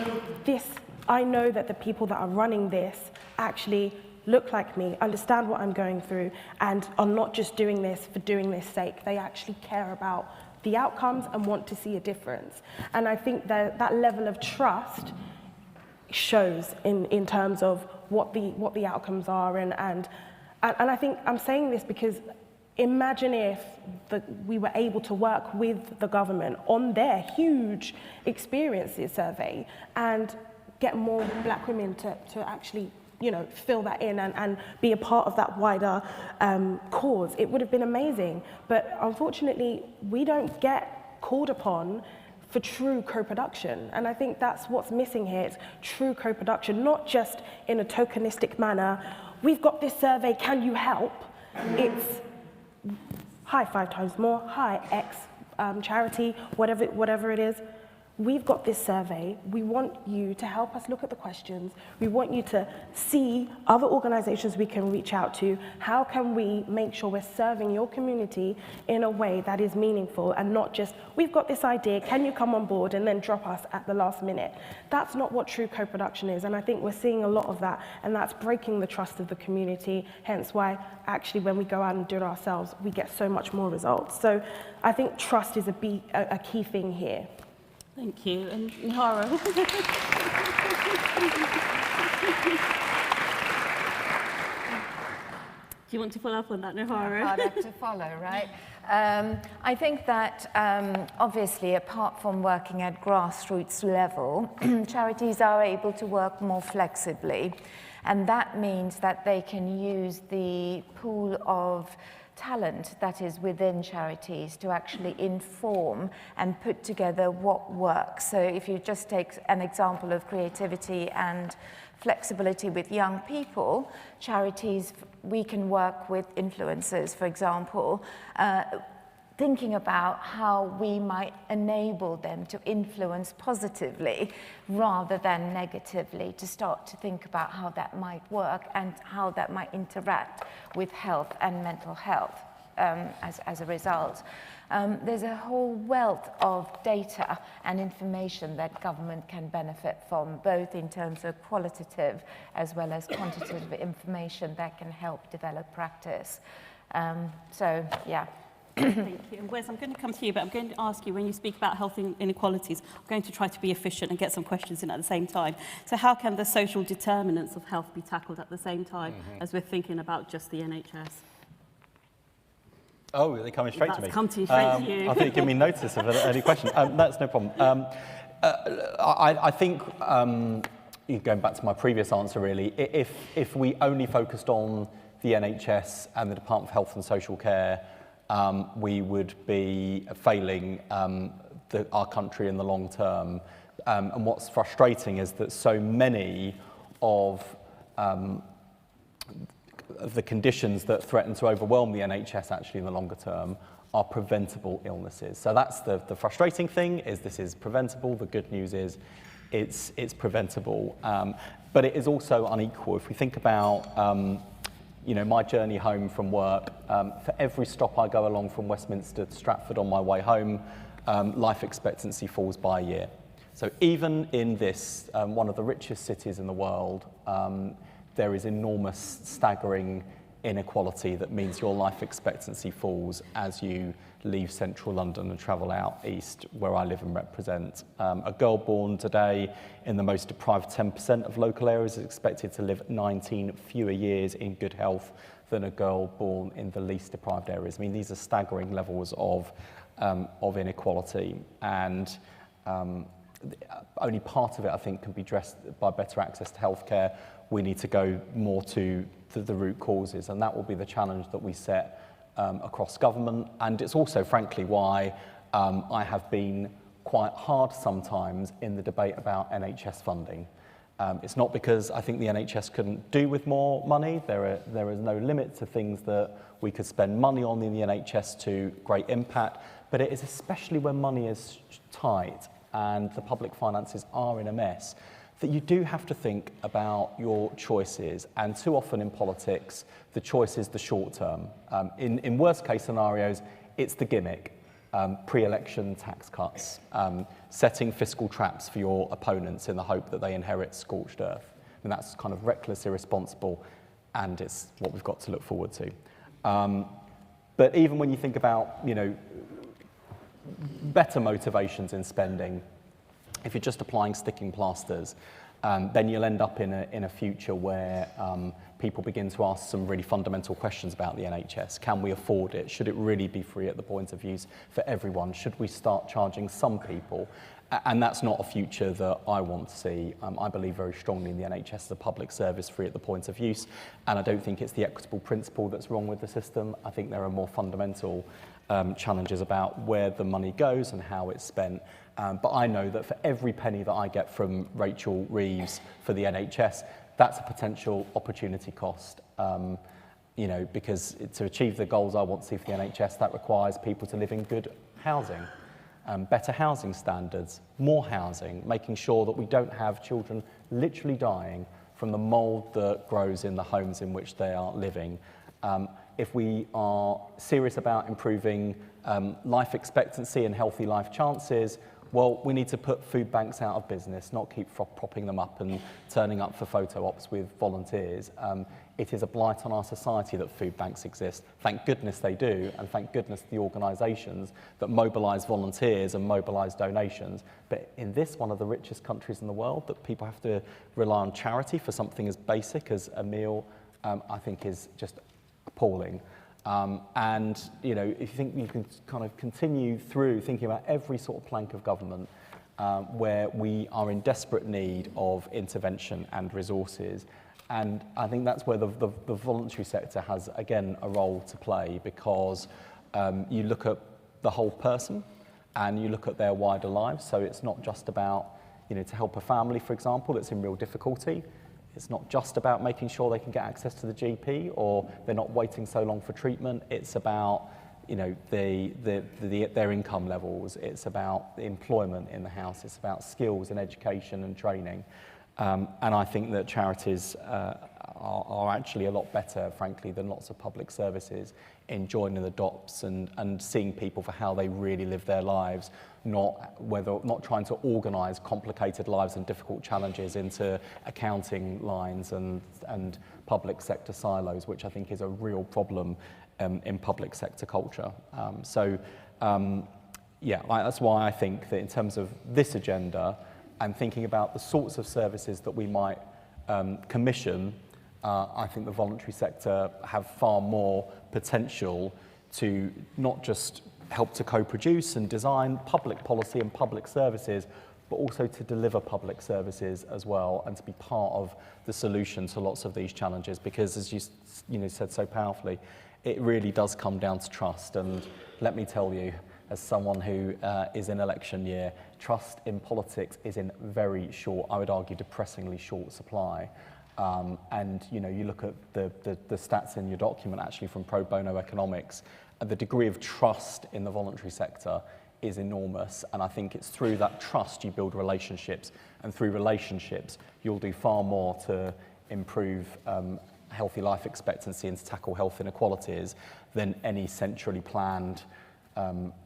I know that the people that are running this actually look like me, understand what I'm going through, and are not just doing this for doing this sake. They actually care about the outcomes and want to see a difference. And I think that level of trust shows in terms of what the outcomes are. And I think I'm saying this because imagine if we were able to work with the government on their huge experiences survey and get more Black women to actually fill that in and be a part of that wider cause. It would have been amazing. But unfortunately, we don't get called upon for true co-production. And I think that's what's missing here. It's true co-production, not just in a tokenistic manner. We've got this survey, can you help? It's hi 5 times more, hi X charity, whatever it is. We've got this survey. We want you to help us look at the questions. We want you to see other organizations we can reach out to. How can we make sure we're serving your community in a way that is meaningful and not just, we've got this idea, can you come on board, and then drop us at the last minute. That's not what true co-production is, and I think we're seeing a lot of that, and that's breaking the trust of the community, hence why actually when we go out and do it ourselves, we get so much more results. So I think trust is a key thing here. Thank you. And Nihara. Do you want to follow up on that, Nihara? Harder to follow, right? I think that obviously, apart from working at grassroots level, charities are able to work more flexibly. And that means that they can use the pool of talent that is within charities to actually inform and put together what works. So if you just take an example of creativity and flexibility with young people, charities, we can work with influencers, for example, thinking about how we might enable them to influence positively rather than negatively, to start to think about how that might work and how that might interact with health and mental health as a result. There's a whole wealth of data and information that government can benefit from, both in terms of qualitative as well as quantitative information that can help develop practice. So, yeah. Thank you. And Wes, I'm going to come to you, but I'm going to ask you, when you speak about health inequalities, I'm going to try to be efficient and get some questions in at the same time. So how can the social determinants of health be tackled at the same time as we're thinking about just the NHS? Oh, they're coming straight to me. Come to you, straight to you. I think give me notice of any question. That's no problem. I think, going back to my previous answer really, if we only focused on the NHS and the Department of Health and Social Care, we would be failing our country in the long term. And what's frustrating is that so many of the conditions that threaten to overwhelm the NHS actually in the longer term are preventable illnesses. So that's the frustrating thing, is this is preventable. The good news is it's preventable. But it is also unequal. If we think about my journey home from work, for every stop I go along from Westminster to Stratford on my way home, life expectancy falls by a year. So even in this, one of the richest cities in the world, there is enormous, staggering inequality that means your life expectancy falls as you leave central London and travel out east, where I live and represent. A girl born today in the most deprived 10% of local areas is expected to live 19 fewer years in good health than a girl born in the least deprived areas. I mean, these are staggering levels of inequality, and only part of it, I think, can be addressed by better access to healthcare. We need to go more to the root causes, and that will be the challenge that we set across government. And it's also, frankly, why I have been quite hard sometimes in the debate about NHS funding. It's not because I think the NHS couldn't do with more money. There is no limit to things that we could spend money on in the NHS to great impact, but it is especially when money is tight and the public finances are in a mess that you do have to think about your choices. And too often in politics, the choice is the short term. In worst case scenarios, it's the gimmick. Pre-election tax cuts, setting fiscal traps for your opponents in the hope that they inherit scorched earth. And that's kind of reckless, irresponsible, and it's what we've got to look forward to. But even when you think about, better motivations in spending, if you're just applying sticking plasters, then you'll end up in a future where people begin to ask some really fundamental questions about the NHS. Can we afford it? Should it really be free at the point of use for everyone? Should we start charging some people? And that's not a future that I want to see. I believe very strongly in the NHS as a public service free at the point of use, and I don't think it's the equitable principle that's wrong with the system. I think there are more fundamental challenges about where the money goes and how it's spent. But I know that for every penny that I get from Rachel Reeves for the NHS, that's a potential opportunity cost. Because to achieve the goals I want to see for the NHS, that requires people to live in good housing, better housing standards, more housing, making sure that we don't have children literally dying from the mould that grows in the homes in which they are living. If we are serious about improving life expectancy and healthy life chances, well, we need to put food banks out of business, not keep propping them up and turning up for photo ops with volunteers. It is a blight on our society that food banks exist. Thank goodness they do, and thank goodness the organisations that mobilise volunteers and mobilise donations. But in this, one of the richest countries in the world, that people have to rely on charity for something as basic as a meal, I think is just appalling. If you think you can kind of continue through thinking about every sort of plank of government where we are in desperate need of intervention and resources. And I think that's where the voluntary sector has, again, a role to play, because you look at the whole person and you look at their wider lives. So it's not just about, to help a family, for example, that's in real difficulty. It's not just about making sure they can get access to the GP or they're not waiting so long for treatment. It's about, their income levels. It's about the employment in the house. It's about skills and education and training. And I think that charities are actually a lot better, frankly, than lots of public services in joining the dots and seeing people for how they really live their lives, not trying to organise complicated lives and difficult challenges into accounting lines and public sector silos, which I think is a real problem in public sector culture. That's why I think that in terms of this agenda, and thinking about the sorts of services that we might commission, I think the voluntary sector have far more potential to not just help to co-produce and design public policy and public services, but also to deliver public services as well, and to be part of the solution to lots of these challenges. Because as you said so powerfully, it really does come down to trust. And let me tell you, as someone who is in election year, trust in politics is in very short, I would argue depressingly short supply. And you know, you look at the stats in your document actually from Pro Bono Economics, and the degree of trust in the voluntary sector is enormous. And I think it's through that trust you build relationships, and through relationships you'll do far more to improve healthy life expectancy and to tackle health inequalities than any centrally planned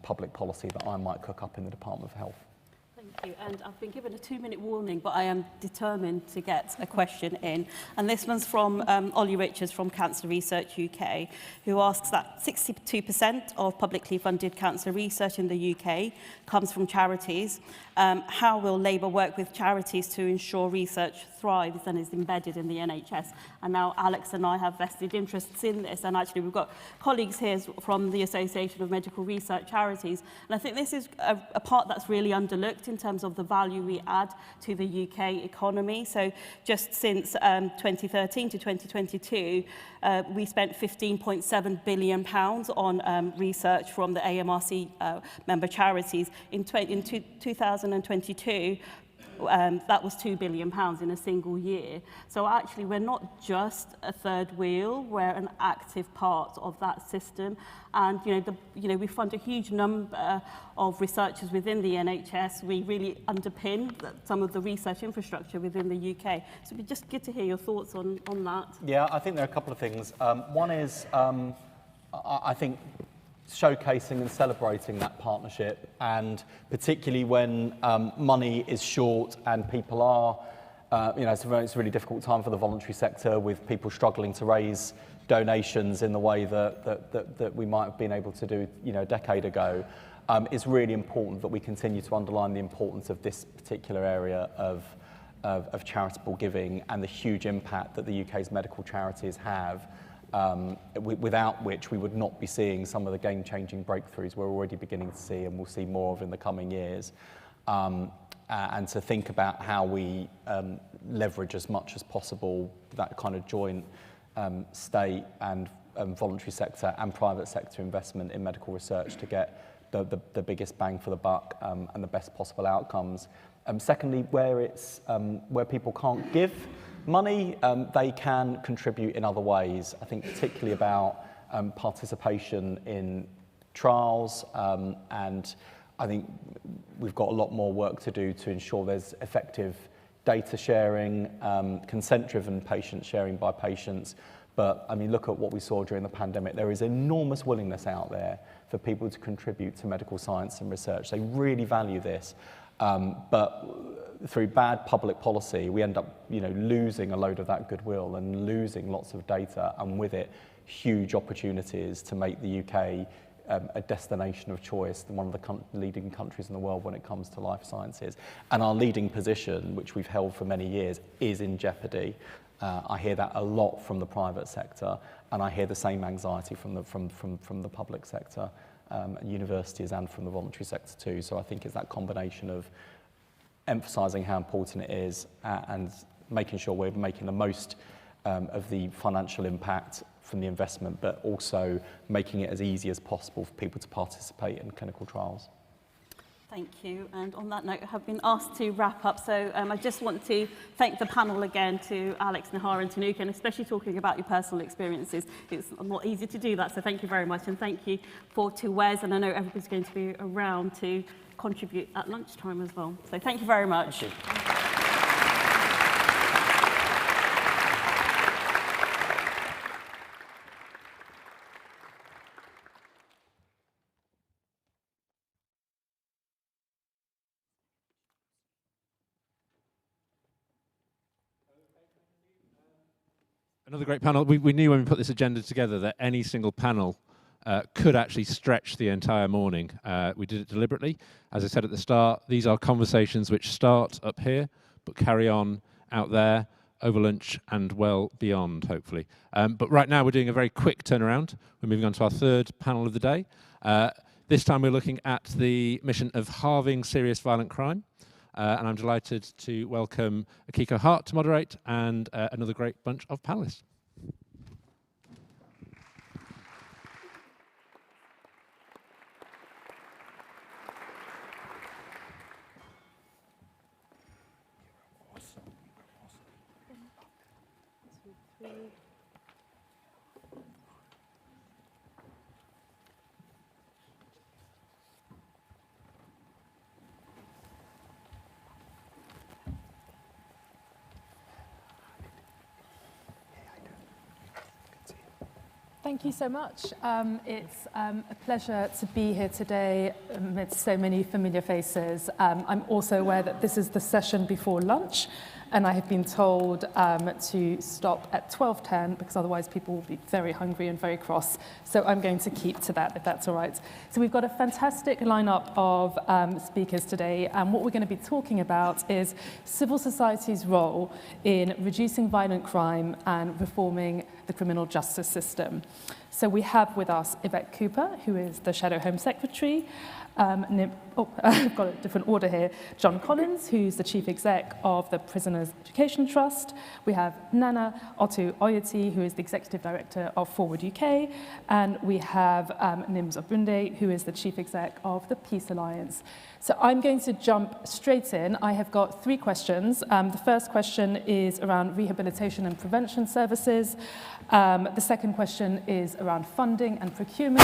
public policy that I might cook up in the Department of Health. Thank you. And I've been given a 2-minute warning, but I am determined to get a question in. And this one's from Ollie Richards from Cancer Research UK, who asks that 62% of publicly funded cancer research in the UK comes from charities. How will Labour work with charities to ensure research thrives and is embedded in the NHS? And now Alex and I have vested interests in this, and actually we've got colleagues here from the Association of Medical Research Charities, and I think this is a part that's really underlooked in terms of the value we add to the UK economy. So just since 2013 to 2022, we spent £15.7 billion on research from the AMRC member charities. In 2022, that was £2 billion in a single year. So actually, we're not just a third wheel; we're an active part of that system. And we fund a huge number of researchers within the NHS. We really underpin some of the research infrastructure within the UK. So it'd be just good to hear your thoughts on that. Yeah, I think there are a couple of things. One is, I think, showcasing and celebrating that partnership, and particularly when money is short and people are, it's a really difficult time for the voluntary sector with people struggling to raise donations in the way that we might have been able to do, a decade ago. It's really important that we continue to underline the importance of this particular area of charitable giving and the huge impact that the UK's medical charities have. Without which we would not be seeing some of the game-changing breakthroughs we're already beginning to see and we'll see more of in the coming years. And to think about how we leverage as much as possible that kind of joint state and voluntary sector and private sector investment in medical research to get the biggest bang for the buck and the best possible outcomes. Secondly, where people can't give money, they can contribute in other ways. I think particularly about participation in trials, and I think we've got a lot more work to do to ensure there's effective data sharing, consent-driven patient sharing by patients. But I mean, look at what we saw during the pandemic. There is enormous willingness out there for people to contribute to medical science and research. They really value this. But through bad public policy, we end up, losing a load of that goodwill and losing lots of data, and with it, huge opportunities to make the UK a destination of choice, one of the leading countries in the world when it comes to life sciences. And our leading position, which we've held for many years, is in jeopardy. I hear that a lot from the private sector, and I hear the same anxiety from the public sector, universities, and from the voluntary sector too. So I think it's that combination of emphasising how important it is and making sure we're making the most of the financial impact from the investment, but also making it as easy as possible for people to participate in clinical trials. Thank you. And on that note, I have been asked to wrap up. So I just want to thank the panel again, to Alex, Nahar and Tanuka, and especially talking about your personal experiences. It's not easy to do that, so thank you very much. And thank you to Wes, and I know everybody's going to be around to contribute at lunchtime as well. So thank you very much. Thank you. Another great panel. We knew when we put this agenda together that any single panel could actually stretch the entire morning. We did it deliberately. As I said at the start, these are conversations which start up here, but carry on out there, over lunch, and well beyond, hopefully. But right now, we're doing a very quick turnaround. We're moving on to our third panel of the day. This time, we're looking at the mission of halving serious violent crime. And I'm delighted to welcome Akiko Hart to moderate, and another great bunch of panelists. Thank you so much. It's a pleasure to be here today amidst so many familiar faces. I'm also aware that this is the session before lunch, and I have been told to stop at 12:10 because otherwise people will be very hungry and very cross. So I'm going to keep to that, if that's all right. So we've got a fantastic lineup of speakers today, and what we're going to be talking about is civil society's role in reducing violent crime and reforming the criminal justice system. So we have with us Yvette Cooper, who is the Shadow Home Secretary, I've got a different order here. John Collins, who's the Chief Exec of the Prisoners Education Trust. We have Nana Otu-Oyeti, who is the Executive Director of Forward UK. And we have Nims Obunde, who is the Chief Exec of the Peace Alliance. So I'm going to jump straight in. I have got 3 questions. The first question is around rehabilitation and prevention services. The second question is around funding and procurement.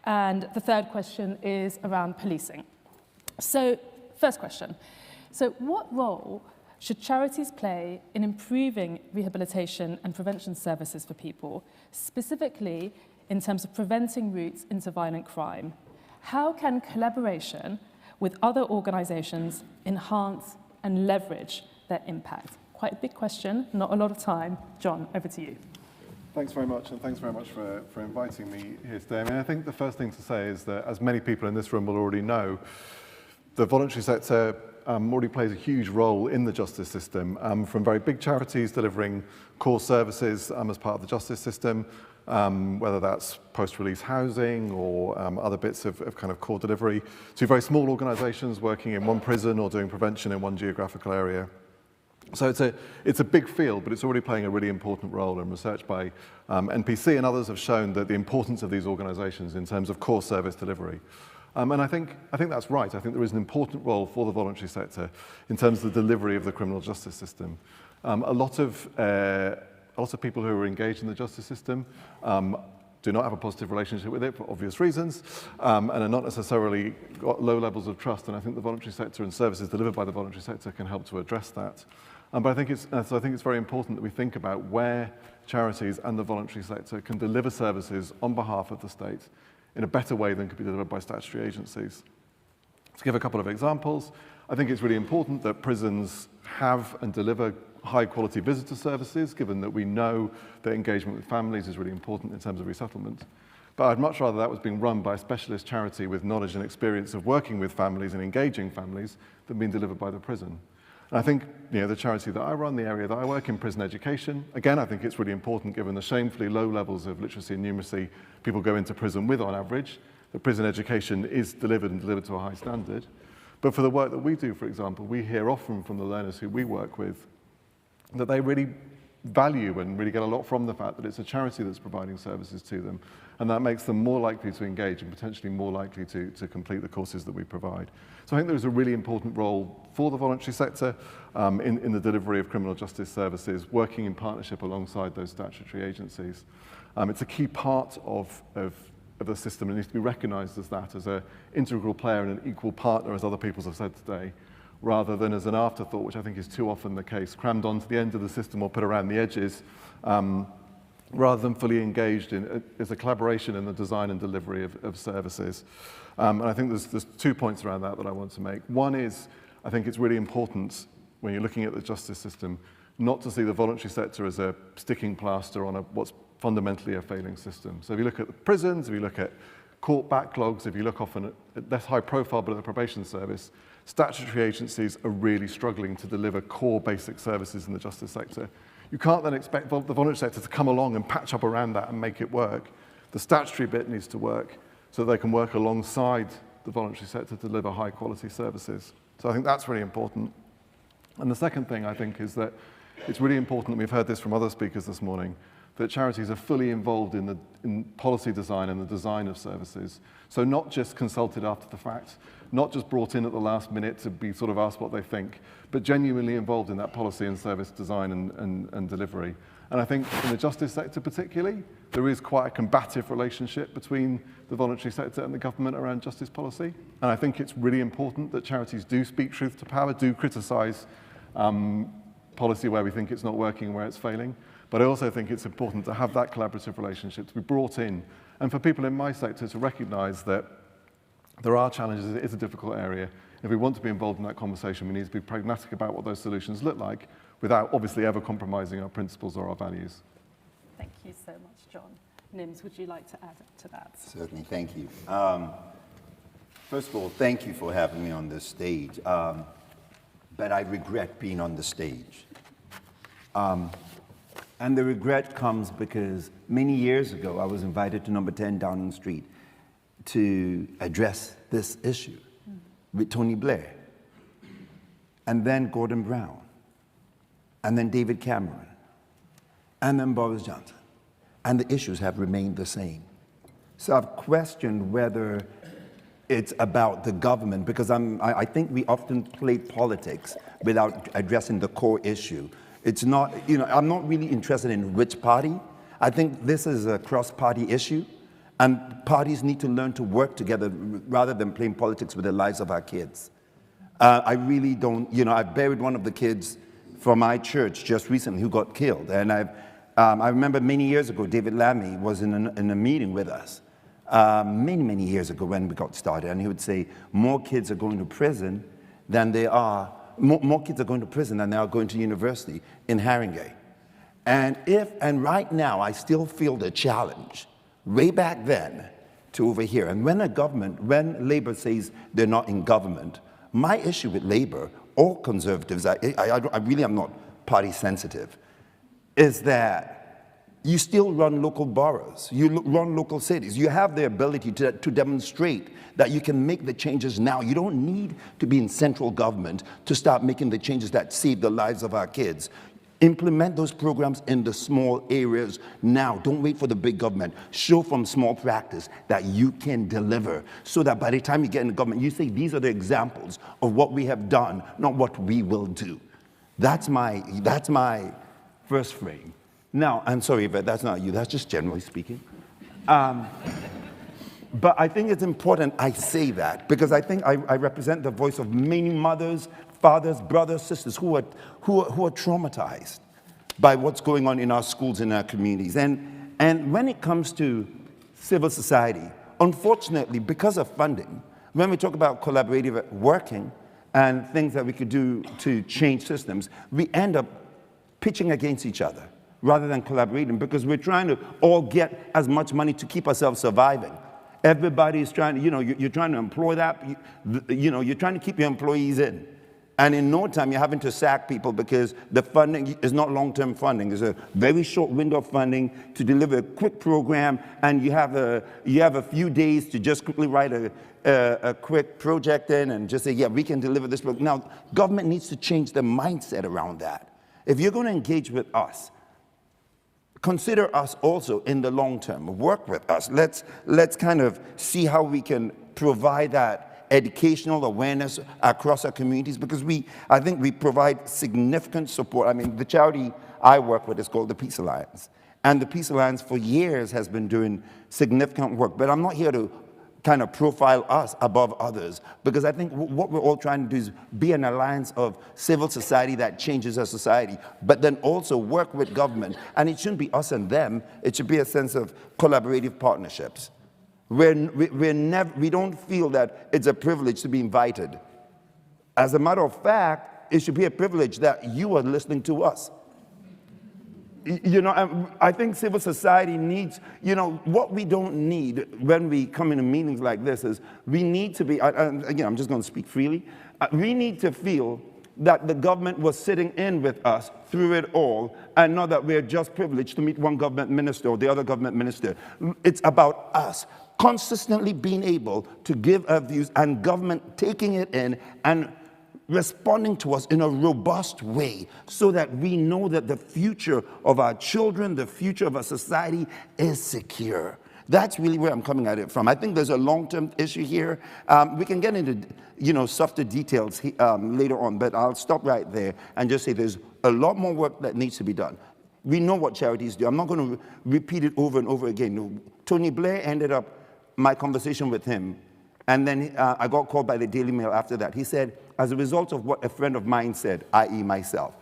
And the third question is around policing. So, first question. So, what role should charities play in improving rehabilitation and prevention services for people, specifically in terms of preventing routes into violent crime? How can collaboration with other organisations enhance and leverage their impact? Quite a big question, not a lot of time. John, over to you. Thanks very much, and thanks very much for inviting me here today. I mean, I think the first thing to say is that, as many people in this room will already know, the voluntary sector already plays a huge role in the justice system, from very big charities delivering core services as part of the justice system, whether that's post-release housing or other bits of kind of core delivery, to very small organisations working in one prison or doing prevention in one geographical area. So it's a big field, but it's already playing a really important role, and research by NPC and others have shown that the importance of these organisations in terms of core service delivery. And I think that's right. I think there is an important role for the voluntary sector in terms of the delivery of the criminal justice system. A lot of people who are engaged in the justice system do not have a positive relationship with it for obvious reasons, and are not necessarily got low levels of trust. And I think the voluntary sector and services delivered by the voluntary sector can help to address that. But I think it's very important that we think about where charities and the voluntary sector can deliver services on behalf of the state in a better way than could be delivered by statutory agencies. To give a couple of examples, I think it's really important that prisons have and deliver high-quality visitor services, given that we know that engagement with families is really important in terms of resettlement. But I'd much rather that was being run by a specialist charity with knowledge and experience of working with families and engaging families than being delivered by the prison. And I think, the charity that I run, the area that I work in, prison education, again, I think it's really important, given the shamefully low levels of literacy and numeracy people go into prison with on average, that prison education is delivered and delivered to a high standard. But for the work that we do, for example, we hear often from the learners who we work with that they really value and really get a lot from the fact that it's a charity that's providing services to them, and that makes them more likely to engage and potentially more likely to complete the courses that we provide. So I think there's a really important role for the voluntary sector in the delivery of criminal justice services, working in partnership alongside those statutory agencies. It's a key part of the system, and needs to be recognised as that, as an integral player and an equal partner, as other people have said today, rather than as an afterthought, which I think is too often the case, crammed onto the end of the system or put around the edges, rather than fully engaged in as a collaboration in the design and delivery of services. And I think there's 2 points around that I want to make. One is, I think it's really important when you're looking at the justice system, not to see the voluntary sector as a sticking plaster on what's fundamentally a failing system. So if you look at the prisons, if you look at court backlogs, if you look often at less high profile but at the probation service, statutory agencies are really struggling to deliver core basic services in the justice sector. You can't then expect the voluntary sector to come along and patch up around that and make it work. The statutory bit needs to work so they can work alongside the voluntary sector to deliver high quality services. So I think that's really important. And the second thing I think is that it's really important, and we've heard this from other speakers this morning, that charities are fully involved in policy design and the design of services. So not just consulted after the fact, not just brought in at the last minute to be sort of asked what they think, but genuinely involved in that policy and service design and delivery. And I think in the justice sector particularly, there is quite a combative relationship between the voluntary sector and the government around justice policy. And I think it's really important that charities do speak truth to power, do criticise policy where we think it's not working, where it's failing. But I also think it's important to have that collaborative relationship, to be brought in, and for people in my sector to recognise that there are challenges. It is a difficult area. If we want to be involved in that conversation, we need to be pragmatic about what those solutions look like without obviously ever compromising our principles or our values. Thank you so much, John. Nims, would you like to add to that? Certainly, thank you. First of all, thank you for having me on this stage. But I regret being on the stage. And the regret comes because many years ago, I was invited to number 10 Downing Street to address this issue with Tony Blair, and then Gordon Brown, and then David Cameron, and then Boris Johnson. And the issues have remained the same. So I've questioned whether it's about the government, because I think we often play politics without addressing the core issue. It's not, I'm not really interested in which party. I think this is a cross-party issue, and parties need to learn to work together rather than playing politics with the lives of our kids. I really don't, I buried one of the kids from my church just recently who got killed, and I remember many years ago, David Lammy was in a meeting with us, many years ago when we got started, and he would say, more kids are going to prison than they are, more kids are going to prison than they are going to university in Haringey. And right now, I still feel the challenge, way back then, to over here. And when when Labour says they're not in government, my issue with Labour, or Conservatives, I really am not party sensitive, is that you still run local boroughs, you run local cities. You have the ability to demonstrate that you can make the changes now. You don't need to be in central government to start making the changes that save the lives of our kids. Implement those programs in the small areas now. Don't wait for the big government. Show from small practice that you can deliver, so that by the time you get in the government, you say, these are the examples of what we have done, not what we will do. That's my first frame. Now, I'm sorry, but that's not you. That's just generally speaking. But I think it's important I say that, because I think I represent the voice of many mothers, fathers, brothers, sisters who are traumatized by what's going on in our schools, in our communities. And when it comes to civil society, unfortunately, because of funding, when we talk about collaborative working and things that we could do to change systems, we end up pitching against each other rather than collaborating, because we're trying to all get as much money to keep ourselves surviving. Everybody is trying to, you're trying to employ that, you're trying to keep your employees in. And in no time, you're having to sack people because the funding is not long-term funding. There's a very short window of funding to deliver a quick program, and you have a few days to just quickly write a quick project in and just say, yeah, we can deliver this program. Now, government needs to change the mindset around that. If you're going to engage with us, consider us also in the long term. Work with us. Let's kind of see how we can provide that educational awareness across our communities, because I think we provide significant support. I mean, the charity I work with is called the Peace Alliance. And the Peace Alliance for years has been doing significant work. But I'm not here to kind of profile us above others, because I think what we're all trying to do is be an alliance of civil society that changes our society, but then also work with government. And it shouldn't be us and them. It should be a sense of collaborative partnerships. We don't feel that it's a privilege to be invited. As a matter of fact, it should be a privilege that you are listening to us. I think civil society needs, what we don't need when we come into meetings like this is we need to be, again, I'm just going to speak freely, we need to feel that the government was sitting in with us through it all, and not that we're just privileged to meet one government minister or the other government minister. It's about us consistently being able to give our views, and government taking it in and responding to us in a robust way, so that we know that the future of our children, the future of our society is secure. That's really where I'm coming at it from. I think there's a long-term issue here. We can get into, softer details later on, but I'll stop right there and just say there's a lot more work that needs to be done. We know what charities do. I'm not going to repeat it over and over again. Tony Blair ended up my conversation with him, and then I got called by the Daily Mail after that. He said, as a result of what a friend of mine said, i.e. myself,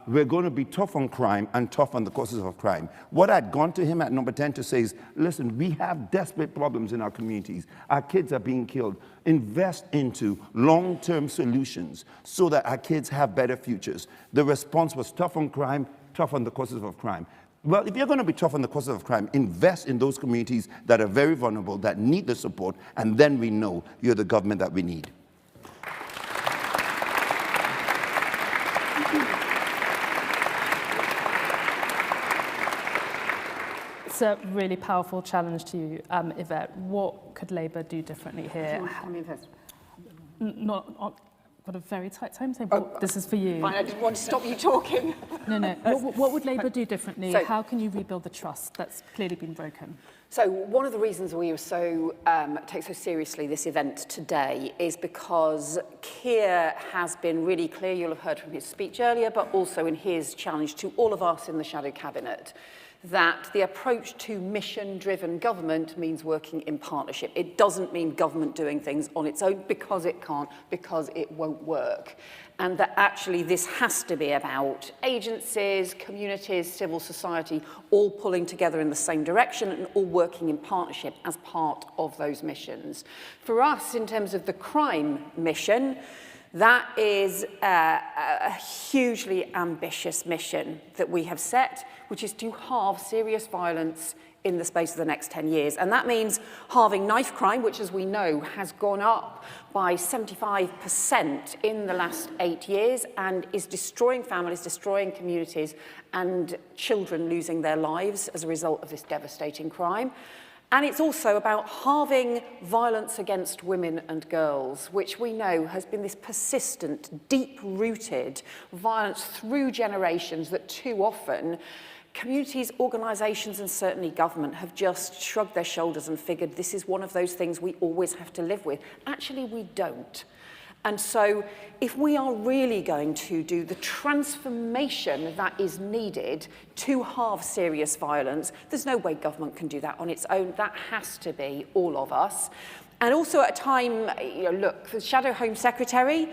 we're going to be tough on crime and tough on the causes of crime. What I'd gone to him at number 10 to say is, listen, we have desperate problems in our communities. Our kids are being killed. Invest into long-term solutions so that our kids have better futures. The response was tough on crime, tough on the causes of crime. Well, if you're going to be tough on the causes of crime, invest in those communities that are very vulnerable, that need the support, and then we know you're the government that we need. It's a really powerful challenge to you, Yvette. What could Labour do differently here? Got a very tight timetable. This is for you. Fine, I didn't want to stop you talking. No. What would Labour do differently? How can you rebuild the trust that's clearly been broken? So one of the reasons we were take so seriously this event today is because Keir has been really clear, you'll have heard from his speech earlier, but also in his challenge to all of us in the Shadow Cabinet, that the approach to mission-driven government means working in partnership. It doesn't mean government doing things on its own because it can't, because it won't work. And that actually this has to be about agencies, communities, civil society, all pulling together in the same direction and all working in partnership as part of those missions. For us, in terms of the crime mission, that is a hugely ambitious mission that we have set, which is to halve serious violence in the space of the next 10 years. And that means halving knife crime, which, as we know, has gone up by 75% in the last 8 years and is destroying families, destroying communities, and children losing their lives as a result of this devastating crime. And it's also about halving violence against women and girls, which we know has been this persistent, deep-rooted violence through generations that too often communities, organisations and certainly government have just shrugged their shoulders and figured this is one of those things we always have to live with. Actually, we don't. And so if we are really going to do the transformation that is needed to halve serious violence, there's no way government can do that on its own. That has to be all of us. And also at a time, look, the Shadow Home Secretary,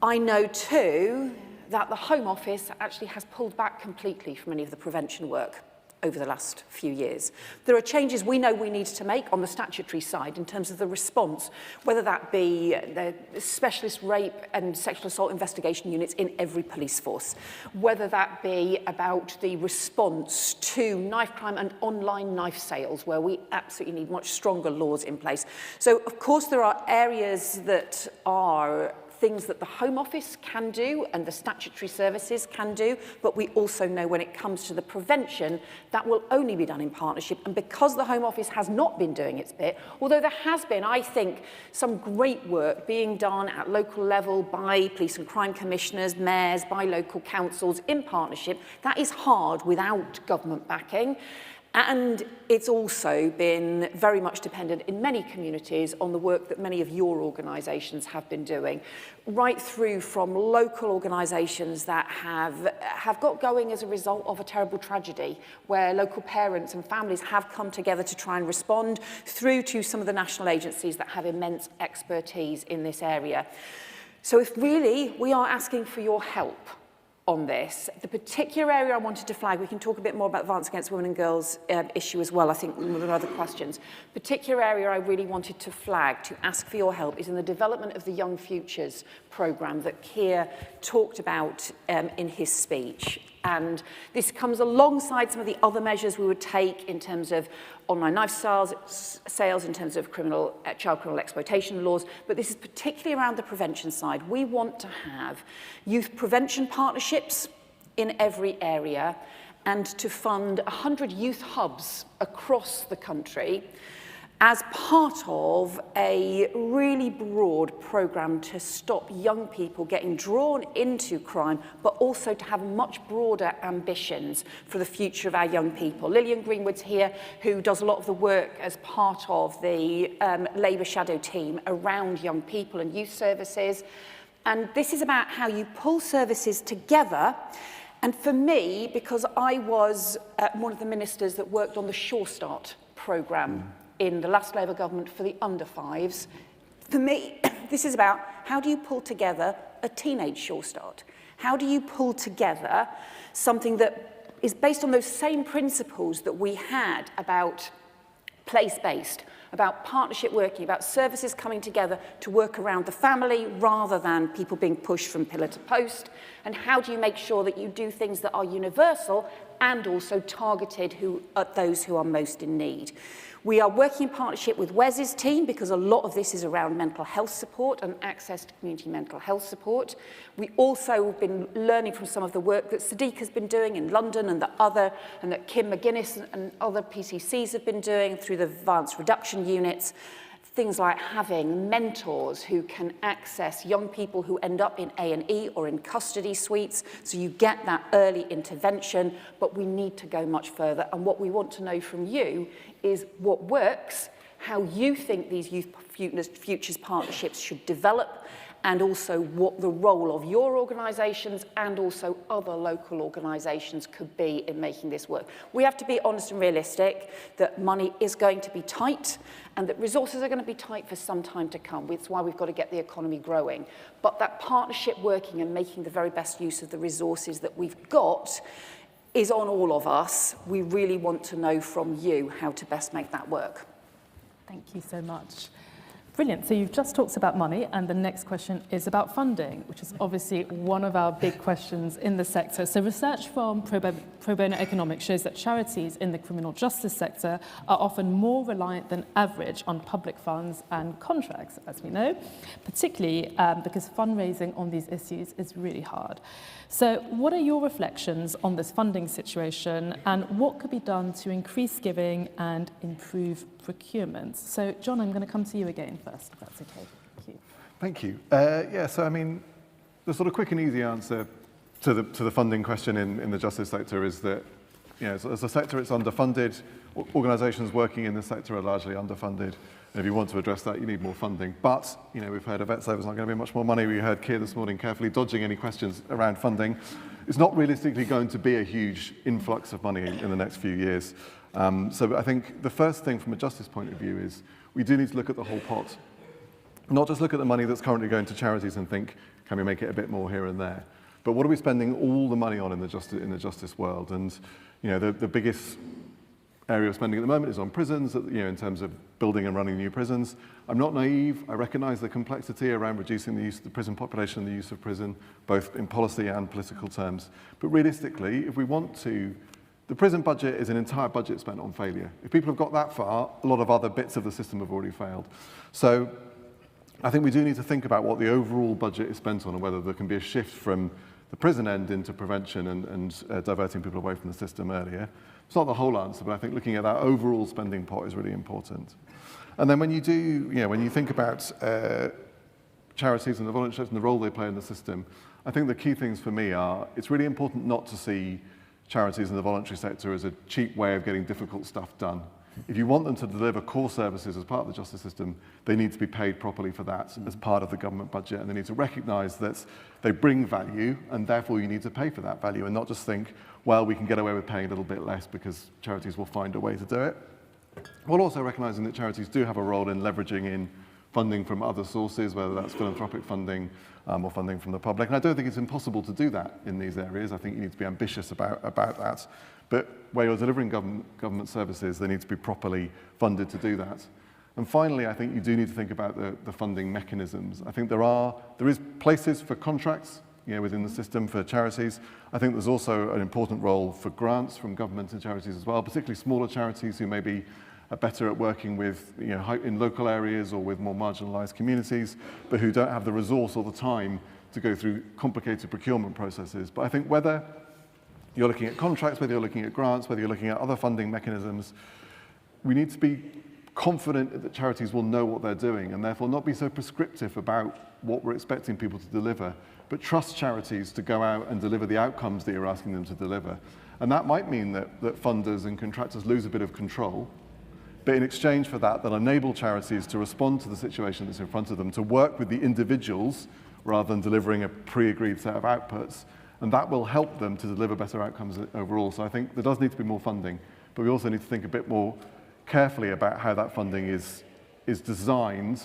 I know too that the Home Office actually has pulled back completely from any of the prevention work over the last few years. There are changes we know we need to make on the statutory side in terms of the response, whether that be the specialist rape and sexual assault investigation units in every police force, whether that be about the response to knife crime and online knife sales, where we absolutely need much stronger laws in place. So, of course, there are areas that are things that the Home Office can do and the statutory services can do, but we also know when it comes to the prevention, that will only be done in partnership. And because the Home Office has not been doing its bit, although there has been, I think, some great work being done at local level by police and crime commissioners, mayors, by local councils in partnership, that is hard without government backing. And it's also been very much dependent in many communities on the work that many of your organisations have been doing, right through from local organisations that have got going as a result of a terrible tragedy, where local parents and families have come together to try and respond, through to some of the national agencies that have immense expertise in this area. So if really we are asking for your help on this, the particular area I wanted to flag, we can talk a bit more about violence against women and girls issue as well, I think, with other questions. Particular area I really wanted to flag, to ask for your help, is in the development of the Young Futures programme that Keir talked about in his speech. And this comes alongside some of the other measures we would take in terms of online knife sales, in terms of child criminal exploitation laws, but this is particularly around the prevention side. We want to have youth prevention partnerships in every area and to fund 100 youth hubs across the country as part of a really broad programme to stop young people getting drawn into crime, but also to have much broader ambitions for the future of our young people. Lillian Greenwood's here, who does a lot of the work as part of the Labour Shadow team around young people and youth services. And this is about how you pull services together. And for me, because I was one of the ministers that worked on the Sure Start programme in the last Labour government for the under-5s, for me, this is about how do you pull together a teenage Sure Start? How do you pull together something that is based on those same principles that we had about place-based, about partnership working, about services coming together to work around the family rather than people being pushed from pillar to post? And how do you make sure that you do things that are universal and also targeted at those who are most in need? We are working in partnership with Wes's team because a lot of this is around mental health support and access to community mental health support. We also have been learning from some of the work that Sadiq has been doing in London and that Kim McGuinness and other PCCs have been doing through the violence reduction units. Things like having mentors who can access young people who end up in A&E or in custody suites, so you get that early intervention, but we need to go much further. And what we want to know from you is what works, how you think these Youth Futures partnerships should develop, and also what the role of your organisations and also other local organisations could be in making this work. We have to be honest and realistic that money is going to be tight and that resources are going to be tight for some time to come. That's why we've got to get the economy growing. But that partnership working and making the very best use of the resources that we've got is on all of us. We really want to know from you how to best make that work. Thank you so much. Brilliant. So you've just talked about money, and the next question is about funding, which is obviously one of our big questions in the sector. So research from Pro Bono Economics shows that charities in the criminal justice sector are often more reliant than average on public funds and contracts, as we know, particularly because fundraising on these issues is really hard. So what are your reflections on this funding situation, and what could be done to increase giving and improve procurement? So John, I'm going to come to you again first, if that's okay. Thank you. Thank you. Yeah, so I mean, the sort of quick and easy answer to the funding question in the justice sector is that, you know, as a sector, it's underfunded. Organisations working in this sector are largely underfunded. And if you want to address that, you need more funding. But, you know, we've heard Yvette say there's not going to be much more money. We heard Keir this morning carefully dodging any questions around funding. It's not realistically going to be a huge influx of money in the next few years. So I think the first thing from a justice point of view is we do need to look at the whole pot. Not just look at the money that's currently going to charities and think, can we make it a bit more here and there? But what are we spending all the money on in the justice world? And, you know, the biggest area of spending at the moment is on prisons, you know, in terms of building and running new prisons. I'm not naive. I recognise the complexity around reducing the use of the prison population and the use of prison, both in policy and political terms. But realistically, if we want to, the prison budget is an entire budget spent on failure. If people have got that far, a lot of other bits of the system have already failed. So I think we do need to think about what the overall budget is spent on and whether there can be a shift from the prison end into prevention and diverting people away from the system earlier. It's not the whole answer, but I think looking at that overall spending pot is really important. And then when you do, you know, when you think about charities and the volunteers and the role they play in the system, I think the key things for me are it's really important not to see charities in the voluntary sector as a cheap way of getting difficult stuff done. If you want them to deliver core services as part of the justice system, they need to be paid properly for that as part of the government budget, and they need to recognise that they bring value, and therefore you need to pay for that value, and not just think, well, we can get away with paying a little bit less because charities will find a way to do it. While also recognising that charities do have a role in leveraging in funding from other sources, whether that's philanthropic funding or funding from the public. And I don't think it's impossible to do that in these areas. I think you need to be ambitious about that. But where you're delivering government services, they need to be properly funded to do that. And finally, I think you do need to think about the funding mechanisms. I think there is places for contracts, you know, within the system for charities. I think there's also an important role for grants from government and charities as well, particularly smaller charities who maybe are better at working with, you know, in local areas or with more marginalised communities, but who don't have the resource or the time to go through complicated procurement processes. But I think whether you're looking at contracts, whether you're looking at grants, whether you're looking at other funding mechanisms, we need to be confident that charities will know what they're doing and therefore not be so prescriptive about what we're expecting people to deliver, but trust charities to go out and deliver the outcomes that you're asking them to deliver. And that might mean that funders and contractors lose a bit of control, but in exchange for that, they'll enable charities to respond to the situation that's in front of them, to work with the individuals rather than delivering a pre-agreed set of outputs, and that will help them to deliver better outcomes overall. So I think there does need to be more funding, but we also need to think a bit more carefully about how that funding is is designed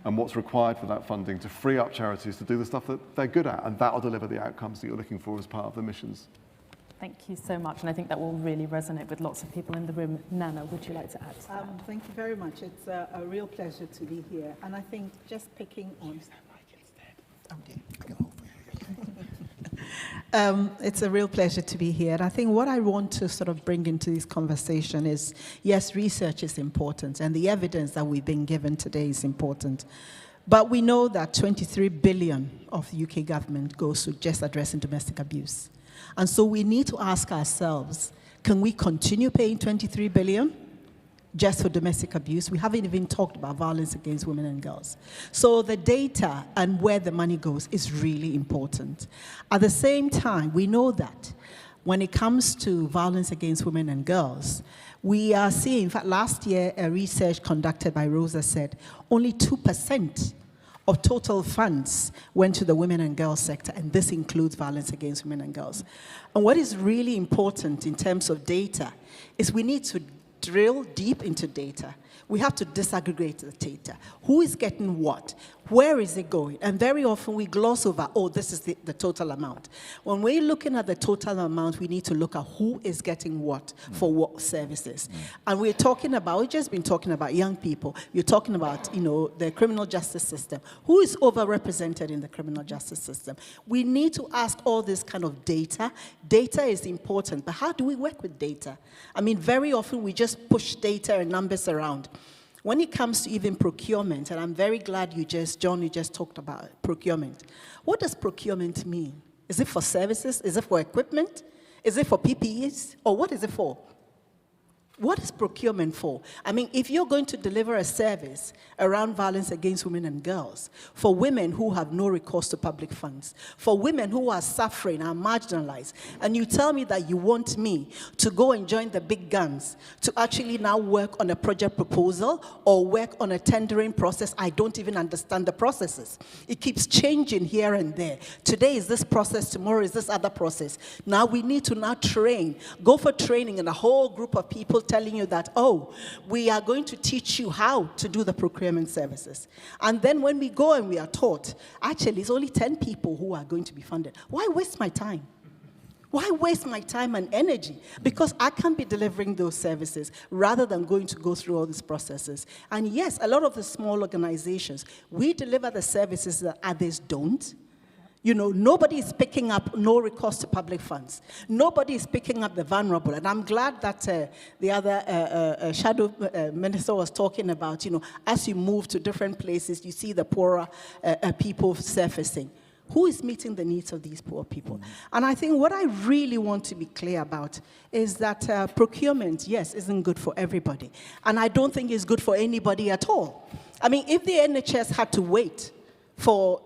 and what's required for that funding to free up charities to do the stuff that they're good at, and that will deliver the outcomes that you're looking for as part of the missions. Thank you so much, and I think that will really resonate with lots of people in the room. Nana, would you like to add to that? Thank you very much. It's a real pleasure to be here. And I think just picking on... it's a real pleasure to be here. And I think what I want to sort of bring into this conversation is, yes, research is important, and the evidence that we've been given today is important. But we know that 23 billion of the UK government goes to just addressing domestic abuse. And so we need to ask ourselves, can we continue paying 23 billion just for domestic abuse? We haven't even talked about violence against women and girls. So the data and where the money goes is really important. At the same time, we know that when it comes to violence against women and girls, we are seeing, in fact, last year, a research conducted by Rosa said only 2% of total funds went to the women and girls sector, and this includes violence against women and girls. And what is really important in terms of data is we need to drill deep into data. We have to disaggregate the data. Who is getting what? Where is it going? And very often we gloss over, oh, this is the total amount. When we're looking at the total amount, we need to look at who is getting what for what services. And we've just been talking about young people. You're talking about, the criminal justice system. Who is overrepresented in the criminal justice system? We need to ask all this kind of data. Data is important, but how do we work with data? I mean, very often we just push data and numbers around. When it comes to even procurement, and I'm very glad John, you just talked about procurement. What does procurement mean? Is it for services? Is it for equipment? Is it for PPEs? Or what is it for? What is procurement for? I mean, if you're going to deliver a service around violence against women and girls, for women who have no recourse to public funds, for women who are suffering, are marginalized, and you tell me that you want me to go and join the big guns to actually now work on a project proposal or work on a tendering process, I don't even understand the processes. It keeps changing here and there. Today is this process, tomorrow is this other process. Now we need to now train, go for training, and a whole group of people telling you that, oh, we are going to teach you how to do the procurement services. And then when we go and we are taught, actually, it's only 10 people who are going to be funded. Why waste my time? Why waste my time and energy? Because I can be delivering those services rather than going to go through all these processes. And yes, a lot of the small organizations, we deliver the services that others don't. Nobody is picking up no recourse to public funds. Nobody is picking up the vulnerable. And I'm glad that the other shadow minister was talking about, as you move to different places, you see the poorer people surfacing. Who is meeting the needs of these poor people? And I think what I really want to be clear about is that procurement, yes, isn't good for everybody. And I don't think it's good for anybody at all. I mean, if the NHS had to wait for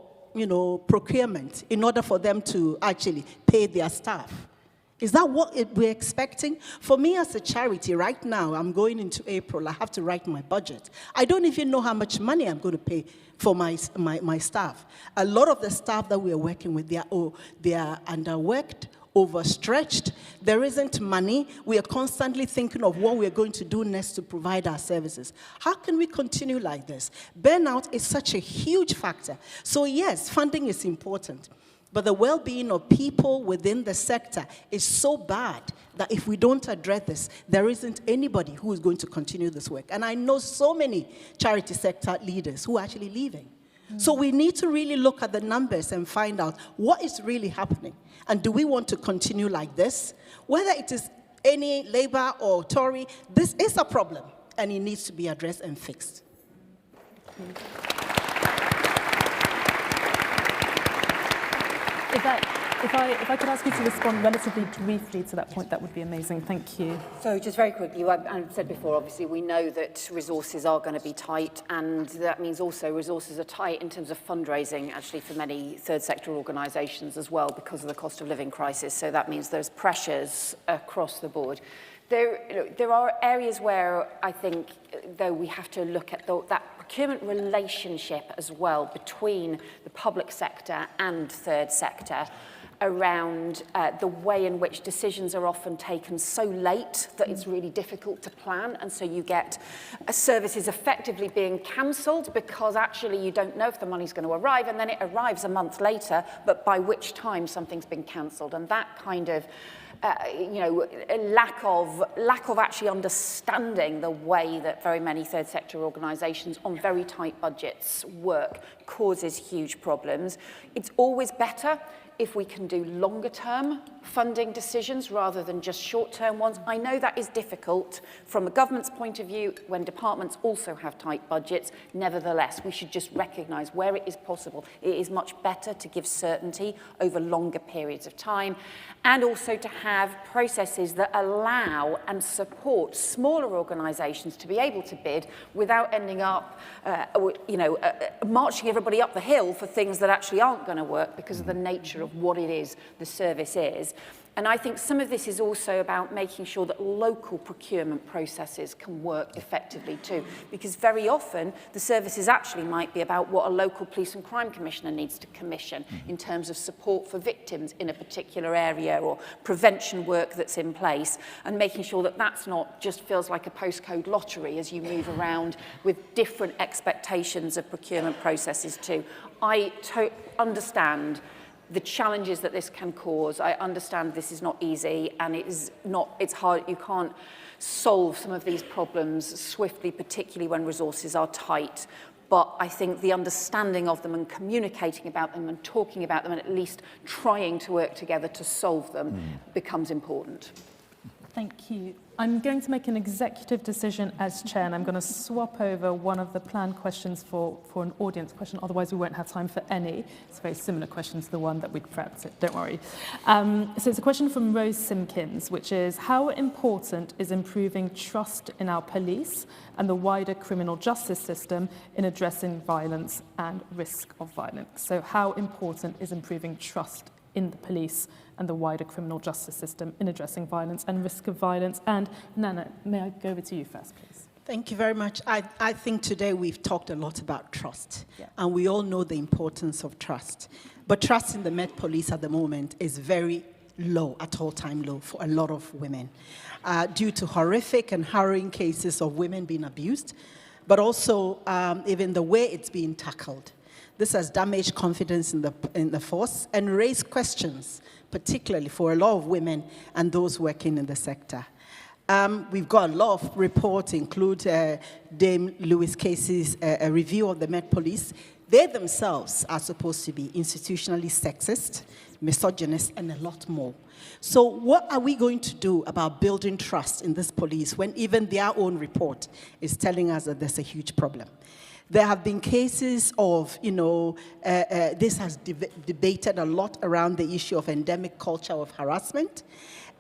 procurement in order for them to actually pay their staff. Is that what we're expecting? For me as a charity, right now, I'm going into April, I have to write my budget. I don't even know how much money I'm going to pay for my staff. A lot of the staff that we're working with, they are underworked, overstretched. There isn't money. We are constantly thinking of what we're going to do next to provide our services. How can we continue like this? Burnout is such a huge factor. So yes, funding is important, but the well-being of people within the sector is so bad that if we don't address this, there isn't anybody who is going to continue this work. And I know so many charity sector leaders who are actually leaving. So we need to really look at the numbers and find out what is really happening. And do we want to continue like this? Whether it is any Labour or Tory, this is a problem, and it needs to be addressed and fixed. If I could ask you to respond relatively briefly to that point, that would be amazing. Thank you. So just very quickly, I said before, obviously, we know that resources are going to be tight, and that means also resources are tight in terms of fundraising, actually, for many third sector organisations as well, because of the cost of living crisis. So that means there's pressures across the board. There are areas where I think, though, we have to look at that procurement relationship as well between the public sector and third sector. around the way in which decisions are often taken so late that it's really difficult to plan, and so you get services effectively being cancelled because actually you don't know if the money's going to arrive, and then it arrives a month later, but by which time something's been cancelled. And that kind of lack of actually understanding the way that very many third sector organisations on very tight budgets work causes huge problems. It's always better if we can do longer term funding decisions rather than just short term ones. I know that is difficult from a government's point of view when departments also have tight budgets. Nevertheless, we should just recognise where it is possible. It is much better to give certainty over longer periods of time, and also to have processes that allow and support smaller organisations to be able to bid without ending up marching everybody up the hill for things that actually aren't going to work because of the nature of what it is the service is. And I think some of this is also about making sure that local procurement processes can work effectively too, because very often the services actually might be about what a local police and crime commissioner needs to commission in terms of support for victims in a particular area or prevention work that's in place, and making sure that that's not just feels like a postcode lottery as you move around with different expectations of procurement processes too. I understand the challenges that this can cause. I understand this is not easy, and it's hard. You can't solve some of these problems swiftly, particularly when resources are tight. But I think the understanding of them and communicating about them and talking about them and at least trying to work together to solve them becomes important. Thank you. I'm going to make an executive decision as chair, and I'm going to swap over one of the planned questions for an audience question. Otherwise, we won't have time for any. It's a very similar question to the one that we'd prepped, so don't worry. So it's a question from Rose Simpkins, which is, how important is improving trust in our police and the wider criminal justice system in addressing violence and risk of violence? So how important is improving trust in the police and the wider criminal justice system in addressing violence and risk of violence? And Nana, may I go over to you first, please? Thank you very much. I think today we've talked a lot about trust, and we all know the importance of trust. But trust in the Met Police at the moment is very low, at all-time low for a lot of women, due to horrific and harrowing cases of women being abused, but also even the way it's being tackled. This has damaged confidence in the force and raised questions, particularly for a lot of women and those working in the sector. We've got a lot of reports, include Dame Lewis Casey's a review of the Met Police. They themselves are supposed to be institutionally sexist, misogynist, and a lot more. So what are we going to do about building trust in this police when even their own report is telling us that there's a huge problem? There have been cases of, this has debated a lot around the issue of endemic culture of harassment,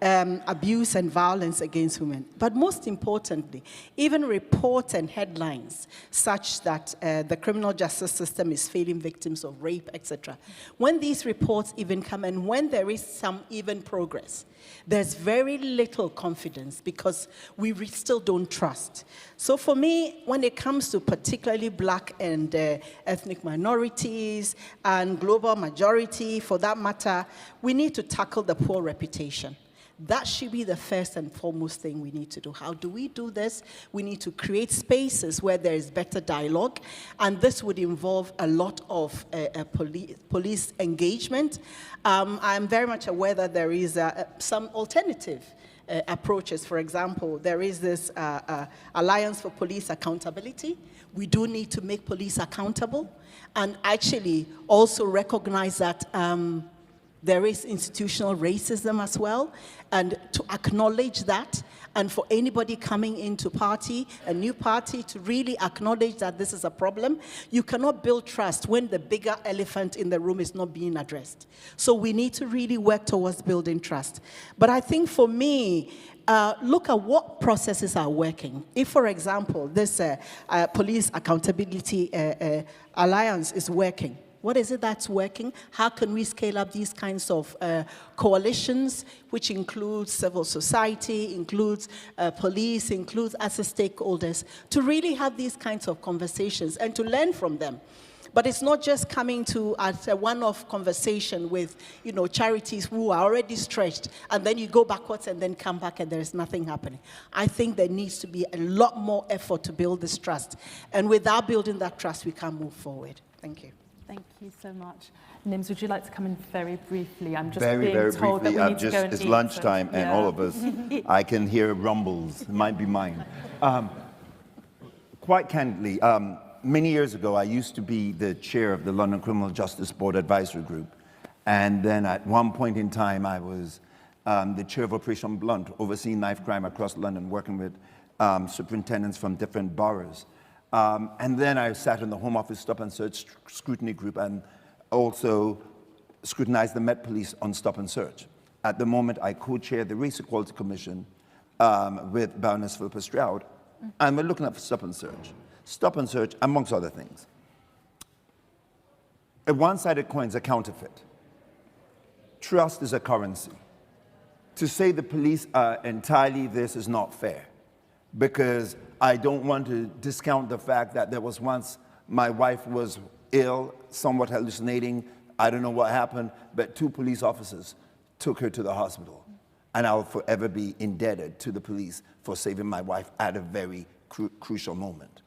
abuse and violence against women. But most importantly, even reports and headlines such that the criminal justice system is failing victims of rape, etc. When these reports even come and when there is some even progress, there's very little confidence because we still don't trust. So for me, when it comes to particularly Black and ethnic minorities and global majority, for that matter, we need to tackle the poor reputation. That should be the first and foremost thing we need to do. How do we do this? We need to create spaces where there is better dialogue, and this would involve a lot of police engagement. I'm very much aware that there is some alternative approaches. For example, there is this Alliance for Police Accountability. We do need to make police accountable and actually also recognize that there is institutional racism as well, and to acknowledge that, and for anybody coming into a new party, to really acknowledge that this is a problem. You cannot build trust when the bigger elephant in the room is not being addressed. So we need to really work towards building trust. But I think for me, look at what processes are working. If, for example, this Police Accountability Alliance is working, What is it that's working? How can we scale up these kinds of coalitions, which includes civil society, includes police, includes us as stakeholders, to really have these kinds of conversations and to learn from them? But it's not just coming to at a one-off conversation with, charities who are already stretched, and then you go backwards and then come back and there is nothing happening. I think there needs to be a lot more effort to build this trust. And without building that trust, we can't move forward. Thank you. Thank you so much. Nims, would you like to come in very briefly? I'm just very, being very told briefly. that we need to go and It's eat, lunchtime, so, and all of us, I can hear rumbles. It might be mine. Quite candidly, many years ago, I used to be the chair of the London Criminal Justice Board Advisory Group. And then at one point in time, I was the chair of Operation Blunt, overseeing knife crime across London, working with superintendents from different boroughs. And then I sat in the Home Office Stop and Search Scrutiny Group and also scrutinized the Met Police on Stop and Search. At the moment, I co-chair the Race Equality Commission with Baroness Philippa Stroud, and we're looking at Stop and Search. Stop and search, amongst other things. A one-sided coin is a counterfeit. Trust is a currency. To say the police are entirely this is not fair, because I don't want to discount the fact that there was once my wife was ill, somewhat hallucinating, I don't know what happened, but 2 police officers took her to the hospital. And I'll forever be indebted to the police for saving my wife at a very crucial moment.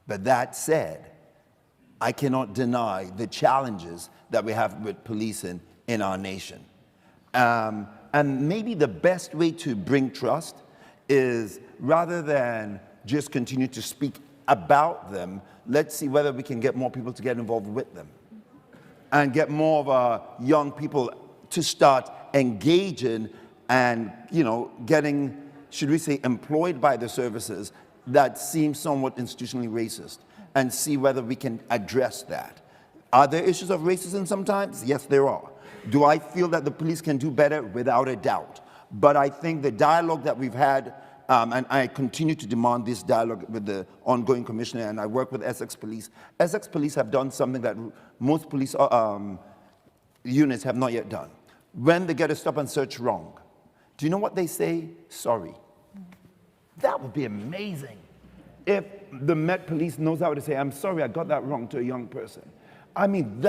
But that said, I cannot deny the challenges that we have with policing in our nation. And maybe the best way to bring trust is, rather than just continue to speak about them, let's see whether we can get more people to get involved with them and get more of our young people to start engaging and, getting, should we say, employed by the services that seem somewhat institutionally racist, and see whether we can address that. Are there issues of racism sometimes? Yes, there are. Do I feel that the police can do better? Without a doubt. But I think the dialogue that we've had, and I continue to demand this dialogue with the ongoing commissioner, and I work with Essex Police. Essex Police have done something that most police units have not yet done. When they get a stop and search wrong, do you know what they say? Sorry. That would be amazing if the Met Police knows how to say, I'm sorry, I got that wrong, to a young person. I mean,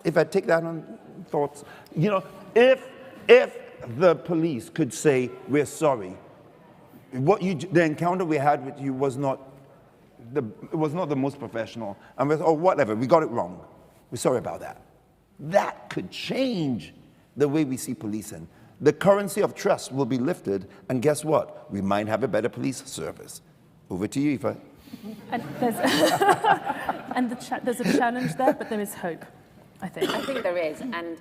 if I take that on thoughts, if the police could say, we're sorry, the encounter we had with you was not the most professional, and we thought, whatever, we got it wrong. We're sorry about that. That could change the way we see policing. The currency of trust will be lifted, and guess what? We might have a better police service. Over to you, Aoife. And there's a challenge there, but there is hope, I think. I think there is, and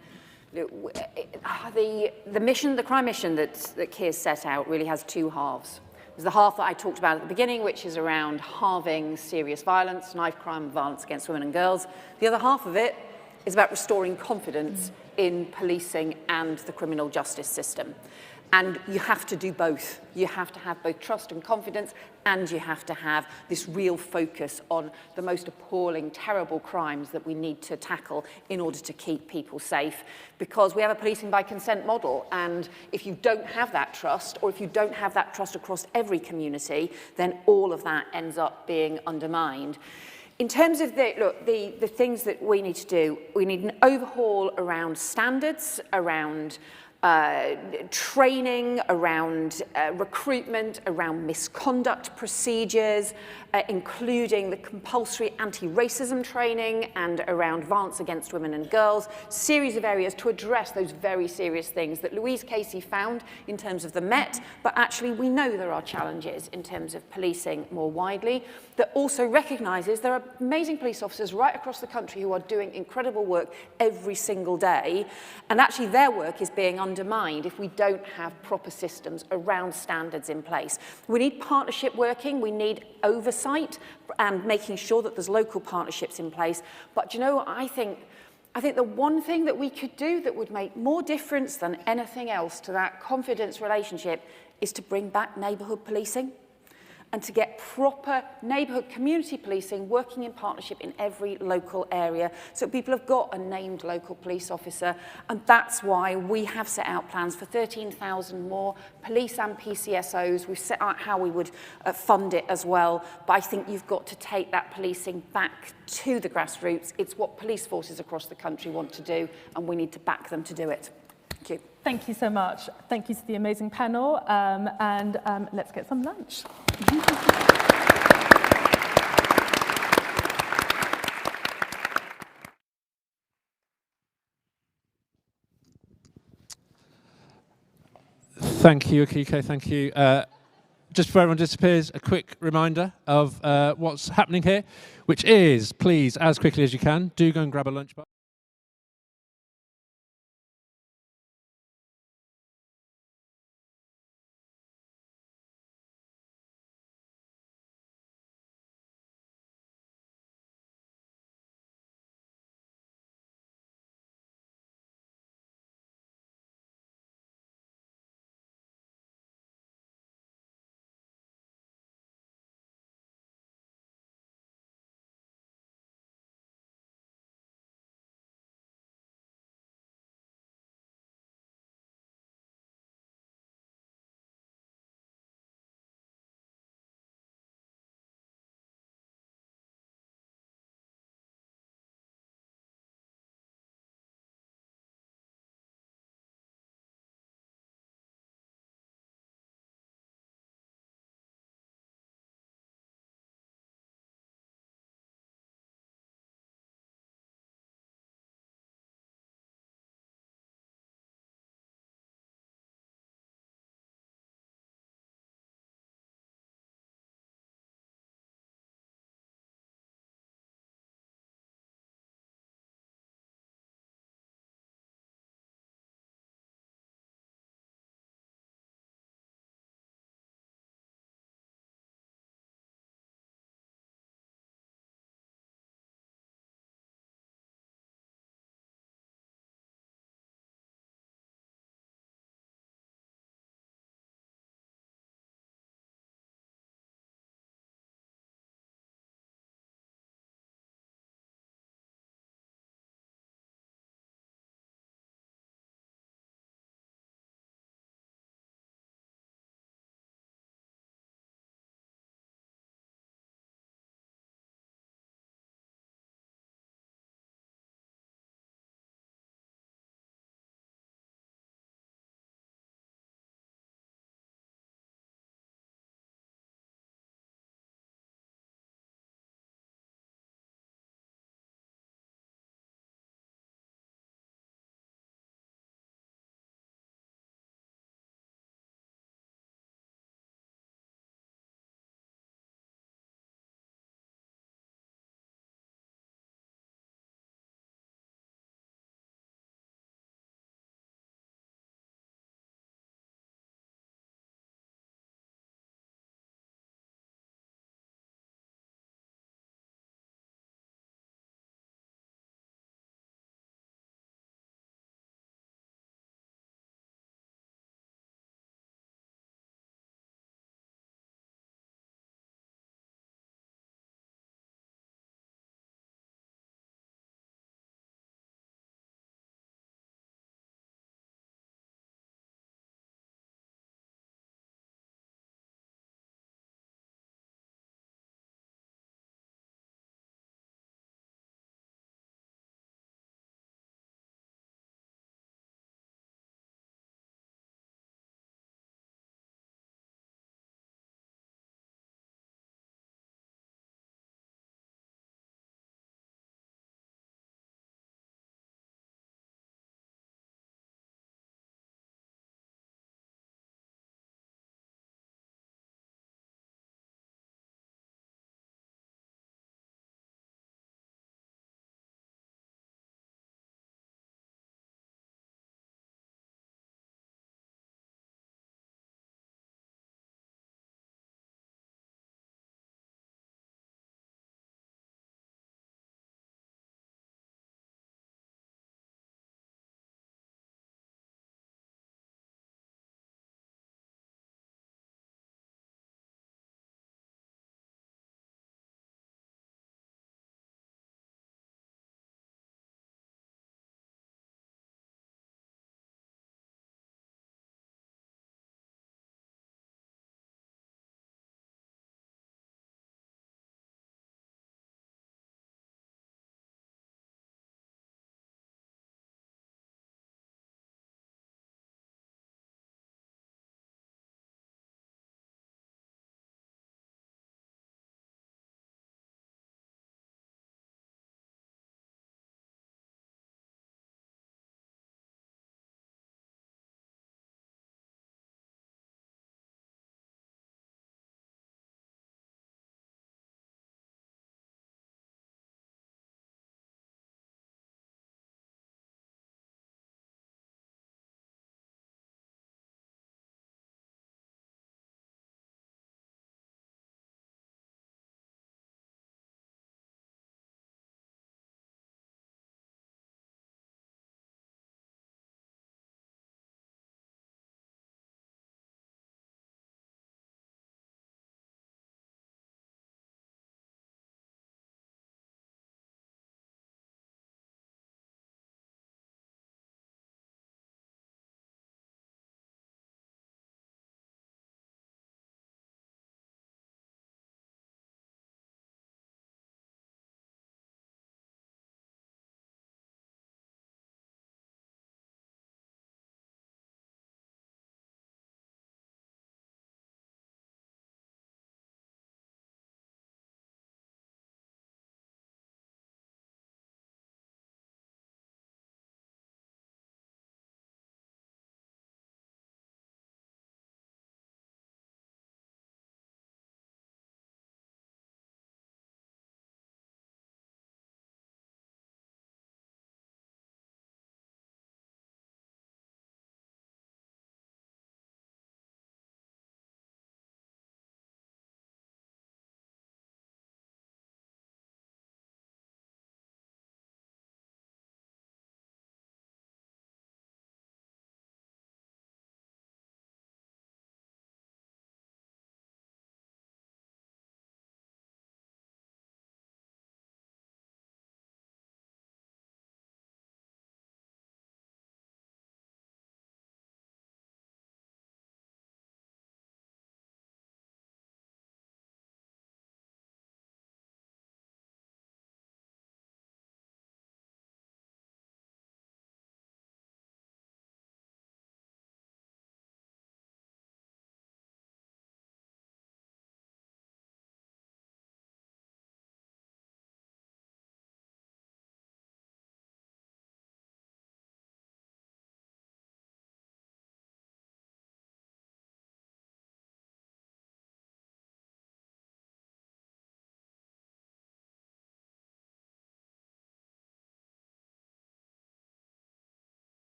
the mission, the crime mission that Keir set out really has 2 halves. There's the half that I talked about at the beginning, which is around halving serious violence, knife crime, violence against women and girls. The other half of it is about restoring confidence in policing and the criminal justice system. And you have to do both. You have to have both trust and confidence, and you have to have this real focus on the most appalling, terrible crimes that we need to tackle in order to keep people safe. Because we have a policing by consent model, and if you don't have that trust, or if you don't have that trust across every community, then all of that ends up being undermined. In terms of the things that we need to do, we need an overhaul around standards, around training, around recruitment, around misconduct procedures, including the compulsory anti-racism training, and around violence against women and girls, series of areas to address those very serious things that Louise Casey found in terms of the Met, but actually we know there are challenges in terms of policing more widely, that also recognises there are amazing police officers right across the country who are doing incredible work every single day, and actually their work is being undermined if we don't have proper systems around standards in place. We need partnership working, we need oversight and making sure that there's local partnerships in place. But I think the one thing that we could do that would make more difference than anything else to that confidence relationship is to bring back neighbourhood policing. and to get proper neighbourhood community policing working in partnership in every local area. So people have got a named local police officer, and that's why we have set out plans for 13,000 more police and PCSOs. We've set out how we would fund it as well, but I think you've got to take that policing back to the grassroots. It's what police forces across the country want to do, and we need to back them to do it. Thank you. Thank you so much. Thank you to the amazing panel, and let's get some lunch. Thank you, Akiko. Thank you. Just before everyone disappears, a quick reminder of what's happening here, which is, please, as quickly as you can, do go and grab a lunch box.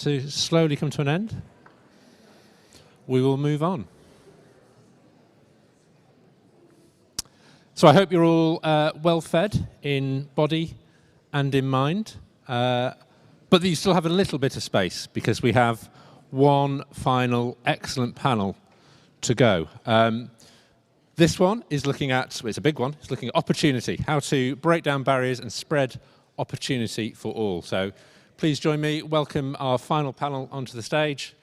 to slowly come to an end, we will move on. So I hope you're all well fed in body and in mind, but that you still have a little bit of space because we have one final excellent panel to go. This one is looking at, well, it's a big one, it's looking at opportunity, how to break down barriers and spread opportunity for all. So please join me, welcome our final panel onto the stage,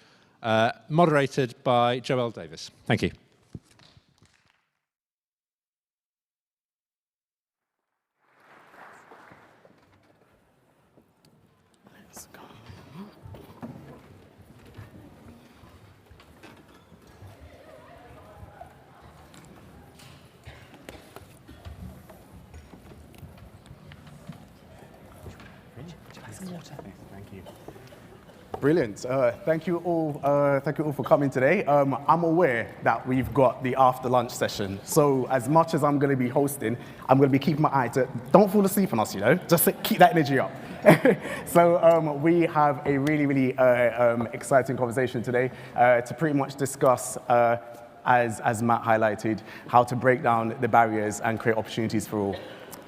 moderated by Joelle Davis. Thank you. Thank you. Brilliant. Thank you all for coming today. I'm aware that we've got the after lunch session. So as much as I'm going to be hosting, I'm going to be keeping my eye to, don't fall asleep on us, you know, just keep that energy up. So we have a really, really exciting conversation today to pretty much discuss, as Matt highlighted, how to break down the barriers and create opportunities for all.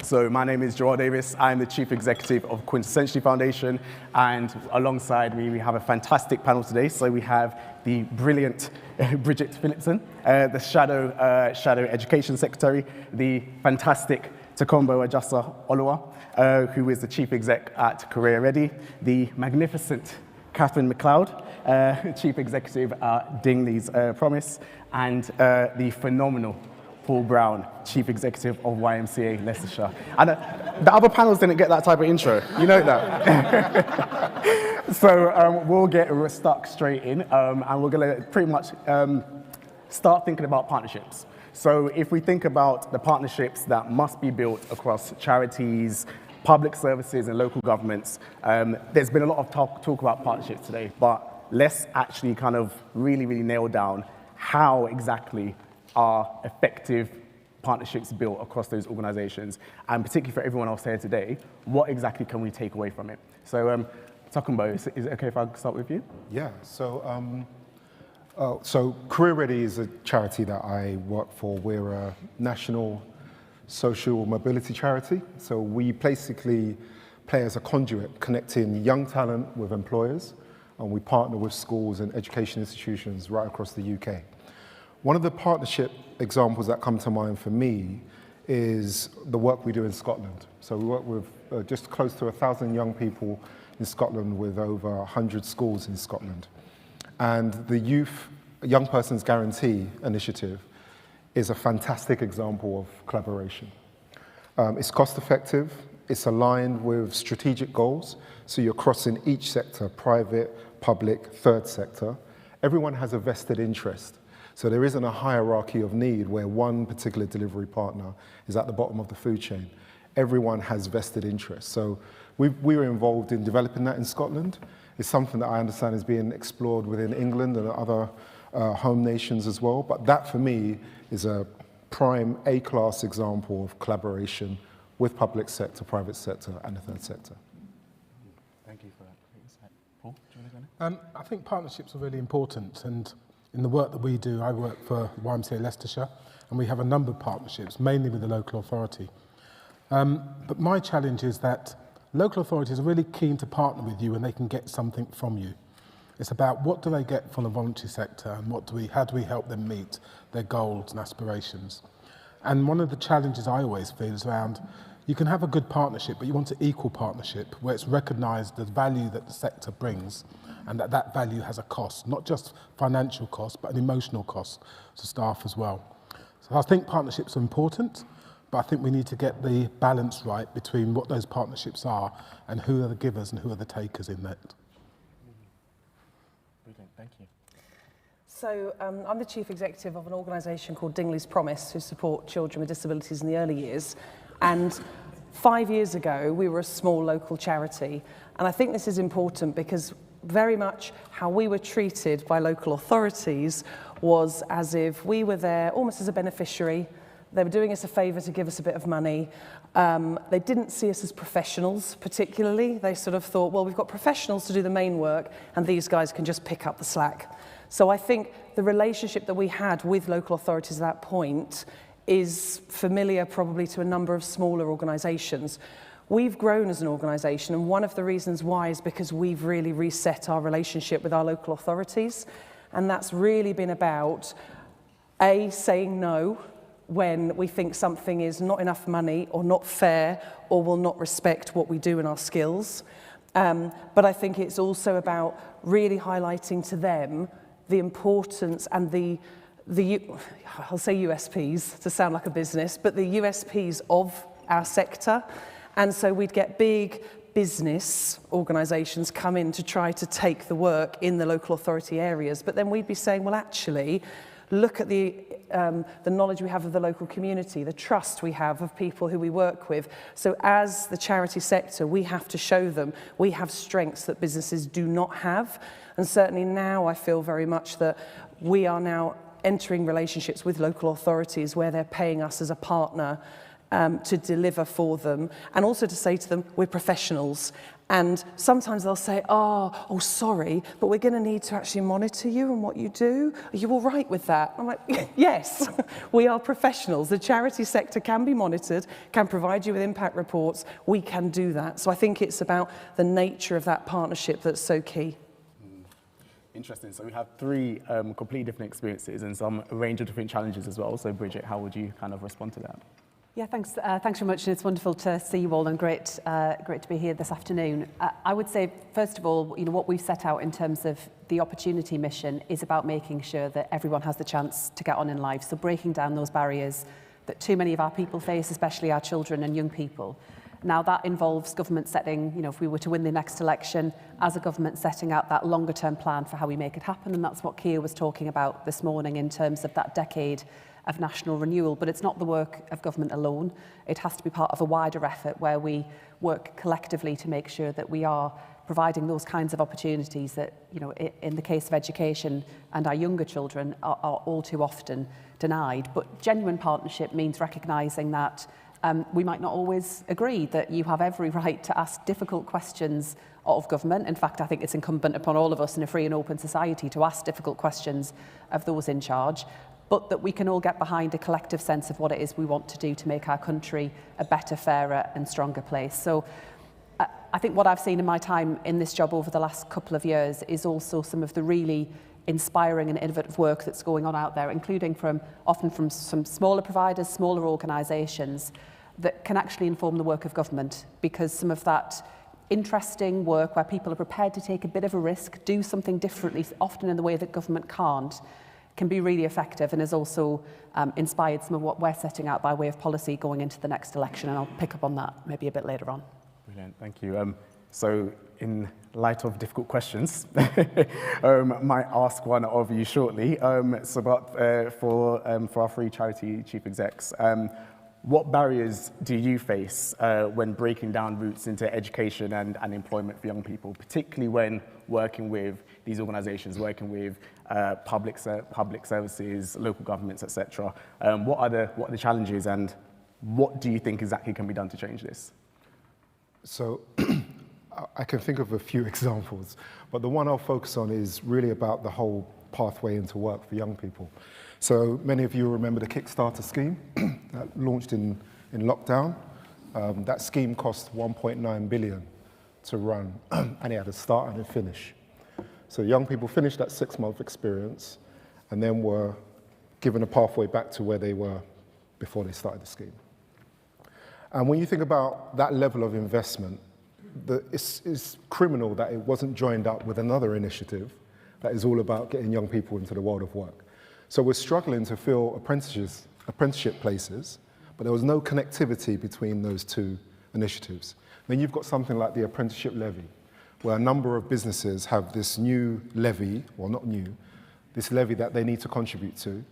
So my name is Joelle Davis. I'm the Chief Executive of Quintessentially Foundation, and alongside me, we have a fantastic panel today. So we have the brilliant Bridget Phillipson, the Shadow Education Secretary, the fantastic Takombo Ajasa Oluwa, who is the Chief Exec at Career Ready, the magnificent Catherine McLeod, Chief Executive at Dingley's Promise, and the phenomenal Paul Brown, Chief Executive of YMCA Leicestershire. And the other panels didn't get that type of intro, you know that. So we'll get stuck straight in, and we're going to pretty much start thinking about partnerships. So if we think about the partnerships that must be built across charities, public services and local governments, there's been a lot of talk about partnerships today, but let's actually kind of really nail down how exactly are effective partnerships built across those organizations, and particularly for everyone else here today, what exactly can we take away from it? So, Takumbo, is it okay if I start with you? Yeah, so Career Ready is a charity that I work for. We're a national social mobility charity. So we basically play as a conduit connecting young talent with employers, and we partner with schools and education institutions right across the UK. One of the partnership examples that come to mind for me is the work we do in Scotland. So we work with just close to 1,000 young people in Scotland with over 100 schools in Scotland. And the Young Person's Guarantee initiative is a fantastic example of collaboration. It's cost effective, it's aligned with strategic goals, so you're crossing each sector, private, public, third sector. Everyone has a vested interest. So there isn't a hierarchy of need where one particular delivery partner is at the bottom of the food chain. Everyone has vested interest. So we were involved in developing that in Scotland. It's something that I understand is being explored within England and other home nations as well. But that, for me, is a prime A-class example of collaboration with public sector, private sector, and the third sector. Thank you for that. Paul, do you want to go next? I think partnerships are really important, and in the work that we do, I work for YMCA Leicestershire, and we have a number of partnerships, mainly with the local authority. But my challenge is that local authorities are really keen to partner with you when they can get something from you. It's about what do they get from the voluntary sector, and how do we help them meet their goals and aspirations. And one of the challenges I always feel is around, you can have a good partnership, but you want an equal partnership where it's recognised the value that the sector brings, and that value has a cost, not just financial cost, but an emotional cost to staff as well. So I think partnerships are important, but I think we need to get the balance right between what those partnerships are and who are the givers and who are the takers in that. Brilliant, thank you. So I'm the Chief Executive of an organisation called Dingley's Promise, who support children with disabilities in the early years. And 5 years ago, we were a small local charity. And I think this is important because very much how we were treated by local authorities was as if we were there almost as a beneficiary. They were doing us a favour to give us a bit of money, They didn't see us as professionals particularly. They sort of thought, well, we've got professionals to do the main work and these guys can just pick up the slack. So I think the relationship that we had with local authorities at that point is familiar probably to a number of smaller organisations. We've grown as an organisation, and one of the reasons why is because we've really reset our relationship with our local authorities, and that's really been about A, saying no when we think something is not enough money or not fair or will not respect what we do and our skills. But I think it's also about really highlighting to them the importance and the I'll say USPs to sound like a business, but the USPs of our sector. And so we'd get big business organisations come in to try to take the work in the local authority areas. But then we'd be saying, well, actually, look at the knowledge we have of the local community, the trust we have of people who we work with. So as the charity sector, we have to show them we have strengths that businesses do not have. And certainly now I feel very much that we are now entering relationships with local authorities where they're paying us as a partner to deliver for them, and also to say to them, we're professionals. And sometimes they'll say, oh, sorry, but we're going to need to actually monitor you and what you do. Are you all right with that? I'm like, yes, we are professionals. The charity sector can be monitored, can provide you with impact reports. We can do that. So I think it's about the nature of that partnership that's so key. Interesting. So we have three completely different experiences and a range of different challenges as well. So Bridget, how would you kind of respond to that? Yeah, thanks very much, and it's wonderful to see you all, and great to be here this afternoon. I would say, first of all, what we've set out in terms of the opportunity mission is about making sure that everyone has the chance to get on in life. So breaking down those barriers that too many of our people face, especially our children and young people. Now that involves government setting, if we were to win the next election, as a government setting out that longer term plan for how we make it happen, and that's what Keir was talking about this morning in terms of that decade of national renewal. But it's not the work of government alone. It has to be part of a wider effort where we work collectively to make sure that we are providing those kinds of opportunities that, in the case of education and our younger children are all too often denied. But genuine partnership means recognising that we might not always agree, that you have every right to ask difficult questions of government. In fact, I think it's incumbent upon all of us in a free and open society to ask difficult questions of those in charge, but that we can all get behind a collective sense of what it is we want to do to make our country a better, fairer and stronger place. So I think what I've seen in my time in this job over the last couple of years is also some of the really inspiring and innovative work that's going on out there, including often from some smaller providers, smaller organisations, that can actually inform the work of government, because some of that interesting work where people are prepared to take a bit of a risk, do something differently, often in the way that government can't, can be really effective, and has also inspired some of what we're setting out by way of policy going into the next election, and I'll pick up on that maybe a bit later on. Brilliant, thank you. So in light of difficult questions, might ask one of you shortly. For our three charity chief execs, what barriers do you face when breaking down routes into education and employment for young people, particularly when working with these organisations, working with public services, local governments, etc.? What are the challenges, and what do you think exactly can be done to change this? So I can think of a few examples, but the one I'll focus on is really about the whole pathway into work for young people. So many of you remember the Kickstarter scheme that launched in lockdown. That scheme cost 1.9 billion to run, and it had a start and a finish. So young people finished that 6-month experience and then were given a pathway back to where they were before they started the scheme. And when you think about that level of investment, it's criminal that it wasn't joined up with another initiative that is all about getting young people into the world of work. So we're struggling to fill apprenticeship places, but there was no connectivity between those two initiatives. Then you've got something like the apprenticeship levy, where a number of businesses have this new levy, well not new, this levy that they need to contribute to.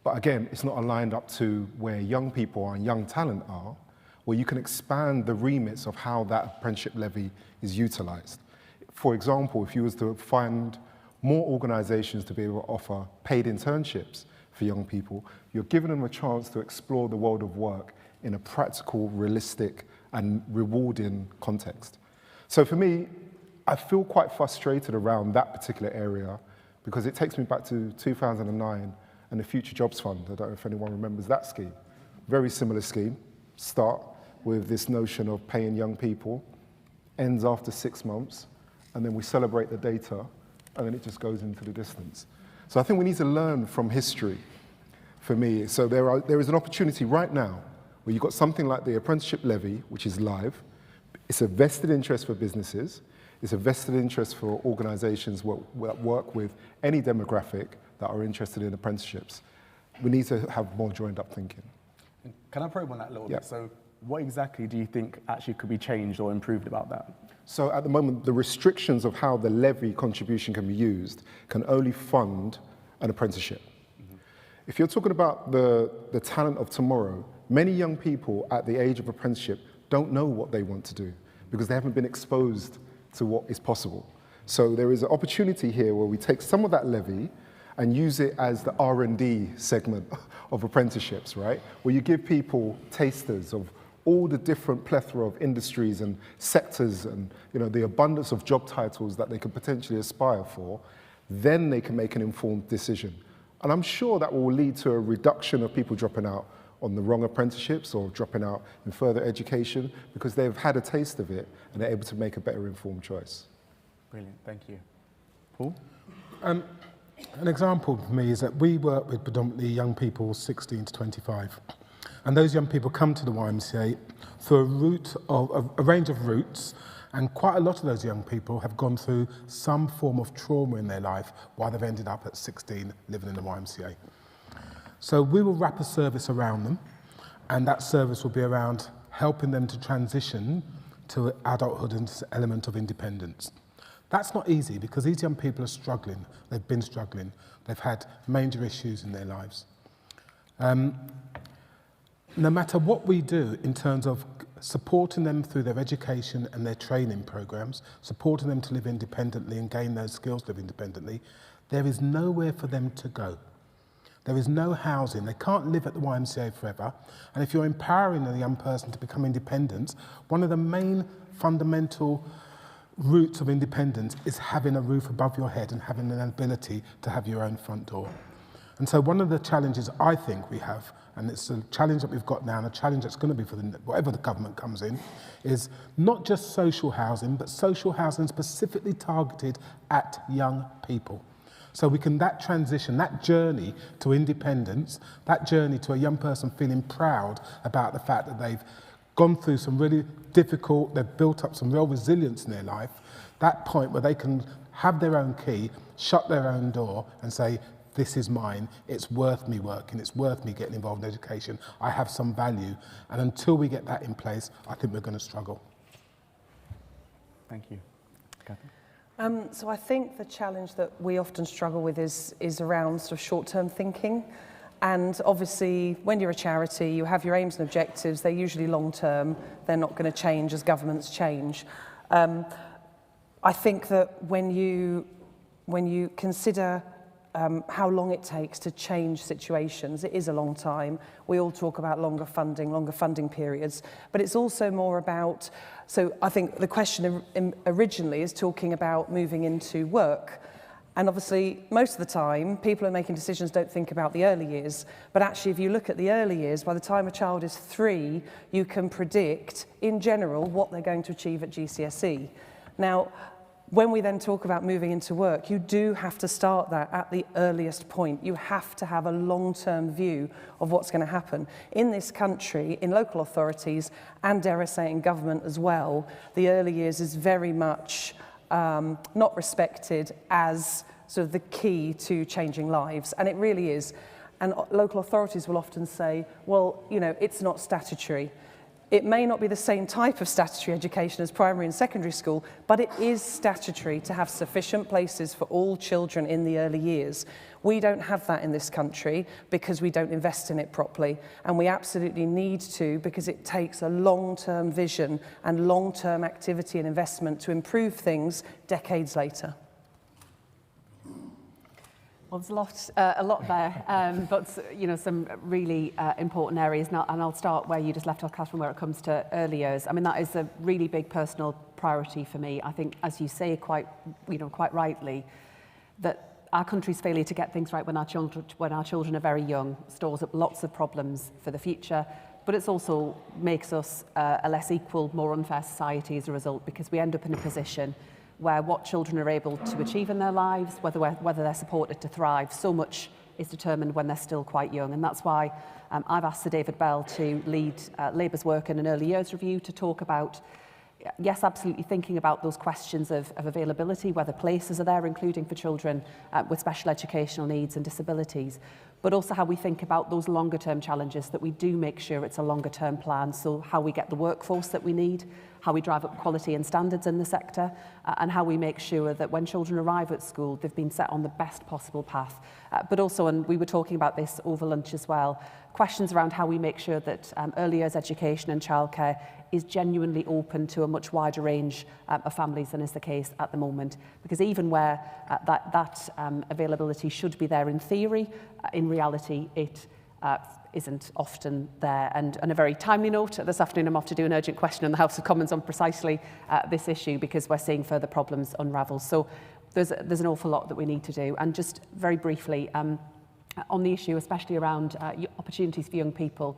But again, it's not aligned up to where young people and young talent are, where you can expand the remits of how that apprenticeship levy is utilised. For example, if you was to find more organisations to be able to offer paid internships for young people, you're giving them a chance to explore the world of work in a practical, realistic, and rewarding context. So for me, I feel quite frustrated around that particular area because it takes me back to 2009 and the Future Jobs Fund. I don't know if anyone remembers that scheme. Very similar scheme. Start with this notion of paying young people, ends after 6 months, and then we celebrate the data, and then it just goes into the distance. So I think we need to learn from history, for me. So there is an opportunity right now where you've got something like the apprenticeship levy, which is live. It's a vested interest for businesses. It's a vested interest for organizations that work with any demographic that are interested in apprenticeships. We need to have more joined up thinking. Can I probe on that a little Yeah. bit? So what exactly do you think actually could be changed or improved about that? So at the moment, the restrictions of how the levy contribution can be used can only fund an apprenticeship. If you're talking about the talent of tomorrow, many young people at the age of apprenticeship don't know what they want to do because they haven't been exposed to what is possible. So there is an opportunity here where we take some of that levy and use it as the R&D segment of apprenticeships, right? Where you give people tasters of all the different plethora of industries and sectors and the abundance of job titles that they could potentially aspire for, then they can make an informed decision. And I'm sure that will lead to a reduction of people dropping out on the wrong apprenticeships or dropping out in further education because they've had a taste of it and they're able to make a better informed choice. Brilliant, thank you. Paul? An example for me is that we work with predominantly young people 16 to 25. And those young people come to the YMCA through a range of routes, and quite a lot of those young people have gone through some form of trauma in their life while they've ended up at 16 living in the YMCA. So we will wrap a service around them, and that service will be around helping them to transition to adulthood and this element of independence. That's not easy because these young people are struggling. They've been struggling. They've had major issues in their lives. No matter what we do in terms of supporting them through their education and their training programs, supporting them to live independently and gain those skills to live independently, there is nowhere for them to go. There is no housing. They can't live at the YMCA forever. And if you're empowering a young person to become independent, one of the main fundamental roots of independence is having a roof above your head and having an ability to have your own front door. And so one of the challenges I think we have, and it's a challenge that we've got now and a challenge that's going to be for whatever the government comes in, is not just social housing, but social housing specifically targeted at young people. So we can, that transition, that journey to independence, that journey to a young person feeling proud about the fact that they've gone through some really difficult, they've built up some real resilience in their life, that point where they can have their own key, shut their own door and say, this is mine, it's worth me working, it's worth me getting involved in education, I have some value. And until we get that in place, I think we're going to struggle. Thank you. Kathy? So I think the challenge that we often struggle with is around sort of short-term thinking. And obviously, when you're a charity, you have your aims and objectives. They're usually long-term. They're not going to change as governments change. I think that when you consider how long it takes to change situations, it is a long time. We all talk about longer funding periods, but it's also more about, so I think the question originally is talking about moving into work. And obviously, most of the time, people who are making decisions don't think about the early years. But actually, if you look at the early years, by the time a child is 3, you can predict, in general, what they're going to achieve at GCSE. Now, when we then talk about moving into work, you do have to start that at the earliest point. You have to have a long-term view of what's going to happen. In this country, in local authorities, and dare I say in government as well, the early years is very much not respected as sort of the key to changing lives, and it really is. And local authorities will often say, well, you know, it's not statutory. It may not be the same type of statutory education as primary and secondary school, but it is statutory to have sufficient places for all children in the early years. We don't have that in this country because we don't invest in it properly, and we absolutely need to, because it takes a long-term vision and long-term activity and investment to improve things decades later. Well, there's a lot there, but some really important areas. And I'll start where you just left off, Catherine, where it comes to early years. I mean, that is a really big personal priority for me. I think, as you say, quite rightly, that our country's failure to get things right when our children are very young stores up lots of problems for the future. But it also makes us a less equal, more unfair society as a result, because we end up in a position where what children are able to achieve in their lives, whether they're supported to thrive, so much is determined when they're still quite young. And that's why I've asked Sir David Bell to lead Labour's work in an early years review to talk about, yes, absolutely thinking about those questions of availability, whether places are there, including for children with special educational needs and disabilities, but also how we think about those longer term challenges, that we do make sure it's a longer term plan. So how we get the workforce that we need, how we drive up quality and standards in the sector, and how we make sure that when children arrive at school, they've been set on the best possible path. But also, and we were talking about this over lunch as well, questions around how we make sure that early years education and childcare is genuinely open to a much wider range of families than is the case at the moment. Because even where that availability should be there in theory, in reality it isn't often there. And on a very timely note, this afternoon I'm off to do an urgent question in the House of Commons on precisely this issue, because we're seeing further problems unravel. So there's an awful lot that we need to do. And just very briefly, on the issue, especially around opportunities for young people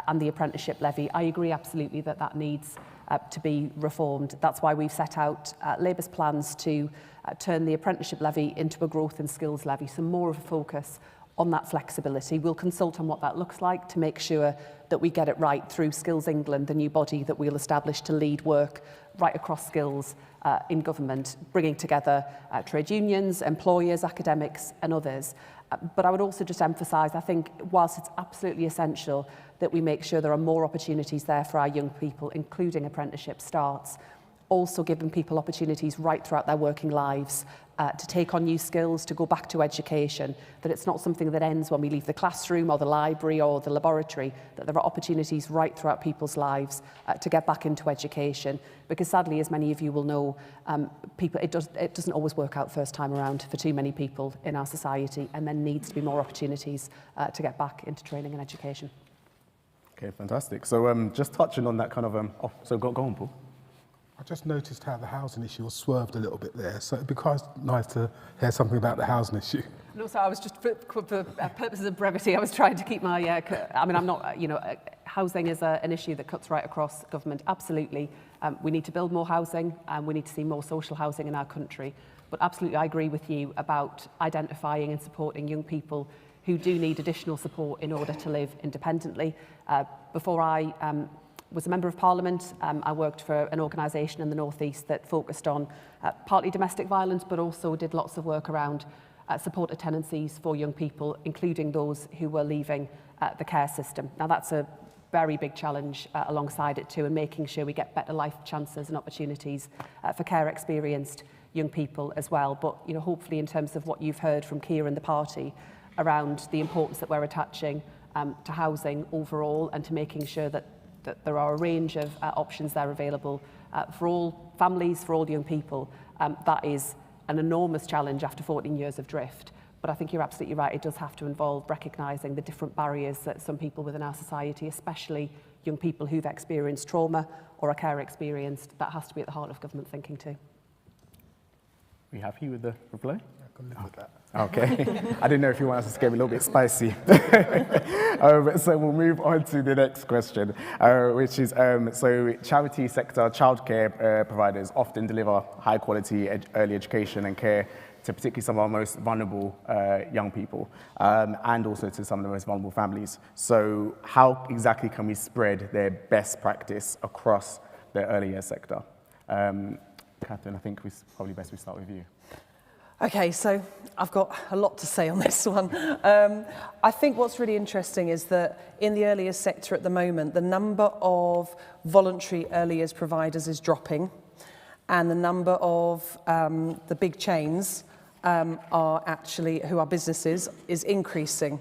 and the apprenticeship levy, I agree absolutely that needs to be reformed. That's why we've set out Labour's plans to turn the apprenticeship levy into a growth and skills levy, so more of a focus on that flexibility. We'll consult on what that looks like to make sure that we get it right through Skills England, the new body that we'll establish to lead work right across skills in government, bringing together trade unions, employers, academics and others. But I would also just emphasise, I think, whilst it's absolutely essential that we make sure there are more opportunities there for our young people, including apprenticeship starts, also giving people opportunities right throughout their working lives to take on new skills, to go back to education, that it's not something that ends when we leave the classroom or the library or the laboratory, that there are opportunities right throughout people's lives to get back into education. Because sadly, as many of you will know, it doesn't always work out first time around for too many people in our society, and there needs to be more opportunities to get back into training and education. Okay, fantastic. So just touching on that kind of, so go on, Paul. I just noticed how the housing issue was swerved a little bit there, so it'd be quite nice to hear something about the housing issue. And also, I was just, for purposes of brevity, I was trying to keep my, I mean, I'm not, housing is an issue that cuts right across government, absolutely. We need to build more housing, and we need to see more social housing in our country. But absolutely, I agree with you about identifying and supporting young people who do need additional support in order to live independently. Before I was a Member of Parliament, I worked for an organisation in the North East that focused on partly domestic violence, but also did lots of work around supported tenancies for young people, including those who were leaving the care system. Now that's a very big challenge alongside it too, and making sure we get better life chances and opportunities for care experienced young people as well. But hopefully in terms of what you've heard from Keir and the party around the importance that we're attaching to housing overall, and to making sure that there are a range of options there available for all families, for all young people. That is an enormous challenge after 14 years of drift. But I think you're absolutely right, it does have to involve recognising the different barriers that some people within our society, especially young people who've experienced trauma or a care experienced, that has to be at the heart of government thinking too. Are you happy with the reply? I can live with that. Okay. I didn't know if you want us to get a little bit spicy. So we'll move on to the next question, which is, so charity sector childcare providers often deliver high quality early education and care to particularly some of our most vulnerable young people, and also to some of the most vulnerable families. So how exactly can we spread their best practice across the early years sector? Catherine, I think it's probably best we start with you. Okay, so I've got a lot to say on this one. I think what's really interesting is that in the early years sector at the moment, the number of voluntary early years providers is dropping, and the number of the big chains are actually, who are businesses, is increasing.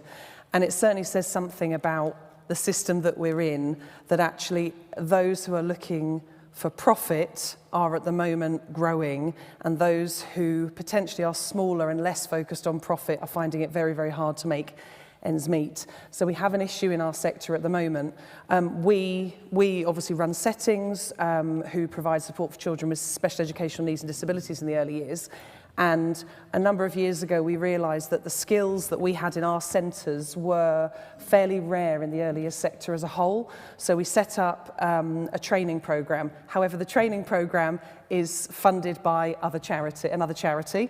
And it certainly says something about the system that we're in, that actually those who are looking for profit are at the moment growing, and those who potentially are smaller and less focused on profit are finding it very, very hard to make ends meet. So we have an issue in our sector at the moment. We obviously run settings who provide support for children with special educational needs and disabilities in the early years. And a number of years ago, we realised that the skills that we had in our centres were fairly rare in the early years sector as a whole. So we set up a training programme. However, the training programme is funded by another charity,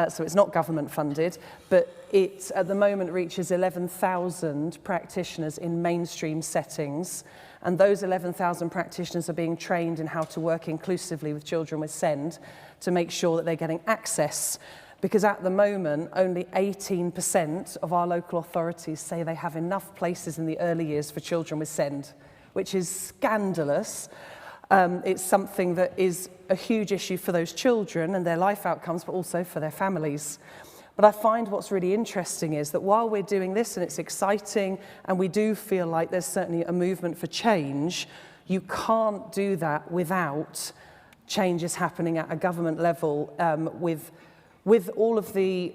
so it's not government funded, but it at the moment reaches 11,000 practitioners in mainstream settings. And those 11,000 practitioners are being trained in how to work inclusively with children with SEND to make sure that they're getting access. Because at the moment, only 18% of our local authorities say they have enough places in the early years for children with SEND, which is scandalous. It's something that is a huge issue for those children and their life outcomes, but also for their families. But I find what's really interesting is that while we're doing this and it's exciting and we do feel like there's certainly a movement for change, you can't do that without changes happening at a government level with all of the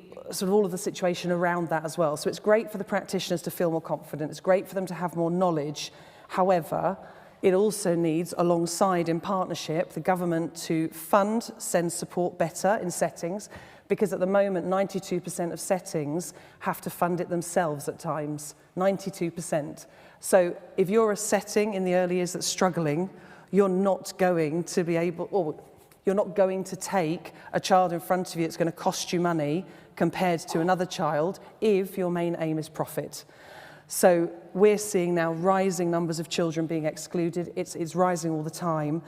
situation around that as well. So it's great for the practitioners to feel more confident. It's great for them to have more knowledge. However, it also needs, alongside in partnership, the government to fund SEND support better in settings, because at the moment 92% of settings have to fund it themselves at times, 92%. So if you're a setting in the early years that's struggling, you're not going to be able, or you're not going to take a child in front of you that's going to cost you money compared to another child if your main aim is profit. So we're seeing now rising numbers of children being excluded. It's rising all the time.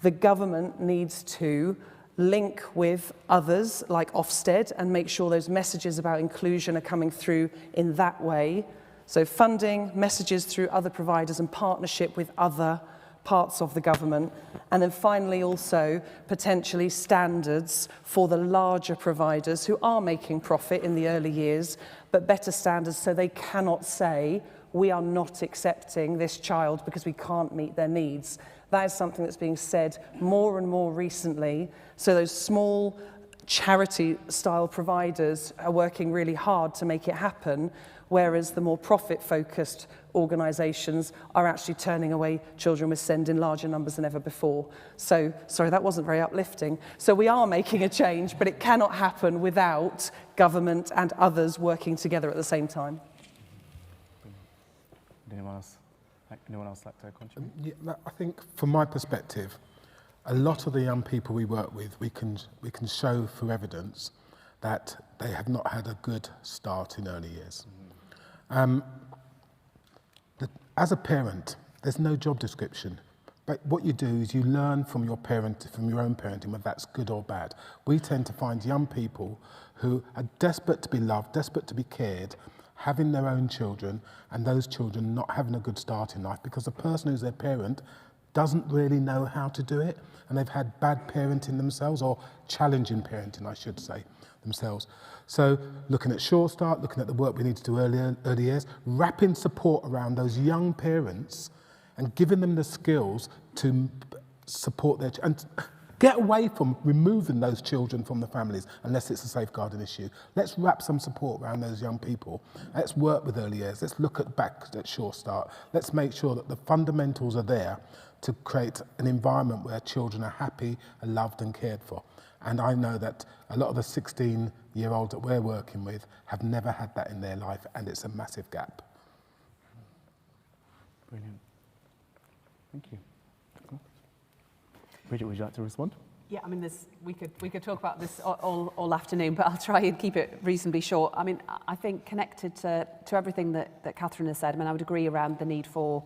The government needs to link with others like Ofsted and make sure those messages about inclusion are coming through in that way. So funding, messages through other providers and partnership with other parts of the government. And then finally also potentially standards for the larger providers who are making profit in the early years, but better standards so they cannot say, we are not accepting this child because we can't meet their needs. That is something that's being said more and more recently. So those small charity-style providers are working really hard to make it happen, whereas the more profit-focused organisations are actually turning away children with SEND in larger numbers than ever before. So, sorry, that wasn't very uplifting. So we are making a change, but it cannot happen without government and others working together at the same time. Anyone else like to contribute? Yeah, I think from my perspective, a lot of the young people we work with, we can show through evidence that they have not had a good start in early years. As a parent, there's no job description. But what you do is you learn from your own parenting, whether that's good or bad. We tend to find young people who are desperate to be loved, desperate to be cared, having their own children, and those children not having a good start in life because the person who's their parent doesn't really know how to do it, and they've had bad parenting themselves, or challenging parenting, I should say, themselves. So looking at Sure Start, looking at the work we need to do early years, wrapping support around those young parents and giving them the skills to support their and get away from removing those children from the families unless it's a safeguarding issue. Let's wrap some support around those young people. Let's work with early years. Let's look back at Sure Start. Let's make sure that the fundamentals are there to create an environment where children are happy, are loved and cared for. And I know that a lot of the 16-year-olds that we're working with have never had that in their life, and it's a massive gap. Brilliant. Thank you. Bridget, would you like to respond? Yeah, I mean, we could talk about this all afternoon, but I'll try and keep it reasonably short. I mean, I think connected to everything that Catherine has said, I mean, I would agree around the need for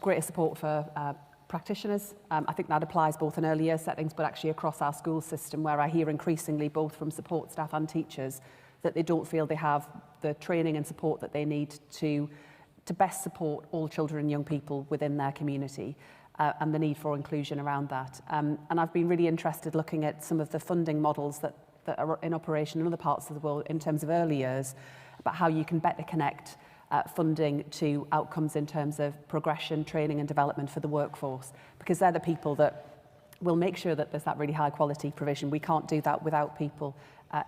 greater support for practitioners. I think that applies both in early year settings, but actually across our school system, where I hear increasingly, both from support staff and teachers, that they don't feel they have the training and support that they need to best support all children and young people within their community, and the need for inclusion around that. And I've been really interested looking at some of the funding models that are in operation in other parts of the world in terms of early years, about how you can better connect funding to outcomes in terms of progression, training and development for the workforce, because they're the people that will make sure that there's that really high quality provision. We can't do that without people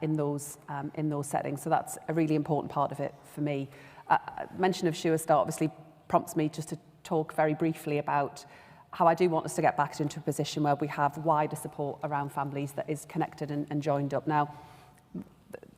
in those settings. So that's a really important part of it for me. Mention of Sure Start obviously prompts me just to talk very briefly about how I do want us to get back into a position where we have wider support around families that is connected and joined up. Now,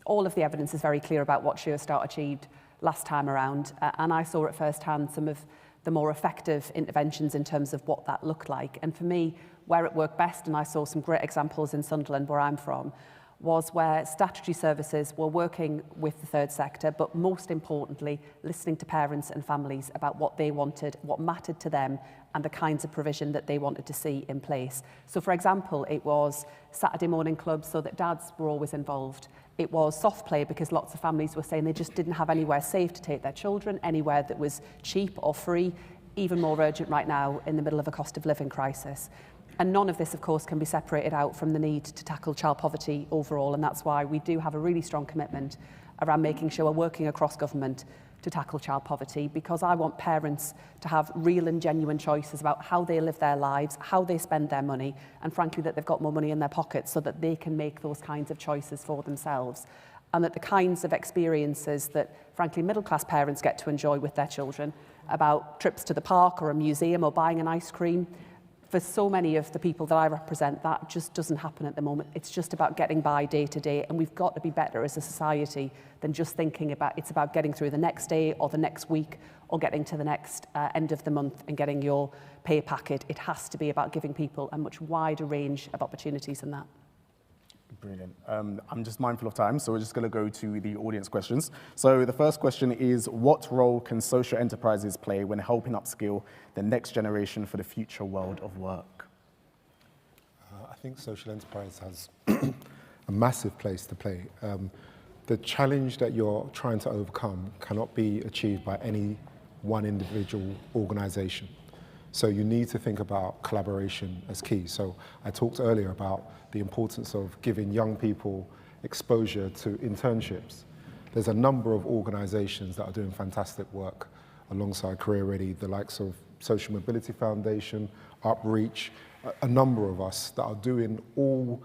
all of the evidence is very clear about what Sure Start achieved last time around, and I saw at first hand some of the more effective interventions in terms of what that looked like. And for me, where it worked best, and I saw some great examples in Sunderland where I'm from, was where statutory services were working with the third sector, but most importantly, listening to parents and families about what they wanted, what mattered to them, and the kinds of provision that they wanted to see in place. So, for example, it was Saturday morning clubs so that dads were always involved. It was soft play because lots of families were saying they just didn't have anywhere safe to take their children, anywhere that was cheap or free, even more urgent right now in the middle of a cost of living crisis. And none of this, of course, can be separated out from the need to tackle child poverty overall. And that's why we do have a really strong commitment around making sure we're working across government to tackle child poverty, because I want parents to have real and genuine choices about how they live their lives, how they spend their money, and frankly, that they've got more money in their pockets so that they can make those kinds of choices for themselves. And that the kinds of experiences that, frankly, middle-class parents get to enjoy with their children, about trips to the park or a museum or buying an ice cream, for so many of the people that I represent, that just doesn't happen at the moment. It's just about getting by day to day, and we've got to be better as a society than just thinking about it's about getting through the next day or the next week or getting to the next end of the month and getting your pay packet. It has to be about giving people a much wider range of opportunities than that. Brilliant. I'm just mindful of time, so we're just going to go to the audience questions. So the first question is, what role can social enterprises play when helping upskill the next generation for the future world of work? I think social enterprise has a massive place to play. The challenge that you're trying to overcome cannot be achieved by any one individual organization. So you need to think about collaboration as key. So I talked earlier about the importance of giving young people exposure to internships. There's a number of organizations that are doing fantastic work alongside Career Ready, the likes of Social Mobility Foundation, Upreach, a number of us that are doing all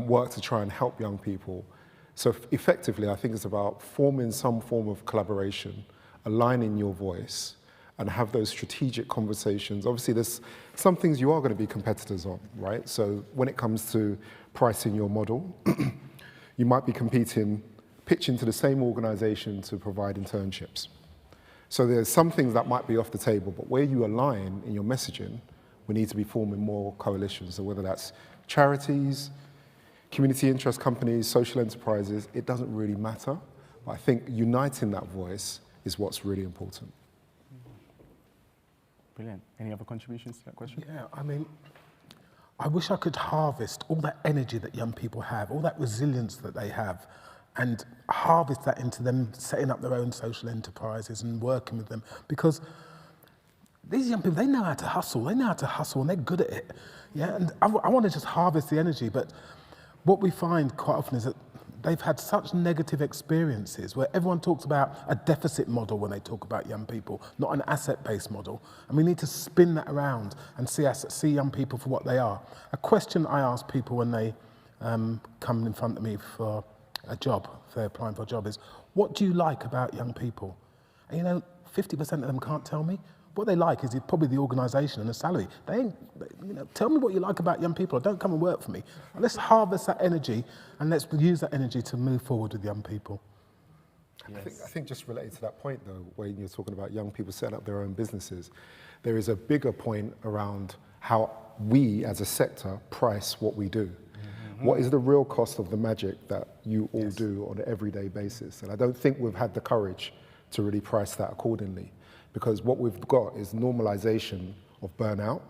work to try and help young people. So effectively, I think it's about forming some form of collaboration, aligning your voice, and have those strategic conversations. Obviously, there's some things you are going to be competitors on, right? So when it comes to pricing your model, you might be pitching to the same organization to provide internships. So there's some things that might be off the table, but where you align in your messaging, we need to be forming more coalitions. So whether that's charities, community interest companies, social enterprises, it doesn't really matter. But I think uniting that voice is what's really important. Brilliant. Any other contributions to that question? Yeah, I mean, I wish I could harvest all that energy that young people have, all that resilience that they have, and harvest that into them setting up their own social enterprises and working with them. Because these young people, they know how to hustle. They know how to hustle, and they're good at it. Yeah, and I want to just harvest the energy. But what we find quite often is that they've had such negative experiences where everyone talks about a deficit model when they talk about young people, not an asset-based model. And we need to spin that around and see young people for what they are. A question I ask people when they come in front of me for a job, if they're applying for a job, is, what do you like about young people? And 50% of them can't tell me. What they like is probably the organisation and the salary. They ain't, tell me what you like about young people. Don't come and work for me. Let's harvest that energy and let's use that energy to move forward with young people. Yes. I think just related to that point, though, when you're talking about young people setting up their own businesses, there is a bigger point around how we, as a sector, price what we do. Mm-hmm. What is the real cost of the magic that you all do on an everyday basis? And I don't think we've had the courage to really price that accordingly. Because what we've got is normalization of burnout.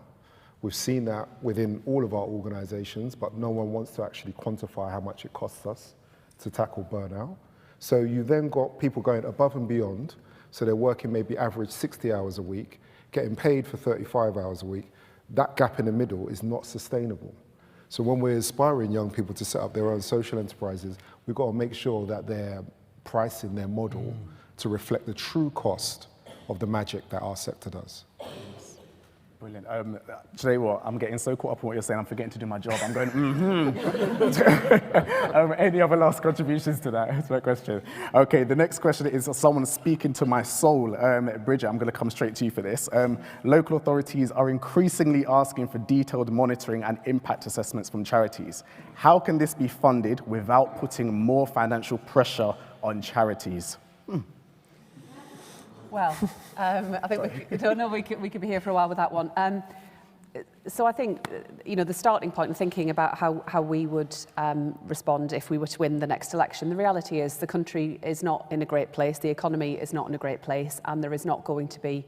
We've seen that within all of our organizations, but no one wants to actually quantify how much it costs us to tackle burnout. So you then got people going above and beyond, so they're working maybe average 60 hours a week, getting paid for 35 hours a week. That gap in the middle is not sustainable. So when we're inspiring young people to set up their own social enterprises, we've got to make sure that they're pricing their model to reflect the true cost of the magic that our sector does. Brilliant. Do you know what? I'm getting so caught up in what you're saying, I'm forgetting to do my job. I'm going, any other last contributions to that question? Okay, the next question is someone speaking to my soul. Bridget, I'm going to come straight to you for this. Local authorities are increasingly asking for detailed monitoring and impact assessments from charities. How can this be funded without putting more financial pressure on charities? Well, I think we could be here for a while with that one. So I think, the starting point of thinking about how we would respond if we were to win the next election, the reality is the country is not in a great place, the economy is not in a great place, and there is not going to be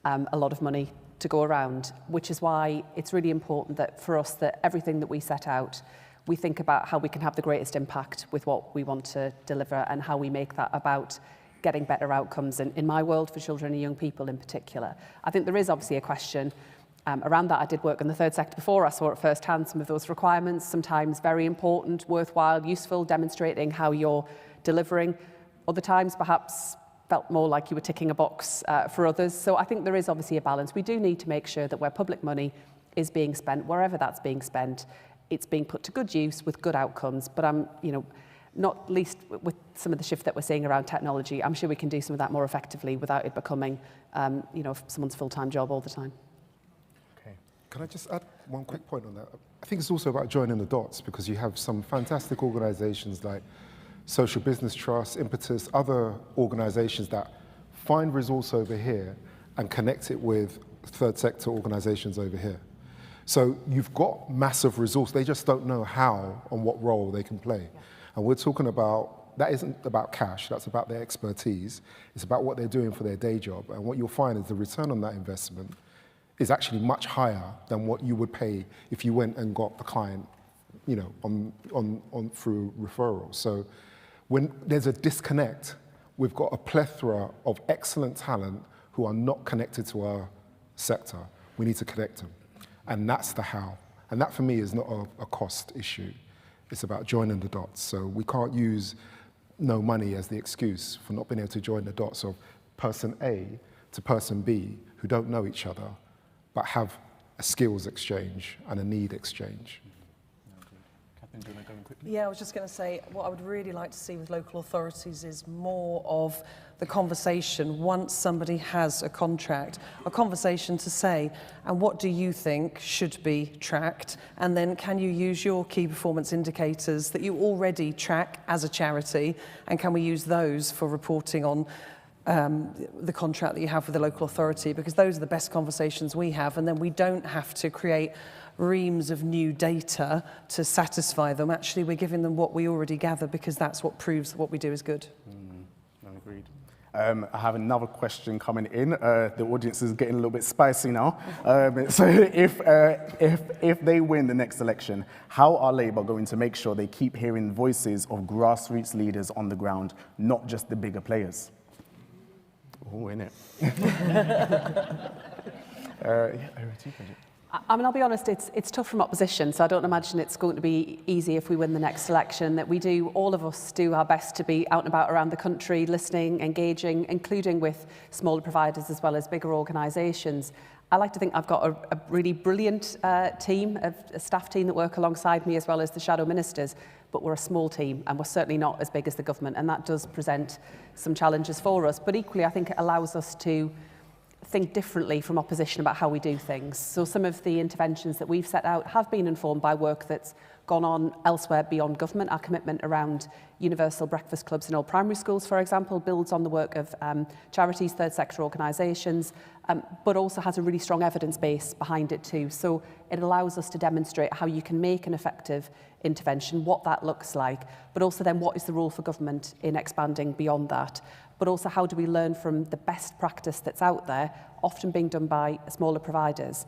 a lot of money to go around, which is why it's really important that for us that everything that we set out, we think about how we can have the greatest impact with what we want to deliver and how we make that about getting better outcomes in my world for children and young people in particular. I think there is obviously a question around that. I did work in the third sector before. I saw at first hand some of those requirements, sometimes very important, worthwhile, useful, demonstrating how you're delivering. Other times perhaps felt more like you were ticking a box for others. So I think there is obviously a balance. We do need to make sure that where public money is being spent, wherever that's being spent, it's being put to good use with good outcomes. But I'm, not least with some of the shift that we're seeing around technology, I'm sure we can do some of that more effectively without it becoming, someone's full-time job all the time. Okay. Can I just add one quick point on that? I think it's also about joining the dots, because you have some fantastic organisations like Social Business Trust, Impetus, other organisations that find resource over here and connect it with third sector organisations over here. So you've got massive resource, they just don't know how and what role they can play. Yeah. And we're talking about, that isn't about cash, that's about their expertise. It's about what they're doing for their day job. And what you'll find is the return on that investment is actually much higher than what you would pay if you went and got the client, on through referral. So when there's a disconnect, we've got a plethora of excellent talent who are not connected to our sector. We need to connect them. And that's the how. And that for me is not a cost issue. It's about joining the dots. So we can't use no money as the excuse for not being able to join the dots of person A to person B who don't know each other, but have a skills exchange and a need exchange. Catherine, do you want to go in quickly? Yeah, I was just going to say, what I would really like to see with local authorities is more of the conversation once somebody has a contract, a conversation to say, and what do you think should be tracked? And then can you use your key performance indicators that you already track as a charity, and can we use those for reporting on the contract that you have with the local authority? Because those are the best conversations we have, and then we don't have to create reams of new data to satisfy them. Actually, we're giving them what we already gather, because that's what proves that what we do is good. Agreed. I have another question coming in. The audience is getting a little bit spicy now. So if they win the next election, how are Labour going to make sure they keep hearing voices of grassroots leaders on the ground, not just the bigger players? Oh, innit? I mean, I'll be honest, it's tough from opposition, so I don't imagine it's going to be easy if we win the next election. That all of us do our best to be out and about around the country, listening, engaging, including with smaller providers as well as bigger organisations. I like to think I've got a really brilliant team, a staff team that work alongside me, as well as the shadow ministers, but we're a small team and we're certainly not as big as the government, and that does present some challenges for us. But equally, I think it allows us to think differently from opposition about how we do things. So some of the interventions that we've set out have been informed by work that's gone on elsewhere beyond government. Our commitment around universal breakfast clubs in all primary schools, for example, builds on the work of charities, third sector organisations, but also has a really strong evidence base behind it too. So it allows us to demonstrate how you can make an effective intervention, what that looks like, but also then what is the role for government in expanding beyond that. But also how do we learn from the best practice that's out there, often being done by smaller providers,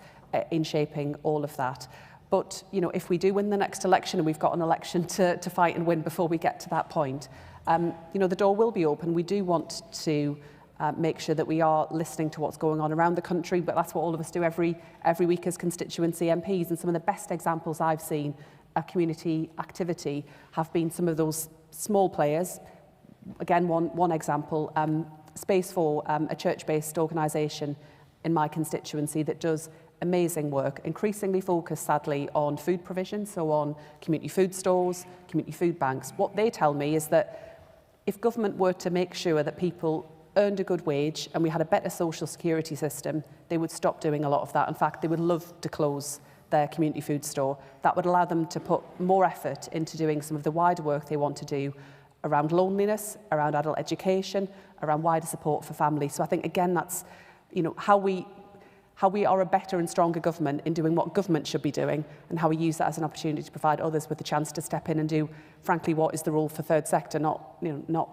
in shaping all of that. But, if we do win the next election, and we've got an election to fight and win before we get to that point, the door will be open. We do want to make sure that we are listening to what's going on around the country, but that's what all of us do every week as constituency MPs. And some of the best examples I've seen of community activity have been some of those small players. Again, one example, space for a church-based organisation in my constituency that does amazing work, increasingly focused, sadly, on food provision, so on community food stores, community food banks. What they tell me is that if government were to make sure that people earned a good wage and we had a better social security system, they would stop doing a lot of that. In fact, they would love to close their community food store. That would allow them to put more effort into doing some of the wider work they want to do around loneliness, around adult education, around wider support for families. So I think, again, that's how we are a better and stronger government in doing what government should be doing, and how we use that as an opportunity to provide others with the chance to step in and do, frankly, what is the role for third sector, not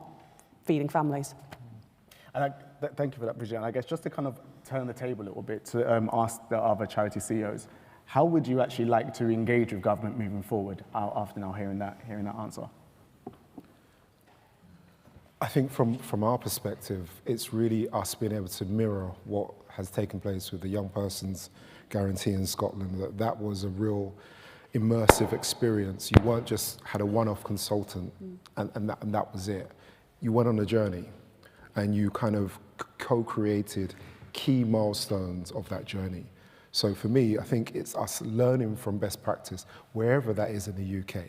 feeding families. And thank you for that, Bridget. And I guess just to kind of turn the table a little bit to ask the other charity CEOs, how would you actually like to engage with government moving forward after now hearing that answer? I think from our perspective, it's really us being able to mirror what has taken place with the Young Persons Guarantee in Scotland. That was a real immersive experience. You weren't just had a one-off consultant and that was it. You went on a journey and you kind of co-created key milestones of that journey. So for me, I think it's us learning from best practice, wherever that is in the UK,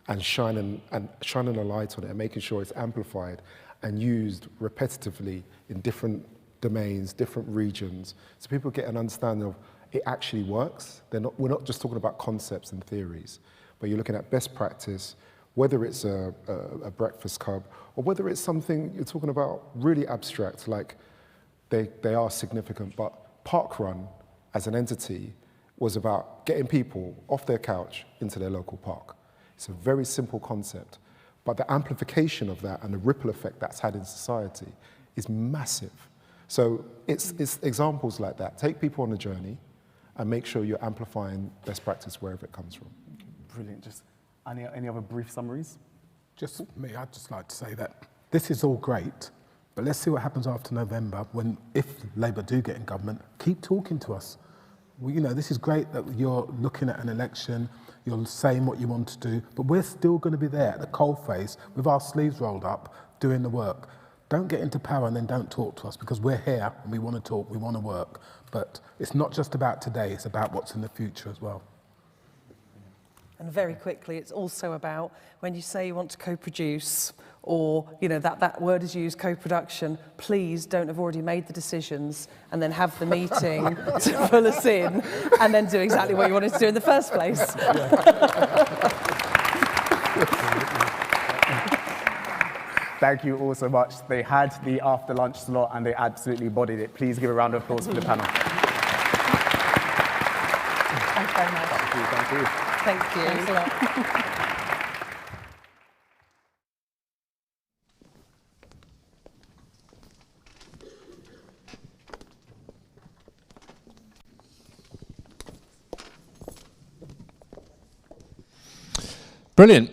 and shining a light on it and making sure it's amplified and used repetitively in different domains, different regions, so people get an understanding of it actually works. We're not just talking about concepts and theories, but you're looking at best practice, whether it's a breakfast club or whether it's something you're talking about really abstract, like they are significant, but Parkrun as an entity was about getting people off their couch into their local park. It's a very simple concept, but the amplification of that and the ripple effect that's had in society is massive. So it's examples like that. Take people on a journey and make sure you're amplifying best practice wherever it comes from. Brilliant. Just any other brief summaries? Just me, I'd just like to say that this is all great, but let's see what happens after November when, if Labour do get in government, keep talking to us. Well, this is great that you're looking at an election, you're saying what you want to do, but we're still going to be there at the coalface with our sleeves rolled up, doing the work. Don't get into power and then don't talk to us, because we're here and we want to talk, we want to work. But it's not just about today, it's about what's in the future as well. And very quickly, it's also about when you say you want to co-produce, or that word is used, co-production, please don't have already made the decisions and then have the meeting to pull us in and then do exactly what you wanted to do in the first place. Thank you all so much. They had the after lunch slot and they absolutely bodied it. Please give a round of applause for the panel. Thanks very much. Thank you. Thank you. Thanks a lot. Brilliant.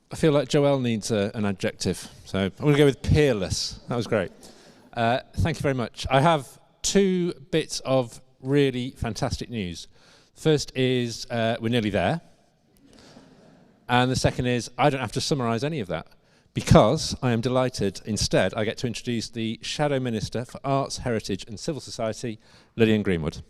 I feel like Joelle needs an adjective, so I'm going to go with peerless. That was great. Thank you very much. I have two bits of really fantastic news. First is we're nearly there. And the second is I don't have to summarise any of that, because I am delighted. Instead, I get to introduce the Shadow Minister for Arts, Heritage and Civil Society, Lillian Greenwood.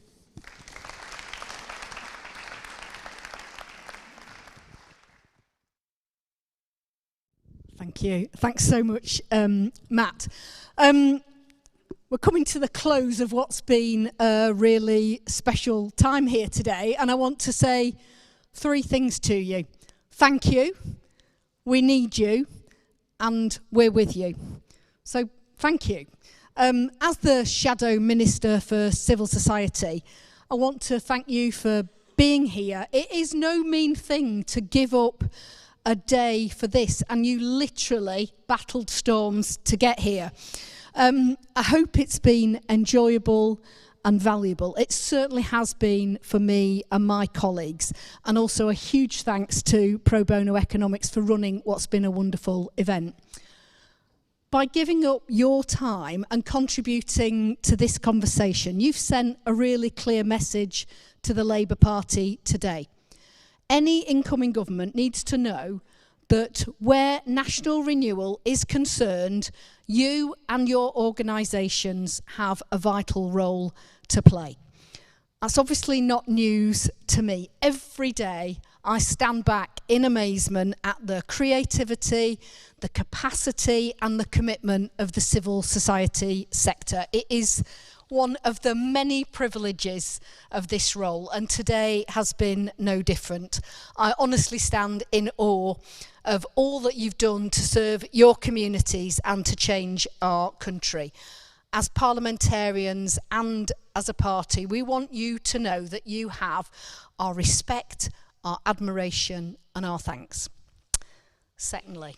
Thank you. Thanks so much, Matt. We're coming to the close of what's been a really special time here today, and I want to say three things to you. Thank you, we need you, and we're with you. So thank you. As the Shadow Minister for Civil Society, I want to thank you for being here. It is no mean thing to give up a day for this, and you literally battled storms to get here. I hope it's been enjoyable and valuable. It certainly has been for me and my colleagues, and also a huge thanks to Pro Bono Economics for running what's been a wonderful event. By giving up your time and contributing to this conversation, you've sent a really clear message to the Labour Party today. Any incoming government needs to know that where national renewal is concerned, you and your organisations have a vital role to play. That's obviously not news to me. Every day I stand back in amazement at the creativity, the capacity and the commitment of the civil society sector. It is one of the many privileges of this role, and today has been no different. I honestly stand in awe of all that you've done to serve your communities and to change our country. As parliamentarians and as a party, we want you to know that you have our respect, our admiration and our thanks. Secondly,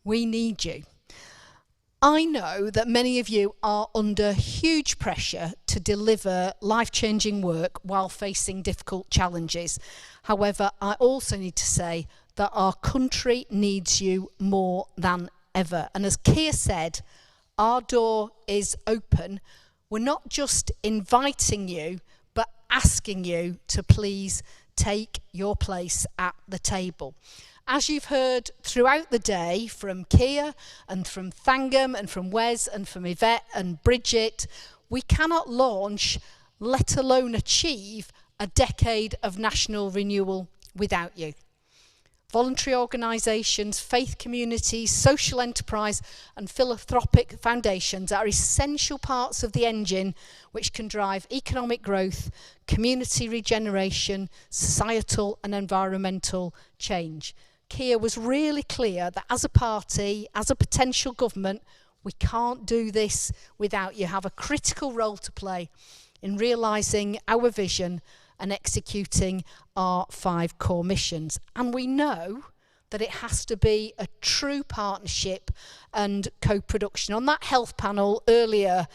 we need you. I know that many of you are under huge pressure to deliver life-changing work while facing difficult challenges. However, I also need to say that our country needs you more than ever. And as Keir said, our door is open. We're not just inviting you, but asking you to please take your place at the table. As you've heard throughout the day from Keir and from Thangam and from Wes and from Yvette and Bridget, we cannot launch, let alone achieve, a decade of national renewal without you. Voluntary organisations, faith communities, social enterprise and philanthropic foundations are essential parts of the engine which can drive economic growth, community regeneration, societal and environmental change. Keir was really clear that as a party, as a potential government, we can't do this without you. Have a critical role to play in realising our vision and executing our 5 core missions. And we know that it has to be a true partnership and co-production. On that health panel earlier,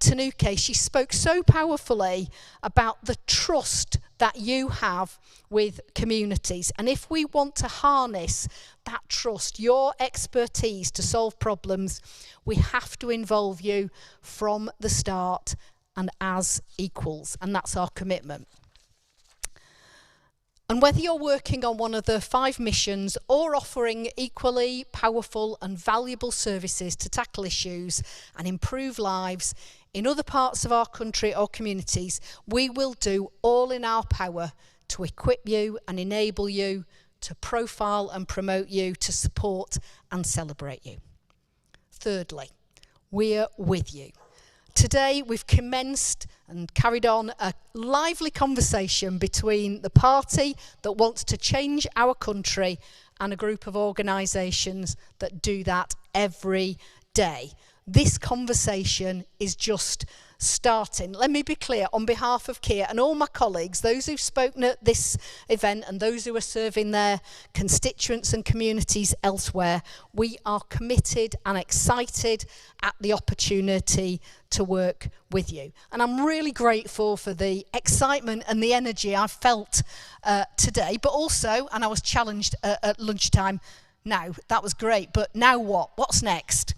Tanuke, she spoke so powerfully about the trust that you have with communities. And if we want to harness that trust, your expertise to solve problems, we have to involve you from the start and as equals. And that's our commitment. And whether you're working on one of the 5 missions or offering equally powerful and valuable services to tackle issues and improve lives in other parts of our country or communities, we will do all in our power to equip you and enable you, to profile and promote you, to support and celebrate you. Thirdly, we're with you. Today we've commenced and carried on a lively conversation between the party that wants to change our country and a group of organisations that do that every day. This conversation is just starting. Let me be clear, on behalf of Keir and all my colleagues, those who've spoken at this event and those who are serving their constituents and communities elsewhere, we are committed and excited at the opportunity to work with you. And I'm really grateful for the excitement and the energy I've felt today, but also, and I was challenged at lunchtime, now, that was great, but now what? What's next?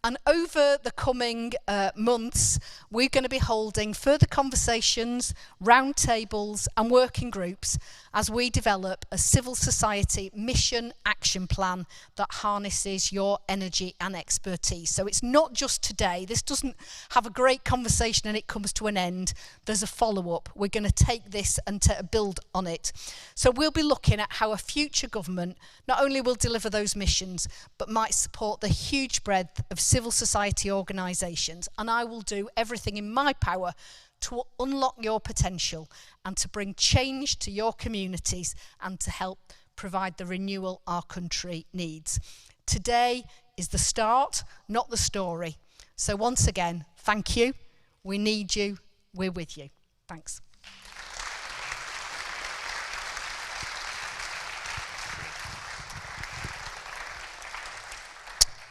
And over the coming months, we're going to be holding further conversations, roundtables and working groups as we develop a civil society mission action plan that harnesses your energy and expertise. So it's not just today. This doesn't have a great conversation and it comes to an end. There's a follow-up. We're going to take this and build on it. So we'll be looking at how a future government not only will deliver those missions, but might support the huge breadth of civil society organisations. And I will do everything in my power to unlock your potential and to bring change to your communities and to help provide the renewal our country needs. Today is the start, not the story. So once again, thank you. We need you. We're with you. Thanks.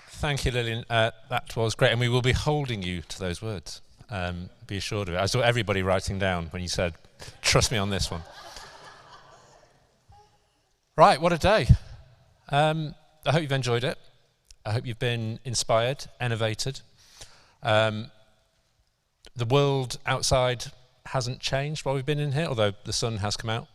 Thank you, Lillian. That was great, and we will be holding you to those words. Be assured of it. I saw everybody writing down when you said, trust me on this one. Right, what a day. I hope you've enjoyed it. I hope you've been inspired, innovated. The world outside hasn't changed while we've been in here, although the sun has come out.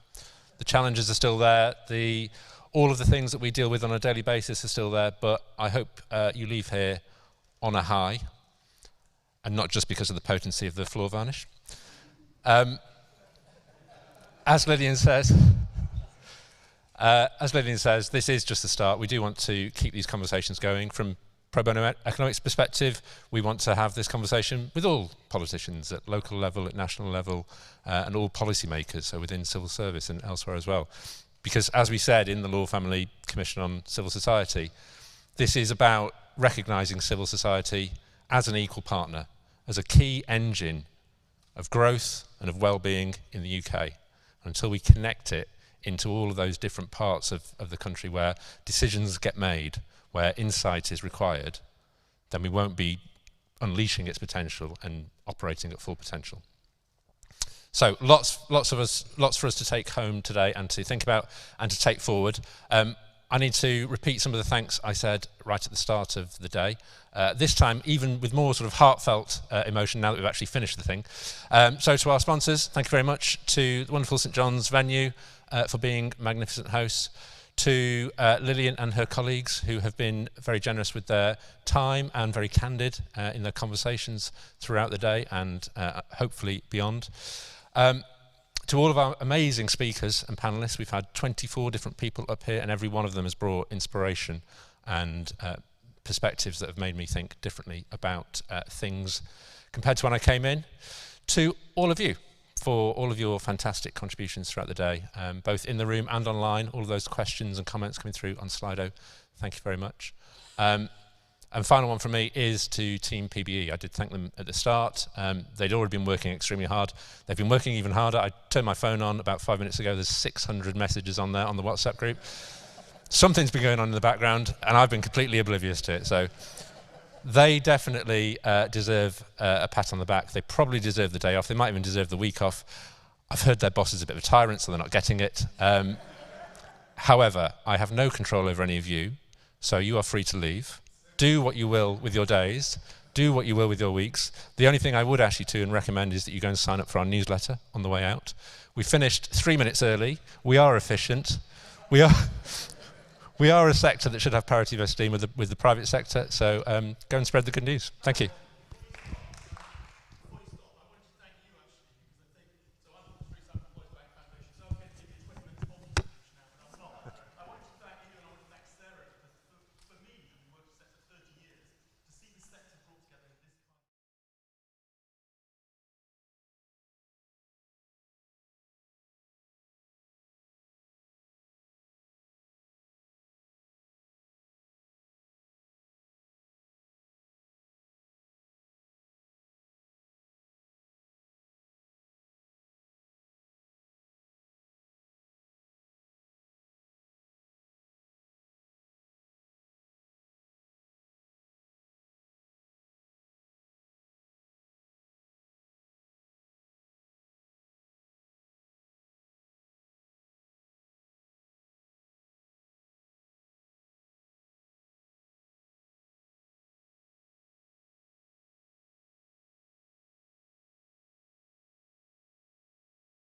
The challenges are still there. The All of the things that we deal with on a daily basis are still there, but I hope you leave here on a high, and not just because of the potency of the floor varnish. As Lillian says, this is just the start. We do want to keep these conversations going. From pro bono economics perspective, we want to have this conversation with all politicians at local level, at national level, and all policymakers, so within civil service and elsewhere as well. Because as we said in the Law Family Commission on Civil Society, this is about recognising civil society as an equal partner, as a key engine of growth and of well-being in the UK. Until we connect it into all of those different parts of the country where decisions get made, where insight is required, then we won't be unleashing its potential and operating at full potential. So lots for us to take home today and to think about and to take forward. I need to repeat some of the thanks I said right at the start of the day. This time, even with more sort of heartfelt emotion now that we've actually finished the thing. So to our sponsors, thank you very much. To the wonderful St John's venue for being magnificent hosts. To Lillian and her colleagues who have been very generous with their time and very candid in their conversations throughout the day and hopefully beyond. To all of our amazing speakers and panellists, we've had 24 different people up here and every one of them has brought inspiration and perspectives that have made me think differently about things compared to when I came in. To all of you, for all of your fantastic contributions throughout the day, both in the room and online, all of those questions and comments coming through on Slido. Thank you very much. And final one from me is to Team PBE. I did thank them at the start. They'd already been working extremely hard. They've been working even harder. I turned my phone on about 5 minutes ago. There's 600 messages on there on the WhatsApp group. Something's been going on in the background, and I've been completely oblivious to it. So they definitely deserve a pat on the back. They probably deserve the day off. They might even deserve the week off. I've heard their boss is a bit of a tyrant, so they're not getting it. However, I have no control over any of you, so you are free to leave. Do what you will with your days. Do what you will with your weeks. The only thing I would ask you to and recommend is that you go and sign up for our newsletter on the way out. We finished 3 minutes early. We are efficient. We are a sector that should have parity of esteem with the private sector. So go and spread the good news. Thank you.